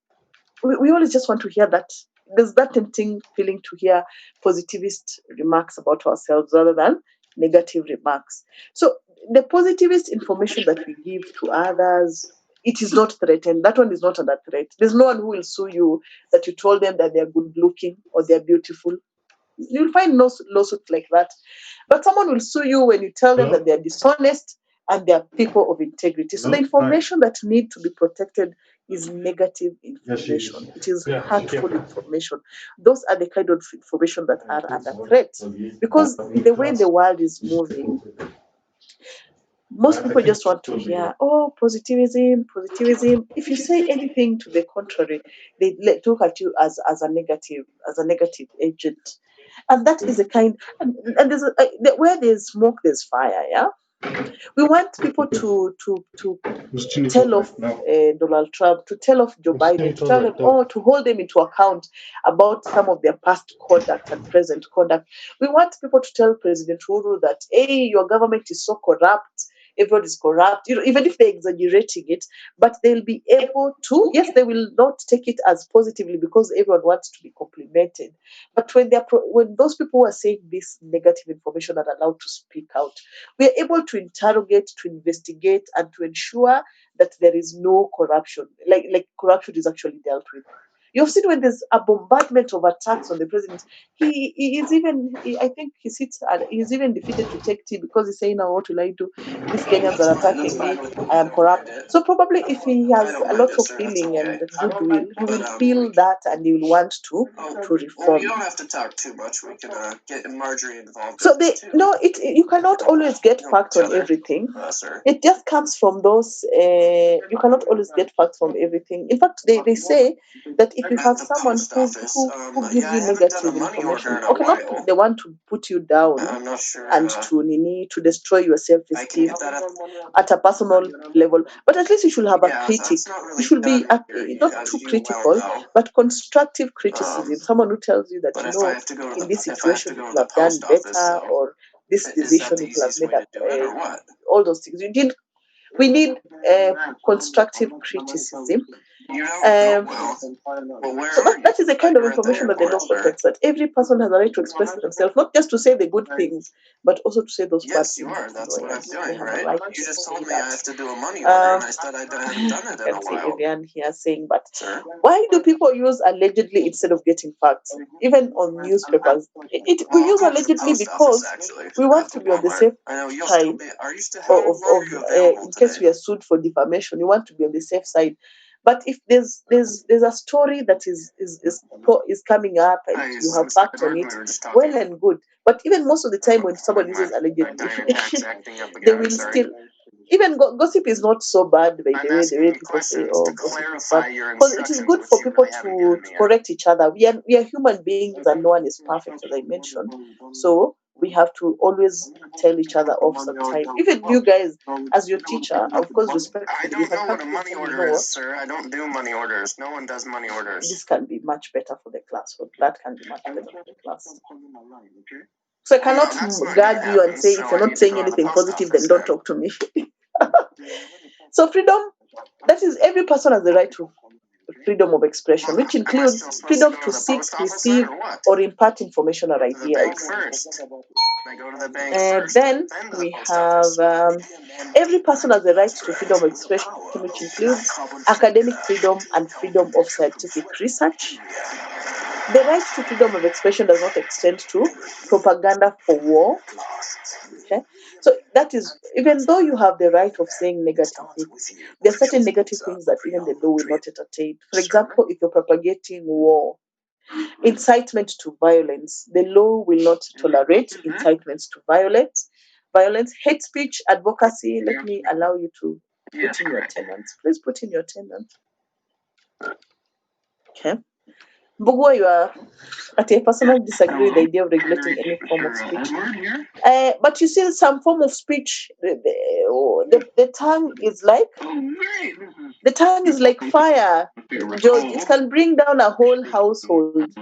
we always just want to hear that. There's that tempting feeling to hear positivist remarks about ourselves rather than negative remarks. So the positivist information that we give to others, it is not threatened. That one is not under threat. There's no one who will sue you that you told them that they're good looking or they're beautiful. You'll find no lawsuit like that. But someone will sue you when you tell them that they're dishonest and they're people of integrity. So the information that need to be protected is negative information. It is hurtful information. Those are the kind of information that are under threat. Because the way the world is moving, most people just want to hear, oh, positivism. If you say anything to the contrary, they look at you as a negative agent. And that is a kind, and there's where there's smoke, there's fire, yeah? We want people to tell off Donald Trump, to tell off Joe Biden, to tell them, to hold them into account about some of their past conduct and present conduct. We want people to tell President Uhuru that, hey, your government is so corrupt. everyone is corrupt, even if they're exaggerating it, but they'll be able to, yes, they will not take it as positively because everyone wants to be complimented. But when those people who are saying this negative information are allowed to speak out, we are able to interrogate, to investigate, and to ensure that there is no corruption. Like corruption is actually dealt with. You've seen when there's a bombardment of attacks on the president, I think he's even defeated to take tea because he's saying, now what will I do? These Kenyans are attacking me. I am corrupt. So probably if he has a lot of feeling and goodwill, he will feel that and he will want to reform.
You don't have to talk too much. We can get Marjorie involved.
So you cannot always get facts on everything. It just comes from those. You cannot always get facts from everything. In fact, they say that if you have someone who gives you negative information, okay, not the one to put you down and to destroy your self-esteem at a personal level, but at least you should have a critic. You should be not too critical, but constructive criticism. Someone who tells you that in this situation you could have done better, or this decision you could have made all those things. We need constructive criticism. So that is the kind of information that the law protects, that every person has a right to express themselves, not just to say the good things, but also to say those bad things.
That's what I'm doing, right? You just told me I have to do a money order, and I said I hadn't done it in a while.
Vivian here saying, but why do people use allegedly instead of getting facts? Even on newspapers, we use allegedly because we want to be on the safe side in case we are sued for defamation. We want to be on the safe side. But if there's a story that is coming up and you have fact on it, well and good. But even most of the time when someone uses allegedly, they will still. Even gossip is not so bad by the way people say, oh, gossip is bad. Because it is good for people to correct each other. We are human beings and no one is perfect, as I mentioned. So we have to always tell each other off sometimes. Even you guys, as your teacher, of course, respectfully.
I don't know what a money order is, sir. I don't do money orders. No one does money orders.
This can be much better for the class. Or that can be much better for the class. So I cannot gag you and say, if you're not saying anything positive, then don't talk to me. So freedom, that is, every person has the right to freedom of expression, which includes freedom to seek, receive, or impart information or ideas. Then we have every person has the right to freedom of expression, which includes academic freedom and freedom of scientific research. The right to freedom of expression does not extend to propaganda for war. Okay? So that is, even though you have the right of saying negative things, there are certain negative things that even the law will not entertain. For example, if you're propagating war, incitement to violence, the law will not tolerate incitements to violence, hate speech, advocacy. Let me allow you to put in your tenants. Please put in your tenant. Okay. Mbugua, you are I personally disagree with the idea of regulating any form of speech. But you see, some form of speech, the tongue is like fire, George. It can bring down a whole household.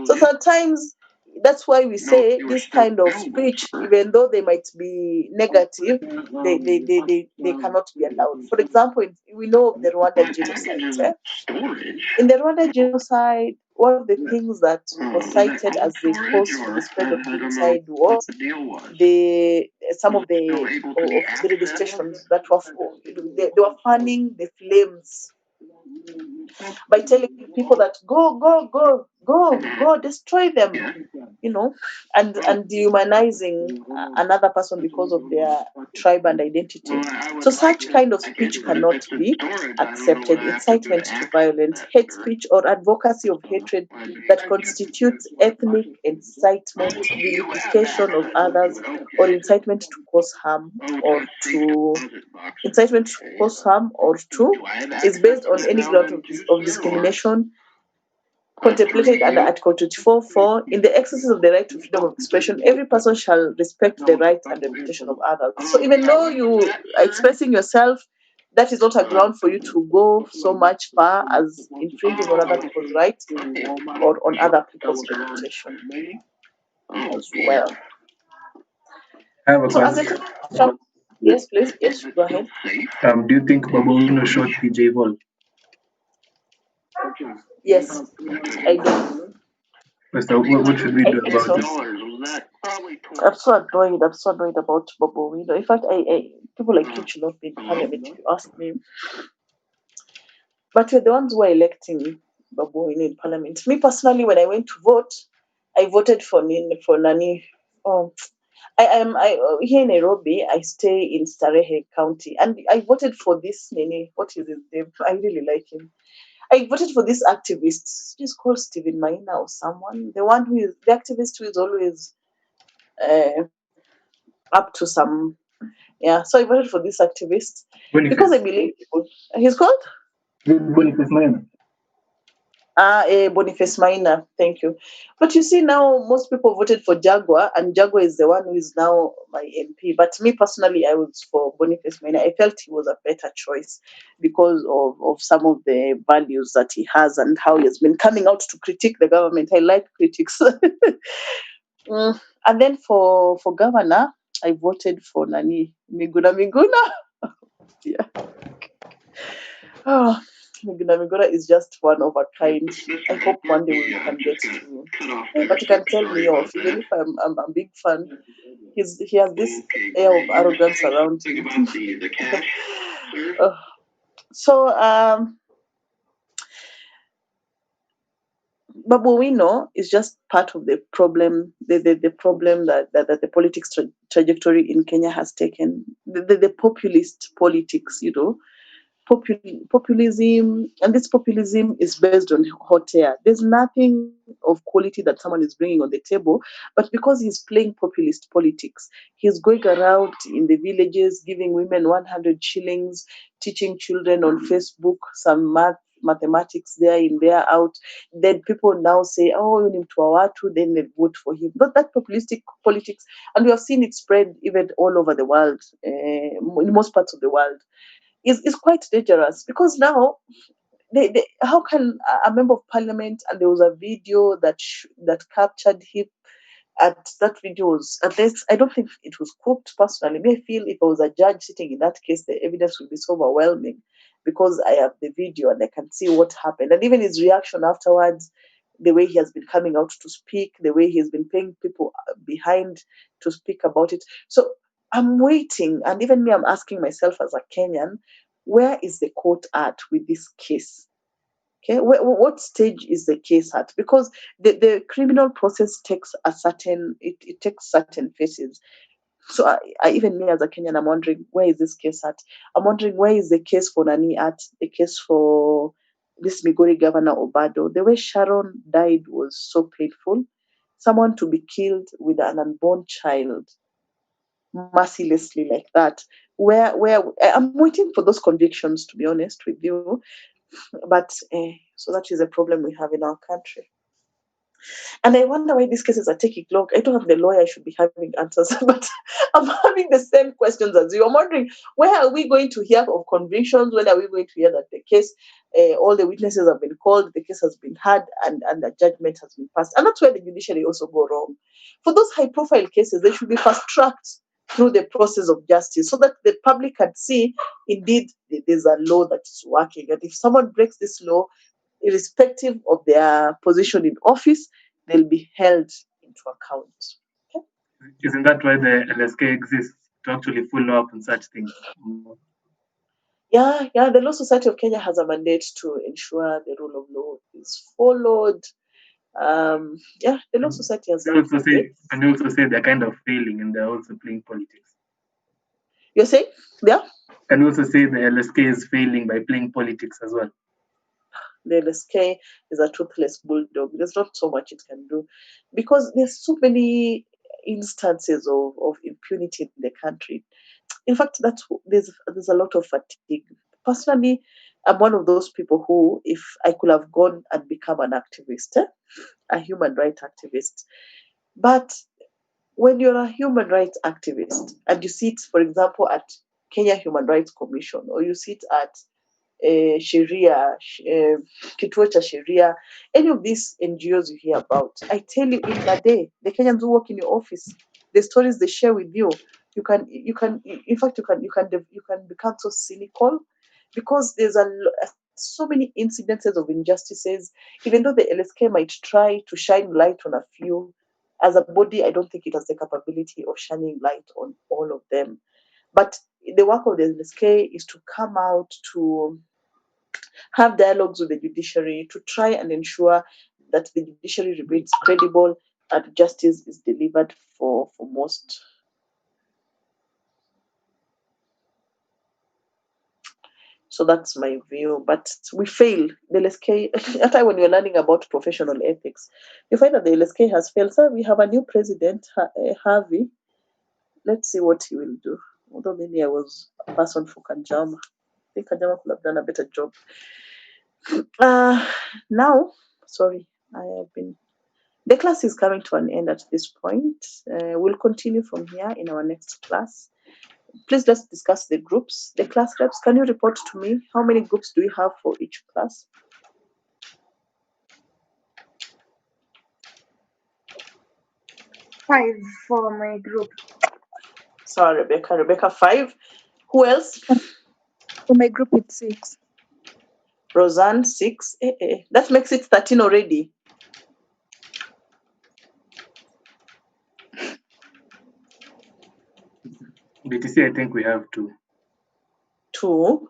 So sometimes that's why we say this kind of speech, even though they might be negative, they cannot be allowed. For example, we know of the Rwanda genocide. In the Rwanda genocide, one of the things that was cited as the cause for the spread of genocide was some of the registrations that they were fanning the flames by telling people that go, destroy them, and dehumanizing another person because of their tribe and identity. So such kind of speech cannot be accepted. Incitement to violence, hate speech, or advocacy of hatred that constitutes ethnic incitement, vilification of others, or incitement to cause harm is based on any ground of discrimination contemplated under Article 24.4. In the exercise of the right to freedom of expression, every person shall respect the rights and reputation of others. So even though you are expressing yourself, that is not a ground for you to go so much far as infringing on other people's rights or on other people's reputation as well.
I have a
So
question.
Yes, please. Yes, go ahead.
Do you think Babu Owino shot PJ Vol?
Yes, I do.
So what should we do
I think
about
so.
this?
I'm so annoyed. I'm so annoyed about Babu Owino. In fact, I people like you should not be in parliament, if you ask me. But we're the ones who are electing Babu Owino in parliament. Me personally, when I went to vote, I voted for Nani. I here in Nairobi. I stay in Starehe County, and I voted for this Nini. What is his name? I really like him. I voted for this activist. He's called Stephen Maina or someone. The one who is the activist who is always uh, up to some. Yeah, so I voted for this activist because I believe he's called
Boniface Maina.
Boniface Maina. Thank you. But you see, now most people voted for Jaguar, and Jaguar is the one who is now my MP. But me personally, I was for Boniface Maina. I felt he was a better choice because of some of the values that he has and how he has been coming out to critique the government. I like critics. And then for governor, I voted for Nani Miguna. Yeah. Oh, Miguna is just one of a kind. I hope one day we can get to. But you can tell me off, even if I'm a big fan. He has this air of arrogance around him. So Babu Owino is just part of the problem, the problem that the politics trajectory in Kenya has taken. The populist politics, populism, and this populism is based on hot air. There's nothing of quality that someone is bringing on the table, but because he's playing populist politics, he's going around in the villages giving women 100 shillings, teaching children on Facebook some mathematics there in there out. Then people now say, oh, you need to Awatu, then they vote for him. But that populistic politics, and we have seen it spread even all over the world, in most parts of the world, is quite dangerous because now how can a member of parliament, and there was a video that captured him, and that video was, at least I don't think it was cooked personally. Me, I feel if I was a judge sitting in that case, the evidence would be so overwhelming because I have the video and I can see what happened, and even his reaction afterwards, the way he has been coming out to speak, the way he has been paying people behind to speak about it. So I'm waiting, and even me, I'm asking myself as a Kenyan, where is the court at with this case? Okay, what stage is the case at? Because the criminal process takes it takes certain phases. So even me as a Kenyan, I'm wondering, where is this case at? I'm wondering, where is the case for Nani at? The case for this Migori governor Obado. The way Sharon died was so painful. Someone to be killed with an unborn child mercilessly like that. Where I'm waiting for those convictions, to be honest with you. But so that is a problem we have in our country. And I wonder why these cases are taking long. I don't have the lawyer I should be having answers, but I'm having the same questions as you. I'm wondering, where are we going to hear of convictions? When are we going to hear that the case, all the witnesses have been called, the case has been heard, and the judgment has been passed? And that's where the judiciary also go wrong. For those high-profile cases, they should be fast-tracked through the process of justice so that the public can see, indeed, there's a law that is working. And if someone breaks this law, irrespective of their position in office, they'll be held into account. Okay?
Isn't that why the LSK exists, to actually follow up on such things?
Yeah. The Law Society of Kenya has a mandate to ensure the rule of law is followed. The Law Society has
They also say they're kind of failing and they're also playing politics.
You're saying? Yeah?
And also say the LSK is failing by playing politics as well.
The LSK is a toothless bulldog. There's not so much it can do because there's so many instances of impunity in the country. In fact, there's a lot of fatigue. Personally, I'm one of those people who, if I could have gone and become an activist, a human rights activist. But when you're a human rights activist and you sit, for example, at Kenya Human Rights Commission, or you sit at Sharia, Kituo cha Sharia, any of these NGOs you hear about, I tell you, in a day, the Kenyans who work in your office, the stories they share with you, in fact you can become so cynical, because there's so many incidences of injustices. Even though the LSK might try to shine light on a few, as a body, I don't think it has the capability of shining light on all of them. But the work of the LSK is to come out, to have dialogues with the judiciary, to try and ensure that the judiciary remains credible and justice is delivered for most. So that's my view. But we fail. The LSK, after when you're learning about professional ethics, you find that the LSK has failed. So we have a new president, Harvey. Let's see what he will do. Although maybe I was a person for Kanjama. I think Kanjama could have done a better job. Now, sorry, the class is coming to an end at this point. We'll continue from here in our next class. Please let's discuss the groups. The class reps, can you report to me how many groups do you have for each class?
5 for my group.
Sorry, Rebecca, 5. Who else?
For my group, it's 6.
Roseanne, 6. That makes it 13 already.
BTC, I think we have 2.
2,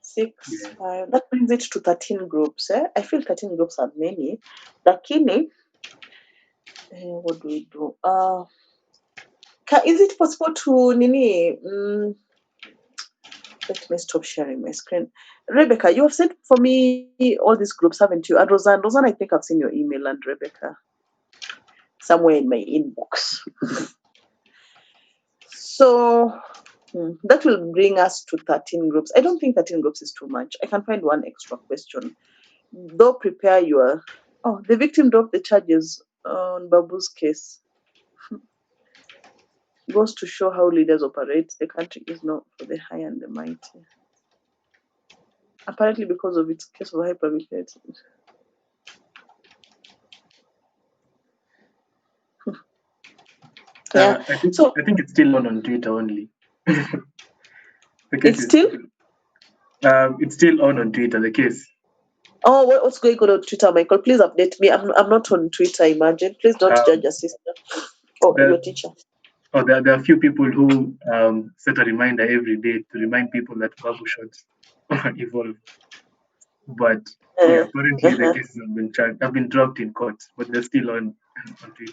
6, 5. That brings it to 13 groups. I feel 13 groups are many. Lakini, what do we do? Is it possible to let me stop sharing my screen. Rebecca, you have sent for me all these groups, haven't you? And Roseanne, I think I've seen your email, and Rebecca, somewhere in my inbox. So that will bring us to 13 groups. I don't think 13 groups is too much. I can find one extra question. Though prepare your... Oh, the victim dropped the charges on Babu's case. Goes to show how leaders operate. The country is not for the high and the mighty. Apparently because of its case of hypervigilance.
I think it's still on Twitter only.
It's
still on Twitter, the case.
Oh, what's going on Twitter, Michael? Please update me. I'm not on Twitter, imagine. Please don't judge your sister or your teacher.
Oh, there are a few people who set a reminder every day to remind people that Babu shots evolve. But apparently the cases have been dropped in court, but they're still on Twitter.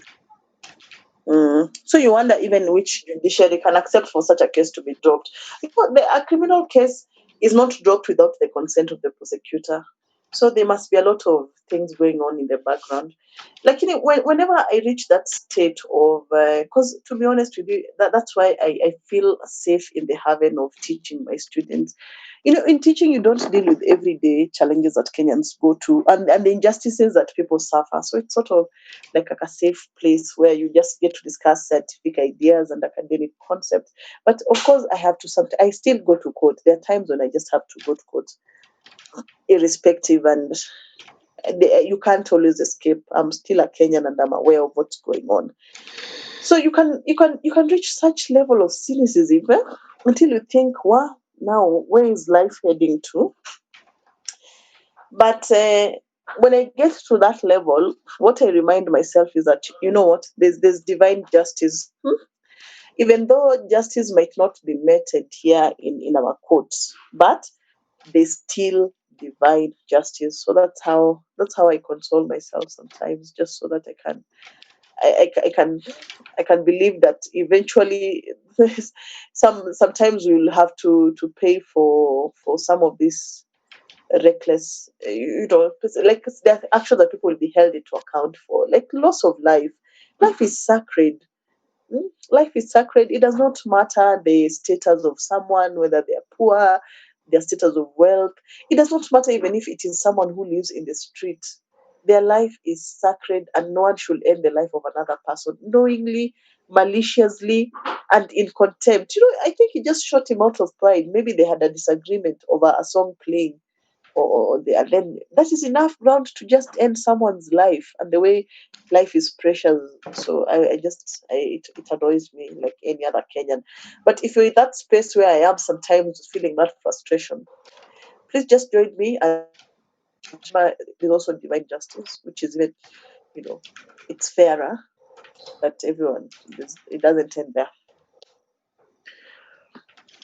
So you wonder even which judiciary can accept for such a case to be dropped. Because a criminal case is not dropped without the consent of the prosecutor. So there must be a lot of things going on in the background. Like, whenever I reach that state of, because to be honest with you, that's why I feel safe in the haven of teaching my students. In teaching, you don't deal with everyday challenges that Kenyans go to and the injustices that people suffer. So it's sort of like a safe place where you just get to discuss scientific ideas and academic concepts. But of course, I still go to court. There are times when I just have to go to court, irrespective, and you can't always escape. I'm still a Kenyan and I'm aware of what's going on. So you can reach such level of cynicism until you think, wow, now where is life heading to? But when I get to that level, what I remind myself is that, you know what, there's divine justice. Even though justice might not be meted here in our courts, but there's still divine justice. So that's how I console myself sometimes, just so that I can believe that eventually sometimes we'll have to pay for some of these reckless, like there are actions that people will be held into account for, like loss of life. Life is sacred. Life is sacred. It does not matter the status of someone, whether they are poor, their status of wealth. It does not matter even if it is someone who lives in the street. Their life is sacred, and no one should end the life of another person knowingly, maliciously, and in contempt. I think he just shot him out of pride. Maybe they had a disagreement over a song playing and then that is enough ground to just end someone's life. And the way life is precious, so it annoys me like any other Kenyan. But if you're in that space where I am sometimes feeling that frustration, please just join me. And there's also divine justice, which is even, it's fairer that everyone, it doesn't end there.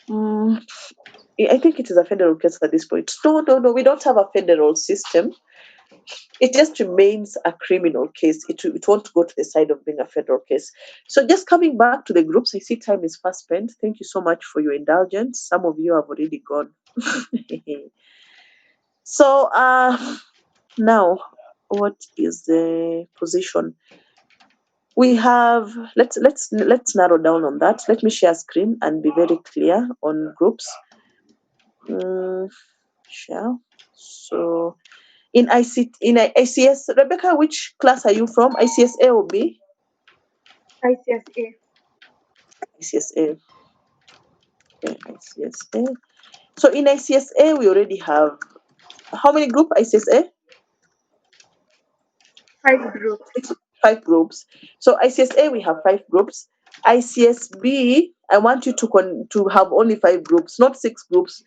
I think it is a federal case at this point. No, we don't have a federal system. It just remains a criminal case. It won't go to the side of being a federal case. So just coming back to the groups, I see time is fast spent. Thank you so much for your indulgence. Some of you have already gone. So now, what is the position? We have, let's narrow down on that. Let me share screen and be very clear on groups. Share. So in ICS, Rebecca, which class are you from? ICSA or B?
ICSA.
ICSA. Okay, ICSA. So in ICSA, we already have how many groups? ICSA?
5 groups.
5 groups. So ICSA, we have 5 groups. ICSB, I want you to have only 5 groups, not 6 groups.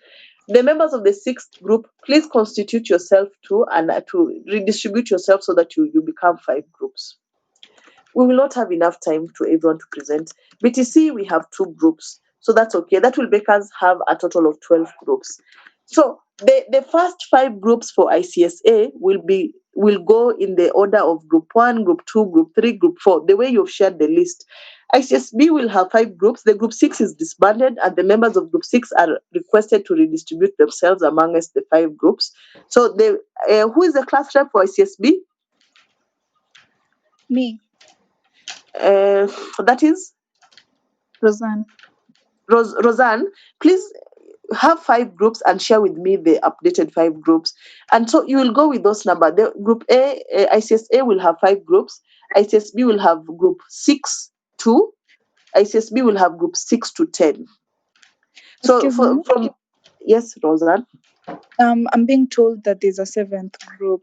The members of the 6th group, please constitute yourself too and to redistribute yourself so that you become 5 groups. We will not have enough time to everyone to present. BTC, we have 2 groups, so that's okay. That will make us have a total of 12 groups. So the first 5 groups for ICSA will go in the order of group 1, group 2, group 3, group 4, the way you've shared the list. ICSB will have 5 groups. The group 6 is disbanded, and the members of group 6 are requested to redistribute themselves amongst the 5 groups. So who is the class rep for ICSB?
Me.
That is?
Roseanne.
Roseanne, please have 5 groups and share with me the updated 5 groups. And so you will go with those numbers. The group A, ICSA will have 5 groups. ICSB will have group 6 to. ICSB will have group 6 to 10. So from yes, Roseanne.
I'm being told that there's a 7th group.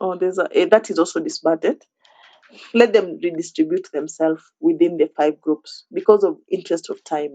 Oh, that is also disbanded. Let them redistribute themselves within the 5 groups because of interest of time.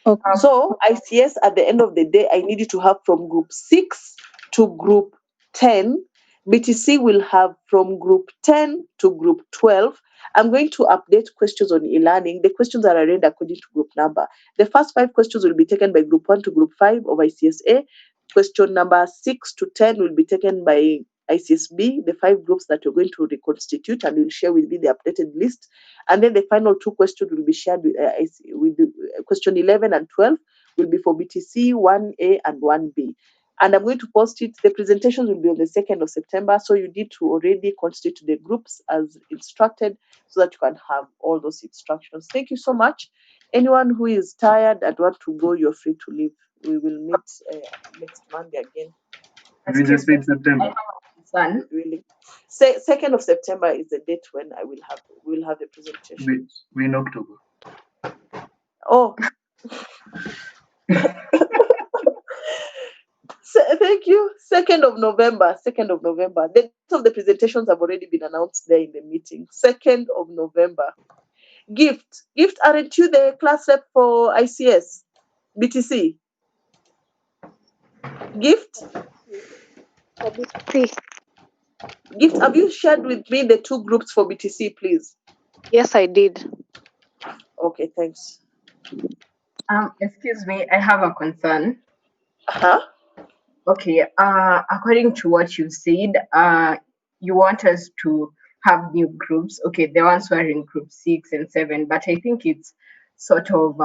Okay.
So ICS, at the end of the day, I need you to have from group 6 to group 10. BTC will have from group 10 to group 12. I'm going to update questions on e-learning. The questions are arranged according to group number. The first 5 questions will be taken by group 1 to group 5 of ICSA. Question number 6 to 10 will be taken by ICSB, the 5 groups that you're going to reconstitute, and will share with me the updated list. And then the final 2 questions will be shared with question 11 and 12 will be for BTC 1A and 1B. And I'm going to post it. The presentations will be on the 2nd of September. So you need to already constitute the groups as instructed so that you can have all those instructions. Thank you so much. Anyone who is tired and want to go, you're free to leave. We will meet next Monday again.
We just said September.
Really. 2nd of September is the date when we'll have the presentation.
We're in October.
Oh. Thank you. 2nd of November. The date of the presentations have already been announced there in the meeting. 2nd of November. Gift, aren't you the class rep for ICS? BTC? Gift? Gift, have you shared with me the 2 groups for BTC, please?
Yes, I did.
Okay, thanks.
Excuse me, I have a concern.
Okay,
According to what you said, you want us to have new groups. Okay, the ones who are in group 6 and 7, but I think it's sort of